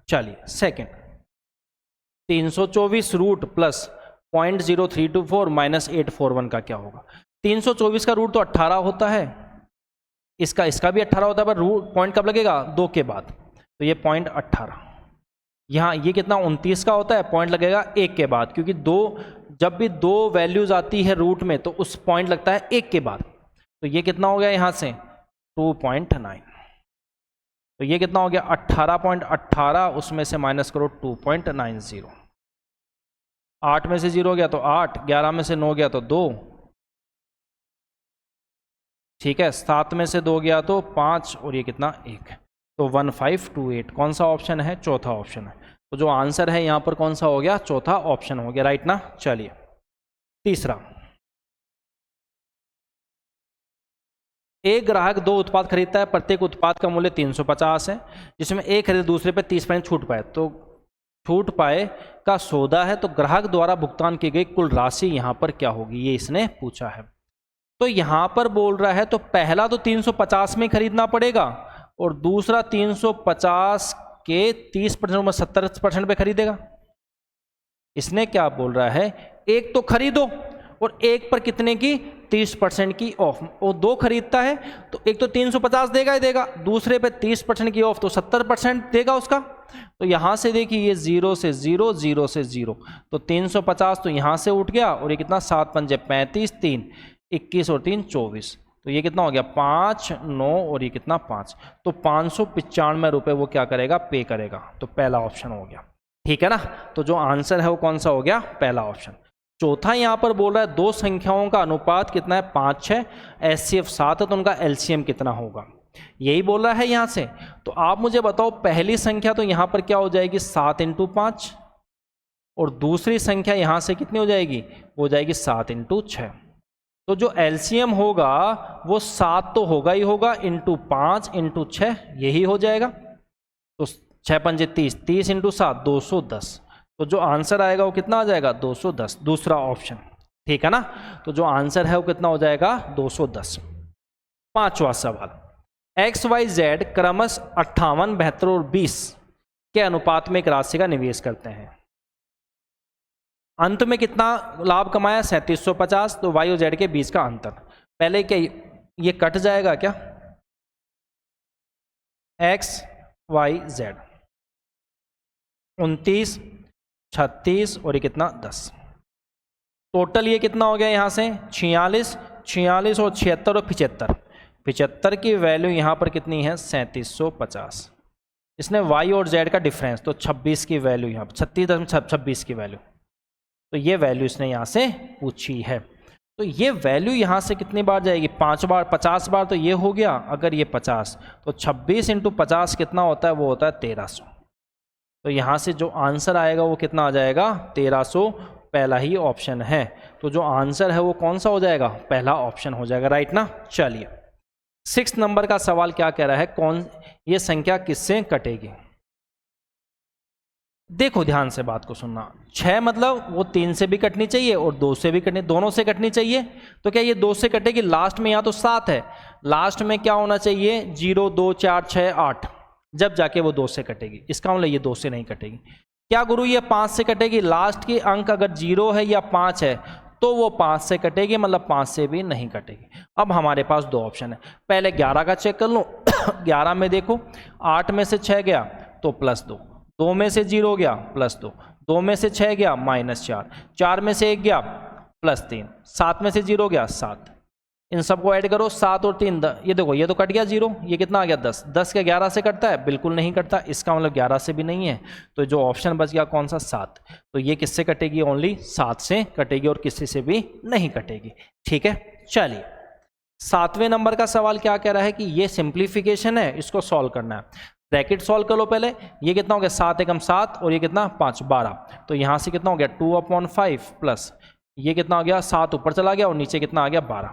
चलिए सेकंड, 324 रूट प्लस 0.0324 माइनस 841 का क्या होगा। 324 का रूट तो 18 होता है, इसका भी 18 होता है, पर रूट पॉइंट कब लगेगा, 2 के बाद, तो ये पॉइंट 18। यहाँ ये कितना 29 का होता है, पॉइंट लगेगा 1 के बाद, क्योंकि जब भी 2 वैल्यूज आती है रूट में तो उस पॉइंट लगता है 1 के बाद। तो ये कितना हो गया यहाँ से 2.9, तो ये कितना हो गया 18.18, उसमें से माइनस करो 2.90, 8 में से 0 गया तो 8, 11 में से 9 गया तो 2, ठीक है, 7 में से 2 गया तो 5, और ये कितना 1, तो 1528 कौन सा ऑप्शन है, चौथा ऑप्शन है। तो जो आंसर है यहाँ पर कौन सा हो गया, चौथा ऑप्शन हो गया, राइट ना। चलिए तीसरा, एक ग्राहक 2 उत्पाद खरीदता है, प्रत्येक उत्पाद का मूल्य 350 है, जिसमें एक खरीद दूसरे पे 30% छूट पाए, तो छूट पाए का सौदा है, तो ग्राहक द्वारा भुगतान की गई कुल राशि यहाँ पर क्या होगी, ये इसने पूछा है। तो यहाँ पर बोल रहा है तो पहला तो 350 में खरीदना पड़ेगा, और दूसरा 350 के 30% में 70% पे खरीदेगा। इसने क्या बोल रहा है, एक तो खरीदो और एक पर कितने की 30% की ऑफ, वो 2 खरीदता है तो एक तो 350 देगा ही देगा, दूसरे पे 30% की ऑफ तो 70% देगा उसका। तो यहाँ से देखिए ये 0 से 0, 0 से 0, तो 350 तो यहाँ से उठ गया, और ये कितना 7 पंजे 35, 3 21 और 3 24, तो ये कितना हो गया 5 9, और ये कितना 5, तो 595 रुपये वो क्या करेगा, पे करेगा। तो पहला ऑप्शन हो गया, ठीक है ना। तो जो आंसर है वो कौन सा हो गया, पहला ऑप्शन। चौथा यहाँ पर बोल रहा है 2 संख्याओं का अनुपात कितना है, 5 6, HCF 7 है, तो उनका LCM कितना होगा, यही बोल रहा है यहाँ से। तो आप मुझे बताओ पहली संख्या तो यहाँ पर क्या हो जाएगी 7 × 5, और दूसरी संख्या यहाँ से कितनी हो जाएगी, वो जाएगी 7 × 6। तो जो LCM होगा वो 7 तो होगा ही होगा, इंटू 5 × 6 यही हो जाएगा, तो 6 पंजे 30, 30 × 7 210, तो जो आंसर आएगा वो कितना आ जाएगा 210, दूसरा ऑप्शन, ठीक है ना। तो जो आंसर है वो कितना हो जाएगा 210। पांचवा सवाल, XYZ क्रमश 58, 72 और 20 के अनुपात में एक राशि का निवेश करते हैं, अंत में कितना लाभ कमाया 3750, तो Y और Z के बीच का अंतर, पहले क्या ये कट जाएगा क्या, XYZ 29 36 और ये कितना 10, टोटल ये कितना हो गया यहाँ से 46 46 और 76 और 75, 75 की वैल्यू यहाँ पर कितनी है 3750। इसने Y और Z का डिफरेंस, तो 26 की वैल्यू यहाँ पर 36.26 की वैल्यू, तो ये वैल्यू इसने यहाँ से पूछी है। तो ये वैल्यू यहाँ से कितनी बार जाएगी 5 बार, 50 बार, तो ये हो गया, अगर ये 50 तो 26 × 50 कितना होता है, वो होता है 1300। तो यहाँ से जो आंसर आएगा वो कितना आ जाएगा 1300, पहला ही ऑप्शन है। तो जो आंसर है वो कौन सा हो जाएगा, पहला ऑप्शन हो जाएगा, राइट ना। चलिए 6 नंबर का सवाल क्या कह रहा है, कौन ये संख्या किससे कटेगी। देखो ध्यान से बात को सुनना, 6 मतलब वो 3 से भी कटनी चाहिए और 2 से भी कटनी, दोनों से कटनी चाहिए। तो क्या ये 2 से कटेगी, लास्ट में यहाँ तो 7 है, लास्ट में क्या होना चाहिए 0 2 4 6 8, जब जाके वो 2 से कटेगी। इसका मतलब ये 2 से नहीं कटेगी। क्या गुरु ये 5 से कटेगी, लास्ट की अंक अगर 0 है या 5 है तो वो 5 से कटेगी, मतलब 5 से भी नहीं कटेगी। अब हमारे पास 2 ऑप्शन है, पहले 11 का चेक कर लो 11 में देखो 8 में से 6 गया तो +2, 2 में से 0 गया +2, 2 में से 6 गया -4, 4 में से 1 गया +3, 7 में से 0 गया 7, इन सबको ऐड करो 7 और 3 ये देखो ये तो कट गया 0, ये कितना आ गया 10, 10 के 11 से कटता है, बिल्कुल नहीं कटता, इसका मतलब 11 से भी नहीं है। तो जो ऑप्शन बच गया कौन सा 7, तो ये किससे कटेगी, ओनली 7 से कटेगी और किसी से भी नहीं कटेगी। ठीक है, चलिए 7वें नंबर का सवाल क्या कह रहा है कि ये सिंप्लीफिकेशन है, इसको सॉल्व करना है। ब्रैकेट सॉल्व कर लो पहले, ये कितना हो गया 7 एकम 7 और ये कितना 5 12, तो यहाँ से कितना हो गया 2/5 प्लस ये कितना आ गया 7 ऊपर चला गया और नीचे कितना आ गया 12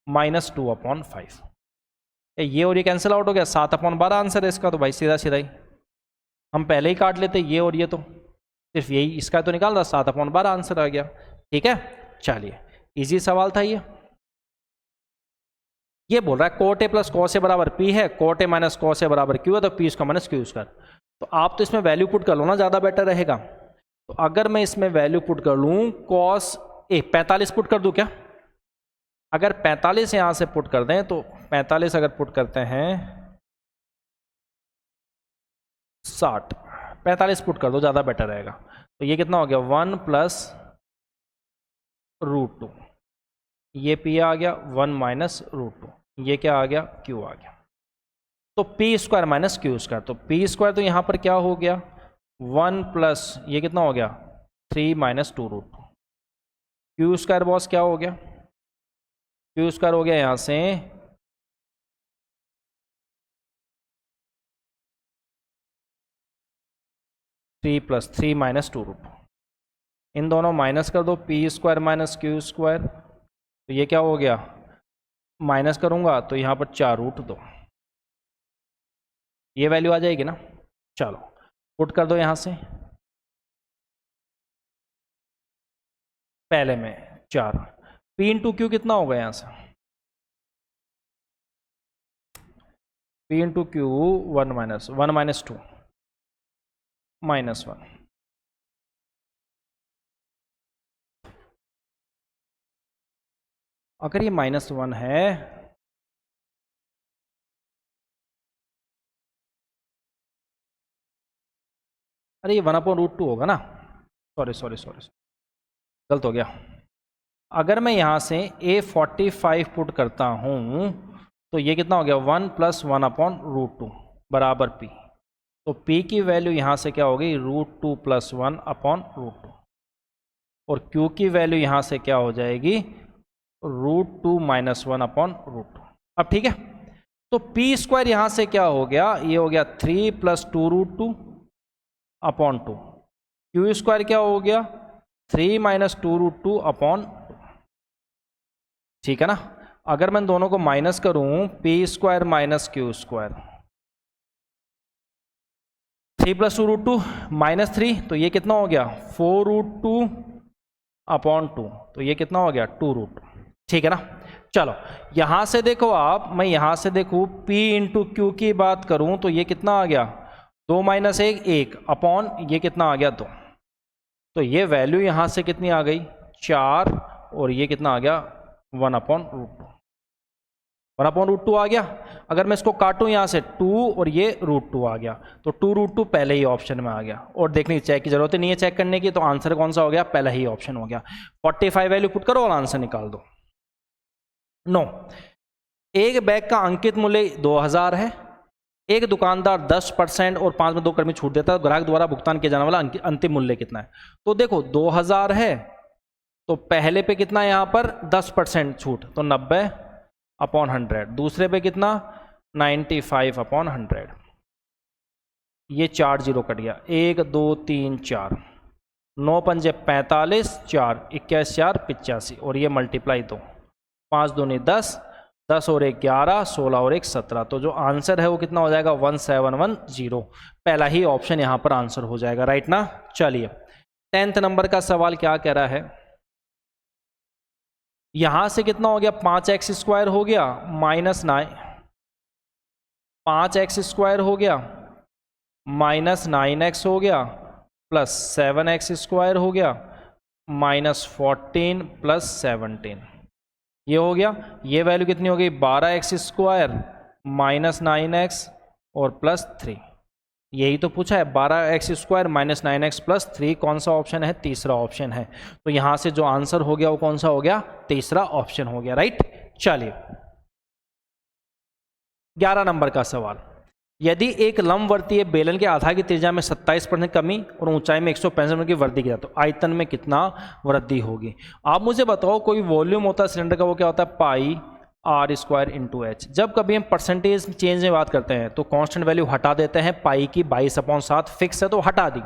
-2/5। ये और ये कैंसिल आउट हो गया, 7/12 आंसर है इसका। तो भाई सीधा सीधा ही हम पहले ही काट लेते, ये और ये तो सिर्फ यही इसका तो निकाल रहा, 7/12 आंसर आ गया। ठीक है, चलिए इजी सवाल था ये बोल रहा है cot A + cos A बराबर P है, cot A - cos A बराबर Q है, तो P इसका माइनस Q स्क्वायर। तो आप तो इसमें वैल्यू पुट कर लो ना, ज़्यादा बेटर रहेगा। तो अगर मैं इसमें वैल्यू पुट कर लूँ कॉस 45 पुट कर दूँ क्या? अगर 45 यहाँ से पुट कर दें तो 45 अगर पुट करते हैं 60, 45 पुट कर दो, ज़्यादा बेटर रहेगा। तो ये कितना हो गया 1 प्लस √2, ये P आ गया 1 माइनस √2, ये क्या आ गया Q आ गया। तो P square minus Q square, तो P स्क्वायर तो यहाँ पर क्या हो गया 1 प्लस ये कितना हो गया 3 माइनस 2√2। Q स्क्वायर बॉस क्या हो गया, Q स्क्वायर हो गया यहाँ से 3 प्लस 3 माइनस 2√2, इन दोनों माइनस कर दो, P square minus Q square, तो ये क्या हो गया माइनस करूँगा तो यहाँ पर 4√2, ये वैल्यू आ जाएगी ना। चलो पुट कर दो यहाँ से, पहले में 4, P इंटू Q कितना होगा यहाँ से, P into Q 1 minus 2 minus 1, अगर ये -1 है अरे ये 1/√2 होगा ना, सॉरी गलत हो गया। अगर मैं यहाँ से A45 पुट करता हूँ तो ये कितना हो गया 1 प्लस 1/√2 बराबर P, तो P की वैल्यू यहाँ से क्या होगी √2 प्लस 1/√2, और Q की वैल्यू यहाँ से क्या हो जाएगी √2 माइनस 1/√2। अब ठीक है, तो P स्क्वायर यहाँ से क्या हो गया, ये हो गया 3 प्लस 2√2 अपॉन 2, Q स्क्वायर क्या हो गया 3 माइनस 2√2 अपॉन 2, ठीक है ना। अगर मैं दोनों को माइनस करूं P square minus Q square, 3 plus 2√2 minus 3, तो ये कितना हो गया 4√2 अपॉन 2, तो ये कितना हो गया 2√2, ठीक है ना। चलो यहां से देखो आप, मैं यहां से देखूं P इंटू Q की बात करूं तो ये कितना आ गया 2 माइनस 1 अपॉन ये कितना आ गया 2, तो ये वैल्यू यहां से कितनी आ गई 4, और ये कितना आ गया 1/√2 आ गया। अगर मैं इसको काटूं यहाँ से 2 और ये √2 आ गया, तो 2√2 पहले ही ऑप्शन में आ गया, और देखने चेक की जरूरत नहीं है चेक करने की, तो आंसर कौन सा हो गया पहला ही ऑप्शन हो गया। 45 वैल्यू पुट करो और आंसर निकाल दो। 9, एक बैग का अंकित मूल्य 2000 है, एक दुकानदार 10% और 5 में 2 कर्मी छूट देता है, ग्राहक द्वारा भुगतान किया जाने वाला अंतिम मूल्य कितना है। तो देखो 2000 है तो पहले पे कितना यहाँ पर 10% छूट, तो 90/100, दूसरे पे कितना 95/100, ये 4 जीरो कट गया, 1 2 3 4, 9 पंजे 45, 4 21 4 85, और ये मल्टीप्लाई 2, 5 दूनी 10, 10 और 1 11, 16 और 1 17, तो जो आंसर है वो कितना हो जाएगा 1710, पहला ही ऑप्शन यहाँ पर आंसर हो जाएगा, राइट ना। चलिए 10th नंबर का सवाल क्या कह रहा है, यहां से कितना हो गया 5x स्क्वायर हो गया माइनस 9, 5x स्क्वायर हो गया माइनस 9x हो गया प्लस 7x स्क्वायर हो गया माइनस 14 प्लस 17, ये हो गया। ये वैल्यू कितनी हो गई 12x स्क्वायर माइनस 9x और प्लस 3, यही तो पूछा है 12x square minus 9x plus 3, कौन सा ऑप्शन है तीसरा ऑप्शन है, तो यहां से जो आंसर हो गया वो कौन सा हो गया तीसरा ऑप्शन हो गया, राइट। चलिए 11 नंबर का सवाल, यदि एक लंबवर्तीय बेलन के आधार की त्रिज्या में 27% कमी और ऊंचाई में 165 की वृद्धि की जाए तो आयतन में कितना वृद्धि होगी। आप मुझे बताओ, कोई वॉल्यूम होता है सिलेंडर का, वो क्या होता है पाई आर स्क्वायर इंटू एच। जब कभी हम परसेंटेज चेंज में बात करते हैं तो कांस्टेंट वैल्यू हटा देते हैं, पाई की 22/7 फिक्स है तो हटा दी,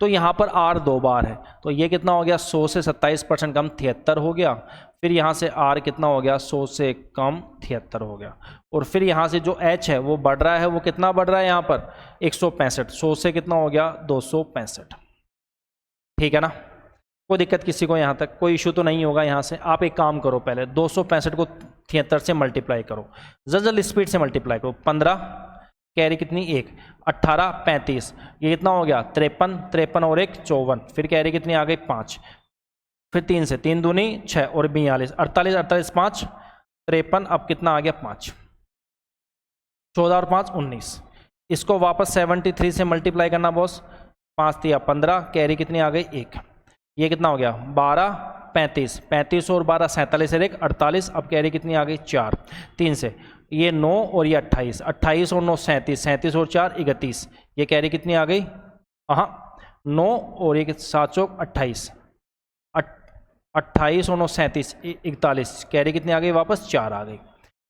तो यहाँ पर आर 2 बार है, तो ये कितना हो गया 100 से 27% कम 73 हो गया, फिर यहाँ से आर कितना हो गया 100 से कम 73 हो गया, और फिर यहाँ से जो एच है वो बढ़ रहा है, वो कितना बढ़ रहा है यहाँ पर 165, 100 से कितना हो गया 265, ठीक है ना। कोई दिक्कत किसी को, यहाँ तक कोई इशू तो नहीं होगा। यहाँ से आप एक काम करो, पहले 265 को 73 से मल्टीप्लाई करो, जल्द स्पीड से मल्टीप्लाई करो, 15 कैरी कितनी 1, 18 35, ये कितना हो गया 53, 53 और 1 54, फिर कैरी कितनी आ गई 5, फिर 3 से 3 दूनी 6 और 42, 48 48 5 53, अब कितना आ गया 5, 14 और 5 19, इसको वापस 73 से मल्टीप्लाई करना बॉस, 5 दिया 15, कैरी कितनी आ गई 1, ये कितना हो गया 12 35, 35 और 12 47 और 1 48, अब कैरी कितनी आ गई 4, 3 से ये 9 और ये 28, 28 और 9 37, 37 और 4 31, ये कैरी कितनी आ गई 9 और ये 7 चौक 28, 28 और 9 37 41, कैरी कितनी आ गई वापस 4 आ गई,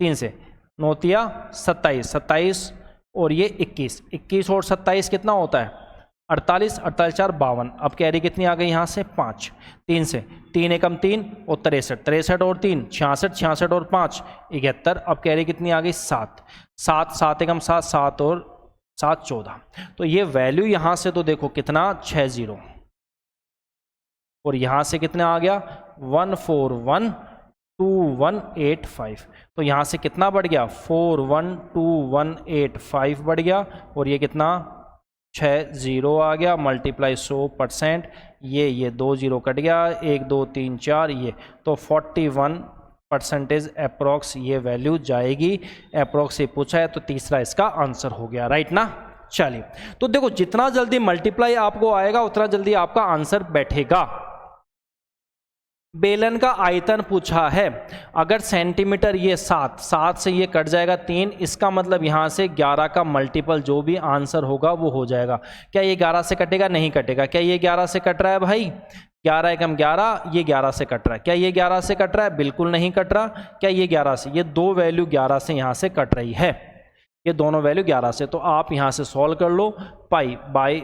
3 से 9 तिया 27, 27 और ये 21, 21 और 27 कितना होता है 48, 48 4 52, अब कैरी कितनी आ गई यहाँ से 5, 3 से 3 एकम 3 और 63, 63 और 3 66, 66 और 5 71, अब कैरी कितनी आ गई 7, 7 7 एकम 7 7 और 7 14, तो ये वैल्यू यहाँ से तो देखो कितना 60 और यहाँ से कितना आ गया 141218 तो यहाँ से कितना बढ़ गया 412185 बढ़ गया और ये कितना 60 आ गया मल्टीप्लाई 100%, ये 2 0 कट गया 1 2 3 4 ये, तो 41% अप्रोक्स ये वैल्यू जाएगी, अप्रोक्स से पूछा है तो तीसरा इसका आंसर हो गया, राइट ना। चलिए तो देखो जितना जल्दी मल्टीप्लाई आपको आएगा उतना जल्दी आपका आंसर बैठेगा। बेलन का आयतन पूछा है, अगर सेंटीमीटर ये 7 से ये कट जाएगा 3, इसका मतलब यहाँ से 11 का मल्टीपल जो भी आंसर होगा वो हो जाएगा। क्या ये 11 से कटेगा? नहीं कटेगा। क्या ये 11 से कट रहा है भाई? 11 एकम 11, ये 11 से कट रहा है। क्या ये 11 से कट रहा है? बिल्कुल नहीं कट रहा। क्या ये 11 से? ये दो वैल्यू 11 से यहाँ से कट रही है, ये दोनों वैल्यू 11 से। तो आप यहाँ से सॉल्व कर लो। पाई बाई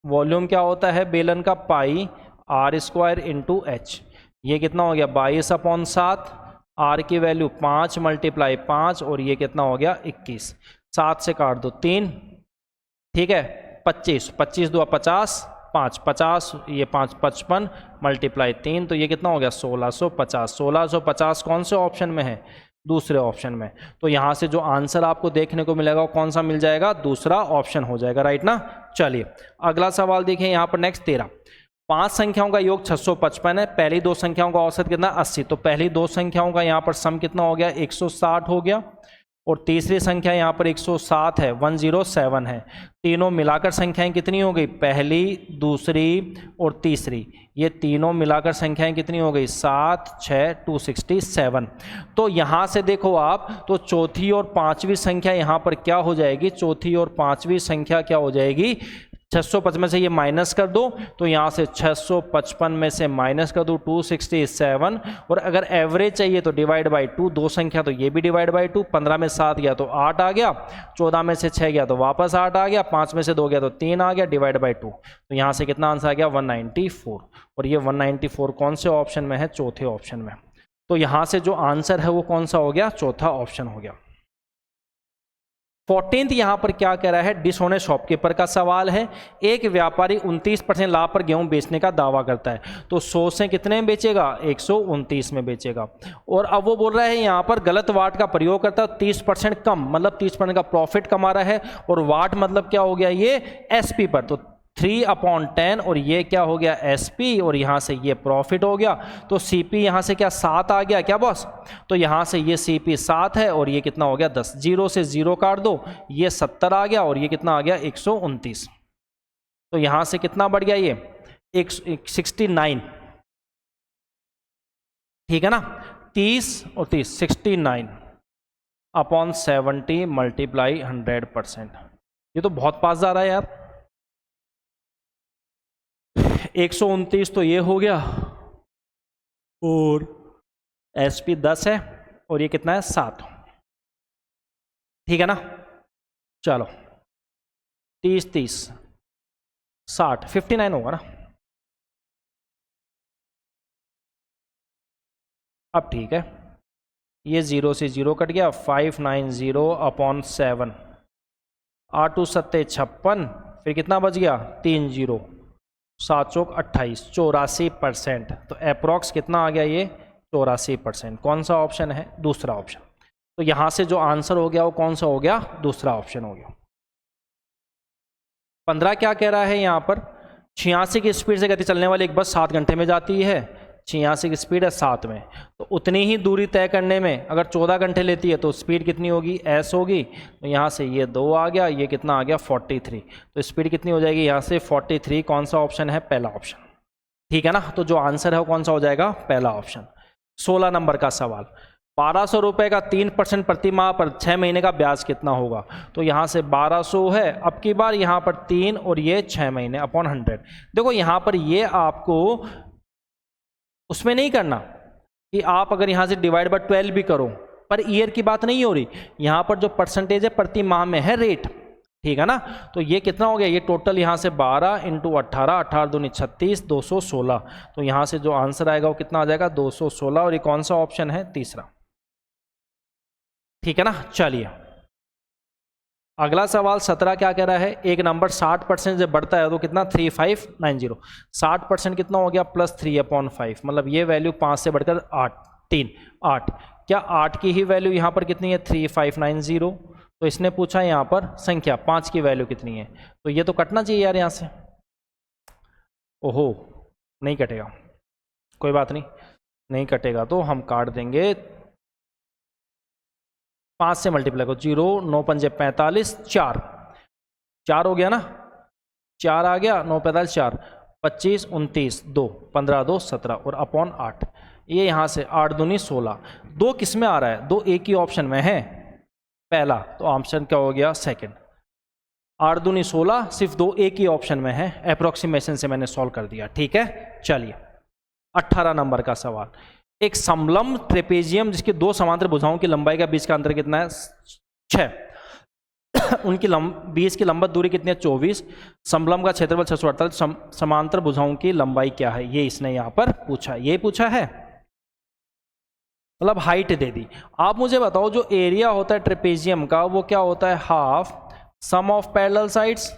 वॉल्यूम क्या होता है बेलन का? पाई r² इंटू एच। ये कितना हो गया 22/7, r की वैल्यू 5 × 5 और ये कितना हो गया 21। 7 से काट दो 3, ठीक है 25, 25 2 50, 5 50, ये 5 55 × 3 तो ये कितना हो गया 1650। 1650 कौन से ऑप्शन में है? दूसरे ऑप्शन में। तो यहाँ से जो आंसर आपको देखने को मिलेगा वो कौन सा मिल जाएगा? दूसरा ऑप्शन हो जाएगा, राइट ना। चलिए अगला सवाल देखिए यहाँ पर नेक्स्ट 13। 5 संख्याओं का योग 655 है। पहली दो संख्याओं का औसत कितना? 80। तो पहली दो संख्याओं का यहाँ पर सम कितना हो गया? 160 हो गया। और तीसरी संख्या यहाँ पर 107 है, 107 है। तीनों मिलाकर संख्याएं कितनी हो गई? पहली, दूसरी और तीसरी, ये तीनों मिलाकर संख्याएं कितनी हो गई? 7 6 267। तो यहाँ से देखो आप, तो चौथी और पांचवी संख्या यहाँ पर क्या हो जाएगी? चौथी और पांचवी संख्या क्या हो जाएगी? 655 में से ये माइनस कर दो, तो यहाँ से 655 में से माइनस कर दो 267। और अगर एवरेज चाहिए तो डिवाइड बाई 2, दो संख्या तो ये भी डिवाइड बाई 2। 15 में 7 गया तो 8 आ गया, 14 में से 6 गया तो वापस 8 आ गया, 5 में से 2 गया तो 3 आ गया, डिवाइड बाई 2। तो यहाँ से कितना आंसर आ गया? 194। और ये 194 कौन से ऑप्शन में है? चौथे ऑप्शन में। तो यहाँ से जो आंसर है वो कौन सा हो गया? चौथा ऑप्शन हो गया। 14th यहाँ पर क्या कह रहा है? डिसऑनेस्ट शॉपकीपर का सवाल है। एक व्यापारी 29% लाभ पर गेहूं बेचने का दावा करता है, तो 100 से कितने में बेचेगा? 129 में बेचेगा। और अब वो बोल रहा है यहाँ पर गलत वाट का प्रयोग करता है, 30% कम, मतलब 30% का प्रॉफिट कमा रहा है। और वाट मतलब क्या हो गया? ये एसपी पर, तो 3/10 और ये क्या हो गया? एसपी, और यहाँ से ये प्रॉफिट हो गया। तो सीपी यहाँ से क्या 7 आ गया क्या बॉस? तो यहाँ से ये सीपी 7 है और ये कितना हो गया 10। 0 से 0 काट दो, ये 70 आ गया और ये कितना आ गया 129। तो यहाँ से कितना बढ़ गया? ये 69, ठीक है ना। 30 और 30 69/70 मल्टीप्लाई 100%। ये तो बहुत पास जा रहा है यार। 129 तो ये हो गया, और एसपी 10 है और ये कितना है 7, ठीक है ना। चलो 30 30 60 59 होगा ना। अब ठीक है, ये 0 से 0 कट गया, 590/7, 8 2 7 56, फिर कितना बच गया? 3 0, 7 चौक 28, 84%। तो अप्रॉक्स कितना आ गया? ये 84%। कौन सा ऑप्शन है? दूसरा ऑप्शन। तो यहाँ से जो आंसर हो गया वो कौन सा हो गया? दूसरा ऑप्शन हो गया। 15 क्या कह रहा है यहाँ पर, 86 की स्पीड से गति चलने वाली एक बस 7 घंटे में जाती है, 86 की स्पीड है 7 में, तो उतनी ही दूरी तय करने में अगर 14 घंटे लेती है तो स्पीड कितनी होगी, s होगी। तो यहाँ से ये 2 आ गया, ये कितना आ गया 43, तो स्पीड कितनी हो जाएगी यहाँ से 43। कौन सा ऑप्शन है, पहला ऑप्शन, ठीक है ना। तो जो आंसर है वो कौन सा हो जाएगा, पहला ऑप्शन। 16 नंबर का सवाल, 1200 रुपये का 3% प्रति माह पर 6 महीने का ब्याज कितना होगा। तो यहाँ से 1200 है, अब की बार यहाँ पर 3 और ये 6 महीने अपॉन 100। देखो यहाँ पर ये आपको उसमें नहीं करना कि आप अगर यहाँ से डिवाइड बाय 12 भी करो, पर ईयर की बात नहीं हो रही, यहाँ पर जो परसेंटेज है प्रति माह में है रेट, ठीक है ना। तो ये कितना हो गया, ये टोटल यहाँ से 12 इंटू 18, 18 दूनी 36, 216। तो यहाँ से जो आंसर आएगा वो कितना आ जाएगा 216, और ये कौन सा ऑप्शन है, तीसरा, ठीक है ना। चलिए अगला सवाल 17 क्या कह रहा है, एक नंबर 60% से बढ़ता है तो कितना 3590, 60% कितना हो गया प्लस 3/5, मतलब ये वैल्यू 5 से बढ़कर 8, क्या 8 की ही वैल्यू यहाँ पर कितनी है 3590। तो इसने पूछा यहाँ पर संख्या 5 की वैल्यू कितनी है, तो ये तो कटना चाहिए यार यहाँ से। ओहो नहीं कटेगा, कोई बात नहीं, नहीं कटेगा तो हम काट देंगे, 5 से मल्टीप्लाई करो, 0 9 पंजे 45, 4 हो गया ना, 4 आ गया, 9 45 4, 25 29 2, 15 2 17 और अपॉन 8, ये यहाँ से 8 दूनी 16। 2 किस में आ रहा है, 2 एक ही ऑप्शन में है, पहला, तो ऑप्शन क्या हो गया सेकंड। 8 दूनी 16 सिर्फ 2 एक ही ऑप्शन में है, अप्रोक्सीमेशन से मैंने सॉल्व कर दिया, ठीक है। चलिए 18 नंबर का सवाल, एक समलंब ट्रेपेजियम जिसकी 2 समांतर भुजाओं की लंबाई का बीच का अंतर कितना है 6, उनकी बीच की लंबवत दूरी कितनी है 24, समलंब का क्षेत्रफल 648, समांतर भुजाओं की लंबाई क्या है, ये इसने यहाँ पर पूछा, ये पूछा है, मतलब हाइट दे दी। आप मुझे बताओ जो एरिया होता है ट्रेपेजियम का वो क्या होता है, half sum of parallel sides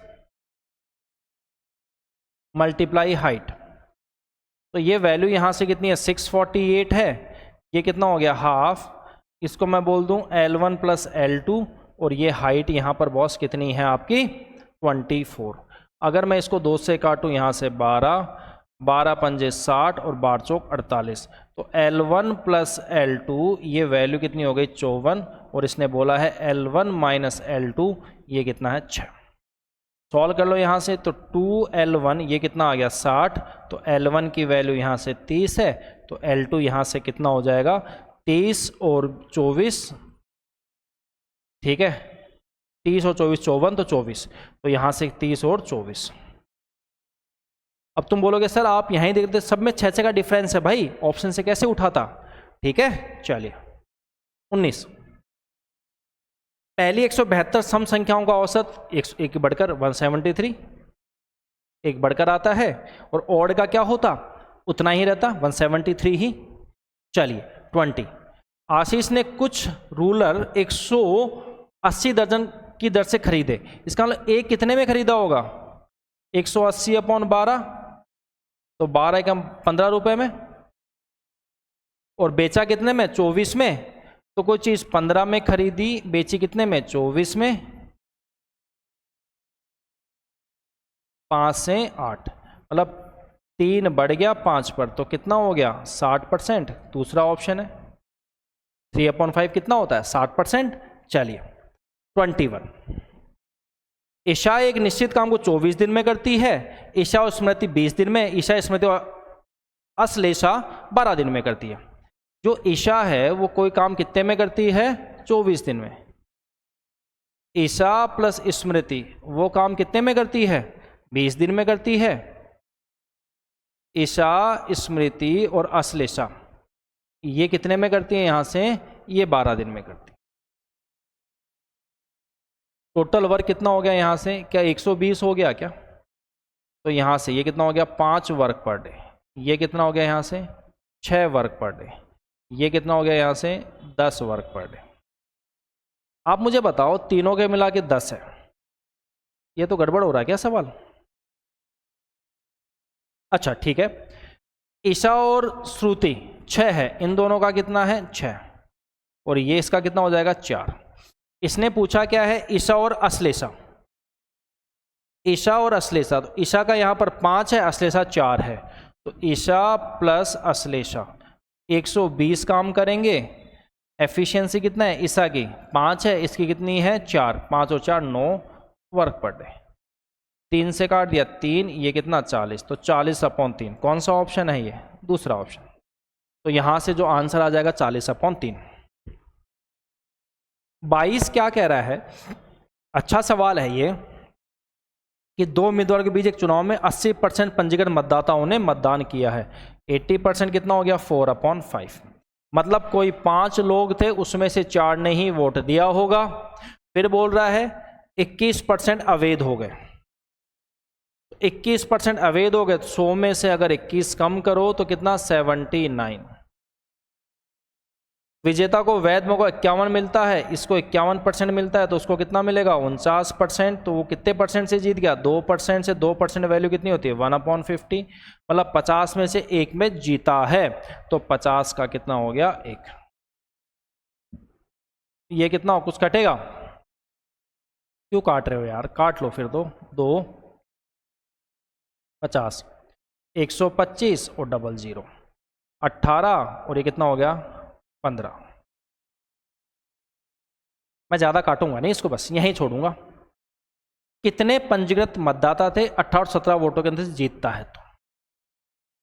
multiply height. तो ये वैल्यू यहाँ से कितनी है 648 है, ये कितना हो गया हाफ, इसको मैं बोल दूं L1 प्लस L2, और ये हाइट यहाँ पर बॉस कितनी है आपकी 24। अगर मैं इसको 2 से काटूं, यहाँ से 12, 12 पंजे 60 और 12 चौक 48, तो L1 प्लस L2 ये वैल्यू कितनी हो गई 54, और इसने बोला है L1 माइनस L2 ये कितना है 6। सॉल्व कर लो यहाँ से, तो 2L1 ये कितना आ गया 60, तो L1 की वैल्यू यहाँ से 30 है, तो L2 यहाँ से कितना हो जाएगा 30 और 24, ठीक है, 30 और 24 54, तो 24, तो यहाँ से 30 और 24। अब तुम बोलोगे सर आप यहीं देखते सब में 6 का डिफरेंस है, भाई ऑप्शन से कैसे उठाता, ठीक है। चलिए 19, पहली 172 सम संख्याओं का औसत एक बढ़कर 173, एक बढ़कर आता है, और ऑड का क्या होता उतना ही रहता 173 ही। चलिए 20, आशीष ने कुछ रूलर 180 दर्जन की दर से खरीदे, इसका मतलब एक कितने में खरीदा होगा 180/12, तो 12 एकम 15 रुपए में, और बेचा कितने में 24 में, तो कोई चीज 15 में खरीदी बेची कितने में 24 में, 5 से 8, मतलब 3 बढ़ गया 5 पर, तो कितना हो गया 60%, दूसरा ऑप्शन है। 3/5 कितना होता है 60%। चलिए 21, ईशा एक निश्चित काम को 24 दिन में करती है, ईशा और स्मृति 20 दिन में, ईशा स्मृति और अश्लेषा 12 दिन में करती है। जो ईशा है वो कोई काम कितने में करती है 24 दिन में, ईशा प्लस स्मृति वो काम कितने में करती है 20 दिन में करती है, ईशा स्मृति और अश्लेषा ये कितने में करती है, यहां से ये 12 दिन में करती है। टोटल वर्क कितना हो गया यहाँ से, क्या 120 हो गया क्या, तो यहाँ से ये कितना हो गया 5 वर्क पर डे, ये कितना हो गया यहाँ से 6 वर्क पर डे, ये कितना हो गया यहाँ से 10 वर्क पर डे। आप मुझे बताओ तीनों के मिला के 10 है, ये तो गड़बड़ हो रहा है क्या सवाल। अच्छा ठीक है, ईशा और श्रुति 6 है, इन दोनों का कितना है 6, और ये इसका कितना हो जाएगा 4। इसने पूछा क्या है ईशा और अश्लेषा, ईशा और अश्लेषा, तो ईशा का यहाँ पर 5 है, अश्लेषा 4 है, तो ईशा प्लस अश्लेषा 120 काम करेंगे। एफिशिएंसी कितना है ईशा की 5 है, इसकी कितनी है 4, 5 और 4 9 वर्क पर डे। 3 से काट दिया 3, ये कितना 40, तो 40/3। कौन सा ऑप्शन है ये? दूसरा ऑप्शन। तो यहां से जो आंसर आ जाएगा 40/3। 22 क्या कह रहा है? अच्छा सवाल है ये कि 2 उम्मीदवारों के बीच एक चुनाव में 80% पंजीकृत मतदाताओं ने मतदान किया है। 80% कितना हो गया 4/5। मतलब कोई 5 लोग थे, उसमें से 4 ने ही वोट दिया होगा। फिर बोल रहा है 21% अवैध हो गए। 21% अवैध हो गए, तो 100 में से अगर 21 कम करो तो कितना 79। विजेता को वैध में को 51 मिलता है, इसको 51% मिलता है, तो उसको कितना मिलेगा 49%। तो वो कितने परसेंट से जीत गया 2% से। 2% वैल्यू कितनी होती है 1/50, मतलब 50 में से 1 में जीता है, तो 50 का कितना हो गया 1। ये कितना हो, कुछ कटेगा? क्यों काट रहे हो यार, काट लो फिर। 2 50, 125 और 00 18, और ये कितना हो गया 15। मैं ज़्यादा काटूंगा नहीं इसको, बस यहीं छोड़ूंगा। कितने पंजीकृत मतदाता थे 1817 वोटों के अंदर से जीतता है?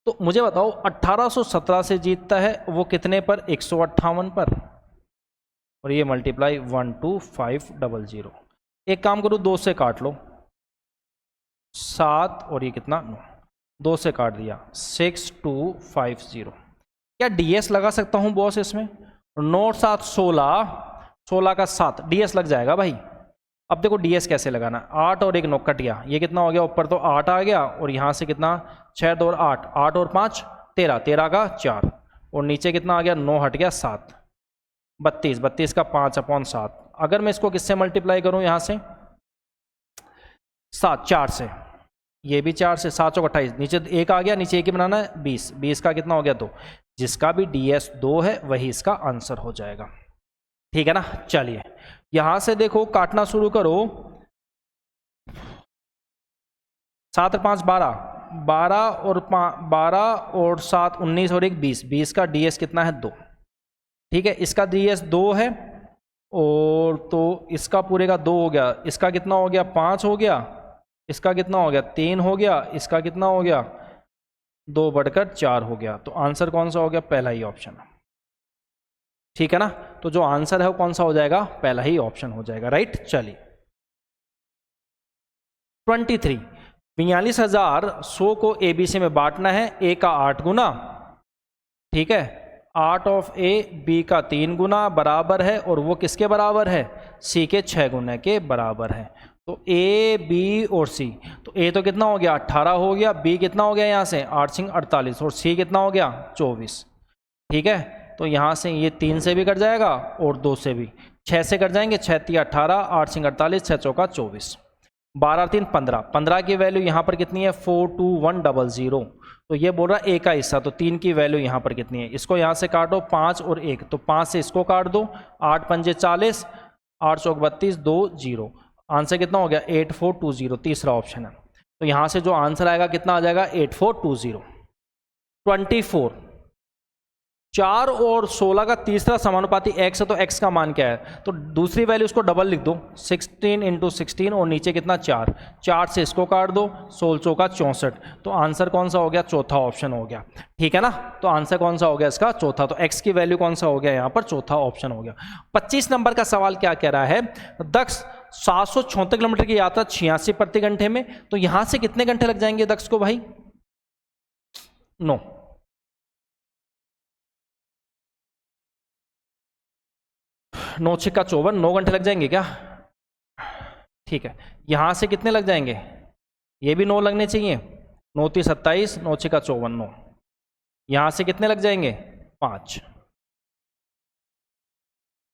तो मुझे बताओ 1817 से जीतता है वो कितने पर 158 पर, और ये मल्टीप्लाई 12500। एक काम करो 2 से काट लो 7, और ये कितना 9, 2 से काट दिया 6250। क्या डीएस लगा सकता हूं बॉस इसमें? 9 7 16, 16 का 7 डीएस लग जाएगा भाई। अब देखो डीएस कैसे लगाना, 8 और 1 9 कट गया, ये कितना हो गया ऊपर तो 8 आ गया, और यहाँ से कितना 6 2 और 8, 8 और 5 13, 13 का 4, और नीचे कितना आ गया 9 हट गया 7, 32, 32 का 5/7। अगर मैं इसको किससे मल्टीप्लाई करूँ यहाँ से 7 4 से, ये भी 4 से, 7 और 28, नीचे 1 आ गया, नीचे 1 ही बनाना है 20, 20 का कितना हो गया 2। जिसका भी डीएस 2 है वही इसका आंसर हो जाएगा। ठीक है ना? चलिए यहां से देखो काटना शुरू करो। 7 और 5 12, 12 और 7 19 और 1 20, 20 का डीएस कितना है 2। ठीक है, इसका डीएस 2 है, और तो इसका पूरे का 2 हो गया, इसका कितना हो गया 5 हो गया, इसका कितना हो गया 3 हो गया, इसका कितना हो गया 2 बढ़कर 4 हो गया। तो आंसर कौन सा हो गया? पहला ही ऑप्शन। ठीक है ना? तो जो आंसर है वो कौन सा हो जाएगा? पहला ही ऑप्शन हो जाएगा। राइट। चलिए 23, 42,100 को एबीसी में बांटना है। ए का 8 गुना, ठीक है, 8 ऑफ ए, बी का 3 गुना बराबर है, और वो किसके बराबर है? सी के 6 गुना के बराबर है। तो ए बी और सी, तो ए तो कितना हो गया 18 हो गया, बी कितना हो गया यहाँ से 8 सिंह 48, और सी कितना हो गया 24। ठीक है, तो यहाँ से ये 3 से भी कट जाएगा और 2 से भी, 6 से कट जाएंगे, 6 3 18, 8 सिंह 48, 6 चौका 24, 12 3 15, 15 की वैल्यू यहाँ पर कितनी है 42100। तो ये बोल रहा है ए का हिस्सा, तो 3 की वैल्यू यहाँ पर कितनी है? इसको यहाँ से काटो 5 और 1, तो 5 से इसको काट दो, 8 पंजे 40, 8 चौक 32, 2 0। आंसर कितना हो गया 8420, तीसरा ऑप्शन है। तो यहाँ से जो आंसर आएगा कितना आ जाएगा 8420। 24, 4 और 16 का तीसरा समानुपाती x है, तो x का मान क्या है? तो दूसरी वैल्यू उसको डबल लिख दो, 16 × 16, और नीचे कितना 4, 4 से इसको काट दो, 16 चौका 64। तो आंसर कौन सा हो गया? चौथा ऑप्शन हो गया। ठीक है ना? तो आंसर कौन सा हो गया इसका? चौथा। तो x की वैल्यू कौन सा हो गया यहाँ पर? चौथा ऑप्शन हो गया। 25 नंबर का सवाल क्या कह रहा है? दक्ष 776 किलोमीटर की यात्रा 86 प्रति घंटे में, तो यहां से कितने घंटे लग जाएंगे दक्ष को भाई? 9। 9 6 54, 9 घंटे लग जाएंगे क्या? ठीक है, यहां से कितने लग जाएंगे? ये भी 9 लगने चाहिए, 9 3 27, 9 6 54, 9। यहां से कितने लग जाएंगे? 5।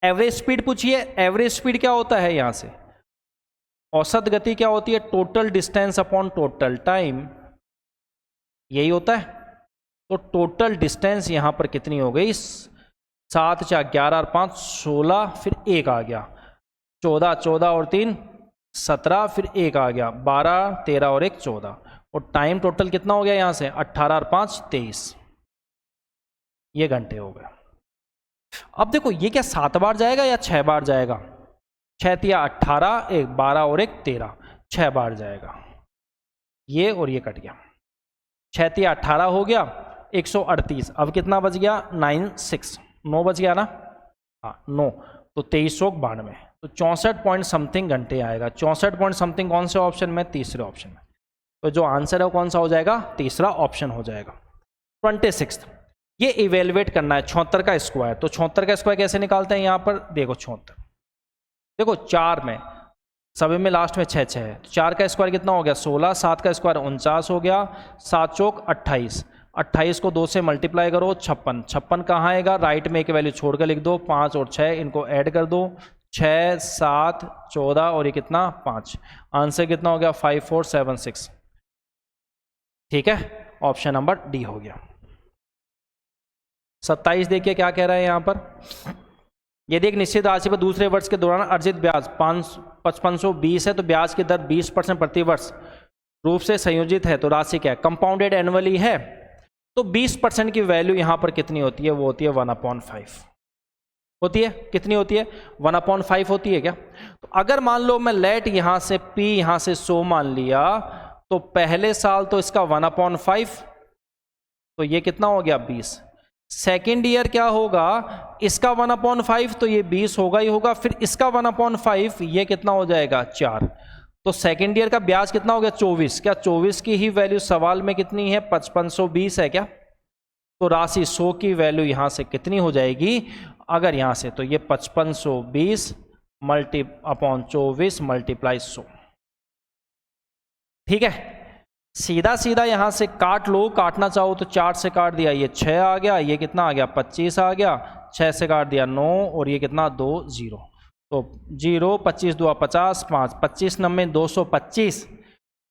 एवरेज स्पीड पूछिए। एवरेज स्पीड क्या होता है यहां से? औसत गति क्या होती है? Total distance upon total time, यही होता है। तो टोटल डिस्टेंस यहां पर कितनी हो गई? 7 4 11 और 5 16, फिर 1 आ गया, 14, 14 और 3 17, फिर 1 आ गया, 12, 13 और 1 14, और टाइम टोटल कितना हो गया यहाँ से 18 और 5 23, ये घंटे हो गए। अब देखो ये क्या 7 बार जाएगा या 6 बार जाएगा? 6 तिया 18, 1 12 और 1 13, 6 बार जाएगा, ये और ये कट गया, 6 तिया 18 हो गया, 138, अब कितना बच गया 9 बच गया ना, हाँ 9, तो 2392, तो 64 पॉइंट समथिंग घंटे आएगा। 64 पॉइंट समथिंग कौन से ऑप्शन में? तीसरे ऑप्शन में। तो जो आंसर है वो कौन सा हो जाएगा? तीसरा ऑप्शन हो जाएगा। 26, ये इवेलुएट करना है 76 का स्क्वायर। तो 76 का स्क्वायर कैसे निकालते हैं? यहाँ पर देखो 76, देखो 4 में सभी में लास्ट में 6 है, तो 4 का स्क्वायर कितना हो गया 16, 7 का स्क्वायर 49 हो गया, 7 चौक 28, 28 को 2 से मल्टीप्लाई करो 56, 56 कहाँ आएगा? राइट में एक वैल्यू छोड़ कर लिख दो, 5 और 6 इनको ऐड कर दो, 6 7 14 और ये कितना 5, आंसर कितना हो गया 5476। ठीक है, ऑप्शन नंबर डी हो गया। 27 देखिए क्या कह रहा है यहाँ पर, यदि एक निश्चित राशि पर दूसरे वर्ष के दौरान अर्जित ब्याज 5520 है तो ब्याज की दर 20% प्रति वर्ष रूप से संयोजित है, तो राशि क्या है? कंपाउंडेड एनुअली है, तो 20% की वैल्यू यहाँ पर कितनी होती है? वो होती है 1/5 होती है। कितनी होती है? 1/5 होती है क्या? तो अगर मान लो मैं लेट यहाँ से P यहाँ से 100 मान लिया, तो पहले साल तो इसका 1/5, तो ये कितना हो गया 20। सेकेंड ईयर क्या होगा? इसका 1/5 तो ये 20 होगा ही होगा, फिर इसका 1/5 ये कितना हो जाएगा 4, तो सेकेंड ईयर का ब्याज कितना हो गया 24। क्या 24 की ही वैल्यू सवाल में कितनी है? 5520 है क्या? तो राशि 100 की वैल्यू यहां से कितनी हो जाएगी अगर यहां से, तो ये 5520 / 24 × 100। ठीक है, सीधा सीधा यहां से काट लो, काटना चाहो तो 4 से काट दिया, ये 6 आ गया, ये कितना आ गया 25 आ गया, 6 से काट दिया 9 और ये कितना 2 0, तो 0 25 2 50, 5 25 9 225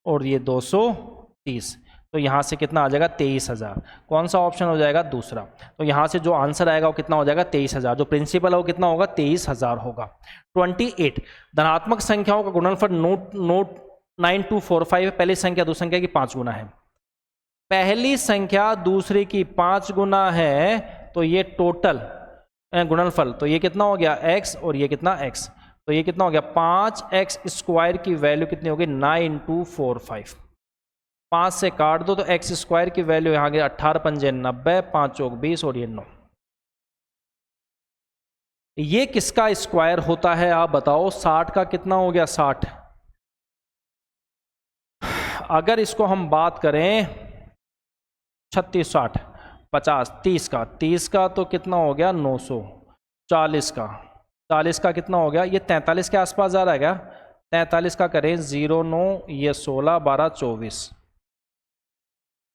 और ये 230, तो यहाँ से कितना आ जाएगा 23,000। कौन सा ऑप्शन हो जाएगा? दूसरा। तो यहाँ से जो आंसर आएगा वो कितना हो जाएगा 23,000, जो प्रिंसिपल है वो कितना होगा 23,000 होगा। 28, धनात्मक संख्याओं का गुणनफल नोट 9245 पहली संख्या दूसरी संख्या की 5 गुना है, पहली संख्या दूसरी की 5 गुना है, तो ये टोटल गुणनफल, तो ये कितना हो गया x और ये कितना x, तो ये कितना हो गया 5x² की वैल्यू कितनी होगी 9245, 5 से काट दो तो x² की वैल्यू यहाँ गया 18 पंजे 90, 5 चौक 20 और ये 9। ये किसका स्क्वायर होता है आप बताओ? 60 का कितना हो गया 60, अगर इसको हम बात करें 36 60 50 30 का तो कितना हो गया 900, 40 का कितना हो गया, ये 43 के आसपास जा रहा है क्या? 43 का करें 0 9, ये 16 12 24,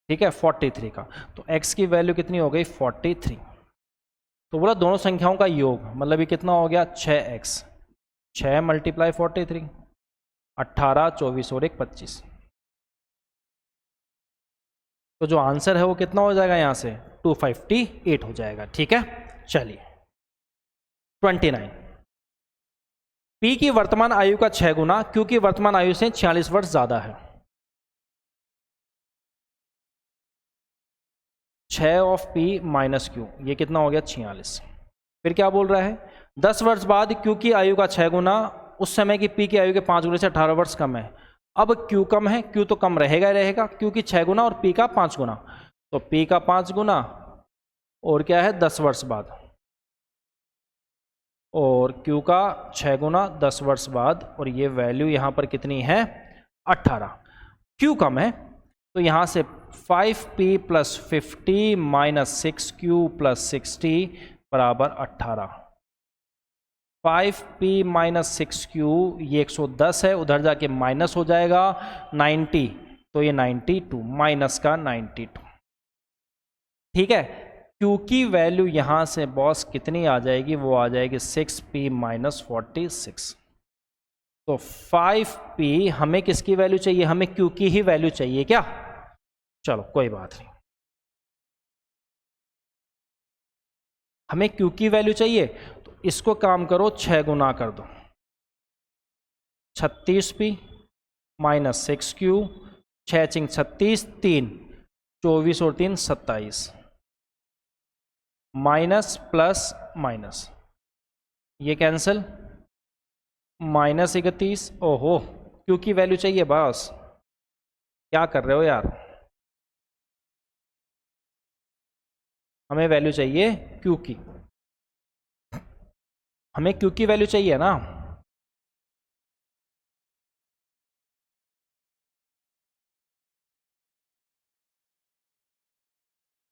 ठीक है 43 का, तो x की वैल्यू कितनी हो गई 43। तो बोला दोनों संख्याओं का योग, मतलब ये कितना हो गया 6x, 6 × 43, 18 24 और 1 25, तो जो आंसर है वो कितना हो जाएगा यहाँ से 258 हो जाएगा। ठीक है, चलिए 29, P की वर्तमान आयु का 6 गुना Q की वर्तमान आयु से 46 वर्ष ज्यादा है। 6 ऑफ P माइनस Q, ये कितना हो गया 46। फिर क्या बोल रहा है 10 वर्ष बाद Q की आयु का 6 गुना उस समय की P की आयु के 5 गुने से 18 वर्ष कम है। अब Q कम है, Q तो कम रहेगा ही रहेगा, Q की 6 गुना और P का 5 गुना, तो P का 5 गुना और क्या है 10 वर्ष बाद, और Q का 6 गुना 10 वर्ष बाद, और ये वैल्यू यहाँ पर कितनी है 18। Q कम है तो यहाँ से 5P + 50 - 6Q + 60 बराबर 18। 5P - 6Q ये 110 है, उधर जाके माइनस हो जाएगा 90, तो ये 92 माइनस का 92। ठीक है, Q की वैल्यू यहां से बॉस कितनी आ जाएगी, वो आ जाएगी 6P - 46। तो 5P हमें किसकी वैल्यू चाहिए, हमें Q की ही वैल्यू चाहिए क्या? चलो कोई बात नहीं, हमें Q की वैल्यू चाहिए, तो इसको काम करो 6 गुना कर दो, 36p माइनस 6q, 6 चिंग 36, 3, 24 और 3 27, माइनस प्लस माइनस, ये कैंसिल, माइनस 31। ओहो, क्यू की वैल्यू चाहिए बस, क्या कर रहे हो यार, हमें वैल्यू चाहिए क्यू की, हमें क्यू की वैल्यू चाहिए ना।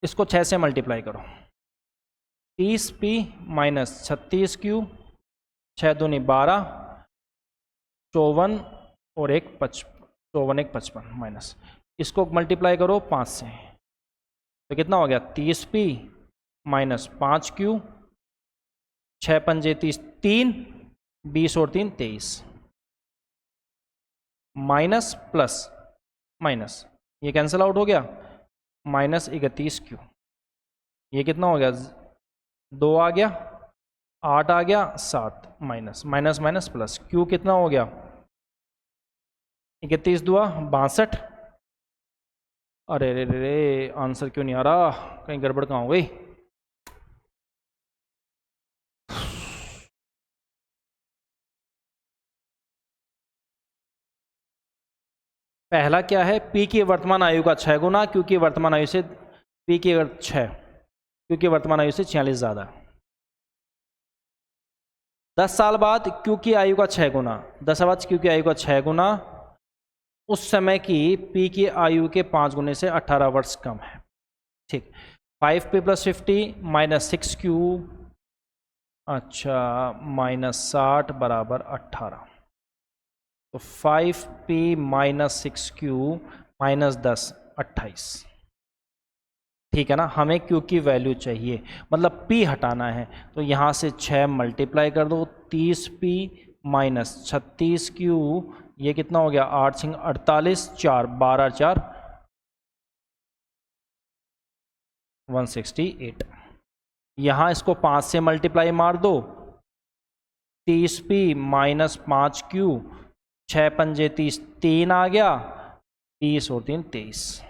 इसको 6 से मल्टीप्लाई करो, 30p माइनस 36q, 6 दूनी 12, 54 और 1 55 माइनस, इसको मल्टीप्लाई करो 5 से, तो कितना हो गया 30p माइनस 5q, 6 पंजे 30, 3, 20 और 3 23, माइनस प्लस माइनस, ये कैंसिल आउट हो गया, माइनस 31q, ये कितना हो गया 2 आ गया, 8 आ गया, 7, minus minus minus plus, q कितना हो गया 31 दुआ 62। अरे रे रे रे, आंसर क्यों नहीं आ रहा, कहीं गड़बड़ कहाँ हो गई। पहला क्या है, P की वर्तमान आयु का 6 गुना, Q की वर्तमान आयु से P की 6, Q की वर्तमान आयु से 46 ज़्यादा। 10 साल बाद Q की आयु का 6 गुना, 10 साल बाद Q की आयु का 6 गुना, उस समय की P की आयु के 5 गुने से 18 वर्ष कम है। ठीक, 5P प्लस 50 माइनस 6Q, अच्छा माइनस 60 बराबर 18, तो 5P माइनस 6Q माइनस 10 28। ठीक है ना, हमें Q की वैल्यू चाहिए, मतलब P हटाना है, तो यहाँ से 6 मल्टीप्लाई कर दो, 30P माइनस 36Q, ये कितना हो गया 8 6 48, 4 12 4 168। यहाँ इसको 5 से मल्टीप्लाई मार दो, 30P माइनस 5Q, 6 पंजे 30, 3 आ गया, 30 और 3 23,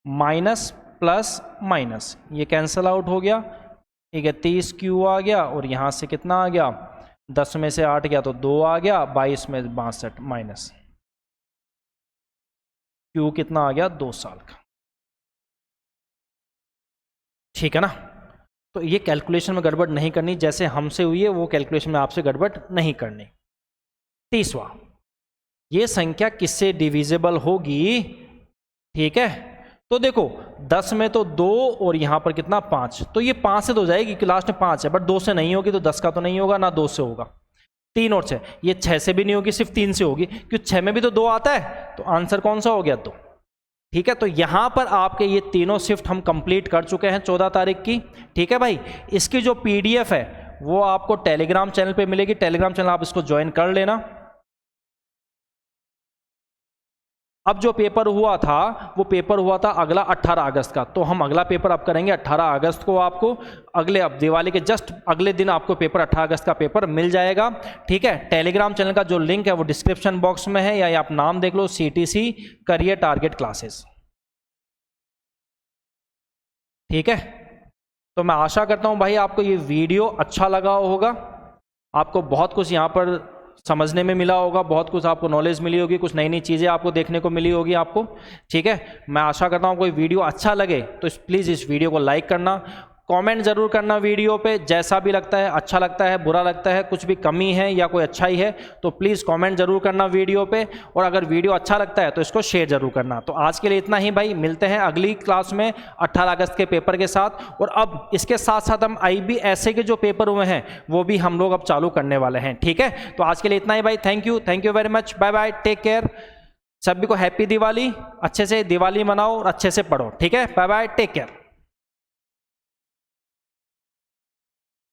माइनस प्लस माइनस, ये कैंसिल आउट हो गया, 31Q आ गया, और यहाँ से कितना आ गया 10 में से 8 गया तो 2 आ गया, 22 में 62 माइनस, Q कितना आ गया 2 साल का। ठीक है ना, तो ये कैलकुलेशन में गड़बड़ नहीं करनी, जैसे हमसे हुई है वो कैलकुलेशन में आपसे गड़बड़ नहीं करनी। तीसवा, ये संख्या किससे डिविजिबल होगी। ठीक है, तो देखो 10 में तो 2 और यहाँ पर कितना 5, तो ये 5 से तो जाएगी कि लास्ट में 5 है, बट 2 से नहीं होगी, तो 10 का तो नहीं होगा ना 2 से होगा। 3 और 6, ये 6 से भी नहीं होगी, सिर्फ 3 से होगी, क्योंकि 6 में भी तो 2 आता है, तो आंसर कौन सा हो गया 2। ठीक है, तो यहां पर आपके ये तीनों शिफ्ट हम कंप्लीट कर चुके हैं 14 तारीख की। ठीक है भाई, इसकी जो PDF है वो आपको टेलीग्राम चैनल पे मिलेगी, टेलीग्राम चैनल आप इसको ज्वाइन कर लेना। अब जो पेपर हुआ था वो पेपर हुआ था अगला 18 अगस्त का, तो हम अगला पेपर अब करेंगे 18 अगस्त को, आपको अगले अब दिवाली के जस्ट अगले दिन आपको पेपर 18 अगस्त का पेपर मिल जाएगा। ठीक है, टेलीग्राम चैनल का जो लिंक है वो डिस्क्रिप्शन बॉक्स में है, या आप नाम देख लो CTC करियर टारगेट क्लासेस। ठीक है, तो मैं आशा करता हूं भाई आपको ये वीडियो अच्छा लगा होगा, आपको बहुत कुछ यहाँ पर समझने में मिला होगा, बहुत कुछ आपको नॉलेज मिली होगी, कुछ नई नई चीज़ें आपको देखने को मिली होगी आपको। ठीक है, मैं आशा करता हूँ कोई वीडियो अच्छा लगे तो प्लीज़ इस वीडियो को लाइक करना, कमेंट जरूर करना वीडियो पे, जैसा भी लगता है, अच्छा लगता है, बुरा लगता है, कुछ भी कमी है या कोई अच्छाई है तो प्लीज़ कमेंट जरूर करना वीडियो पे, और अगर वीडियो अच्छा लगता है तो इसको शेयर जरूर करना। तो आज के लिए इतना ही भाई, मिलते हैं अगली क्लास में 18 अगस्त के पेपर के साथ, और अब इसके साथ साथ हम IB ऐसे के जो पेपर हुए हैं वो भी हम लोग अब चालू करने वाले हैं। ठीक है, तो आज के लिए इतना ही भाई, thank you very much, bye bye, take care, सभी को हैप्पी दिवाली, अच्छे से दिवाली मनाओ और अच्छे से पढ़ो। ठीक है, बाय बाय, टेक केयर।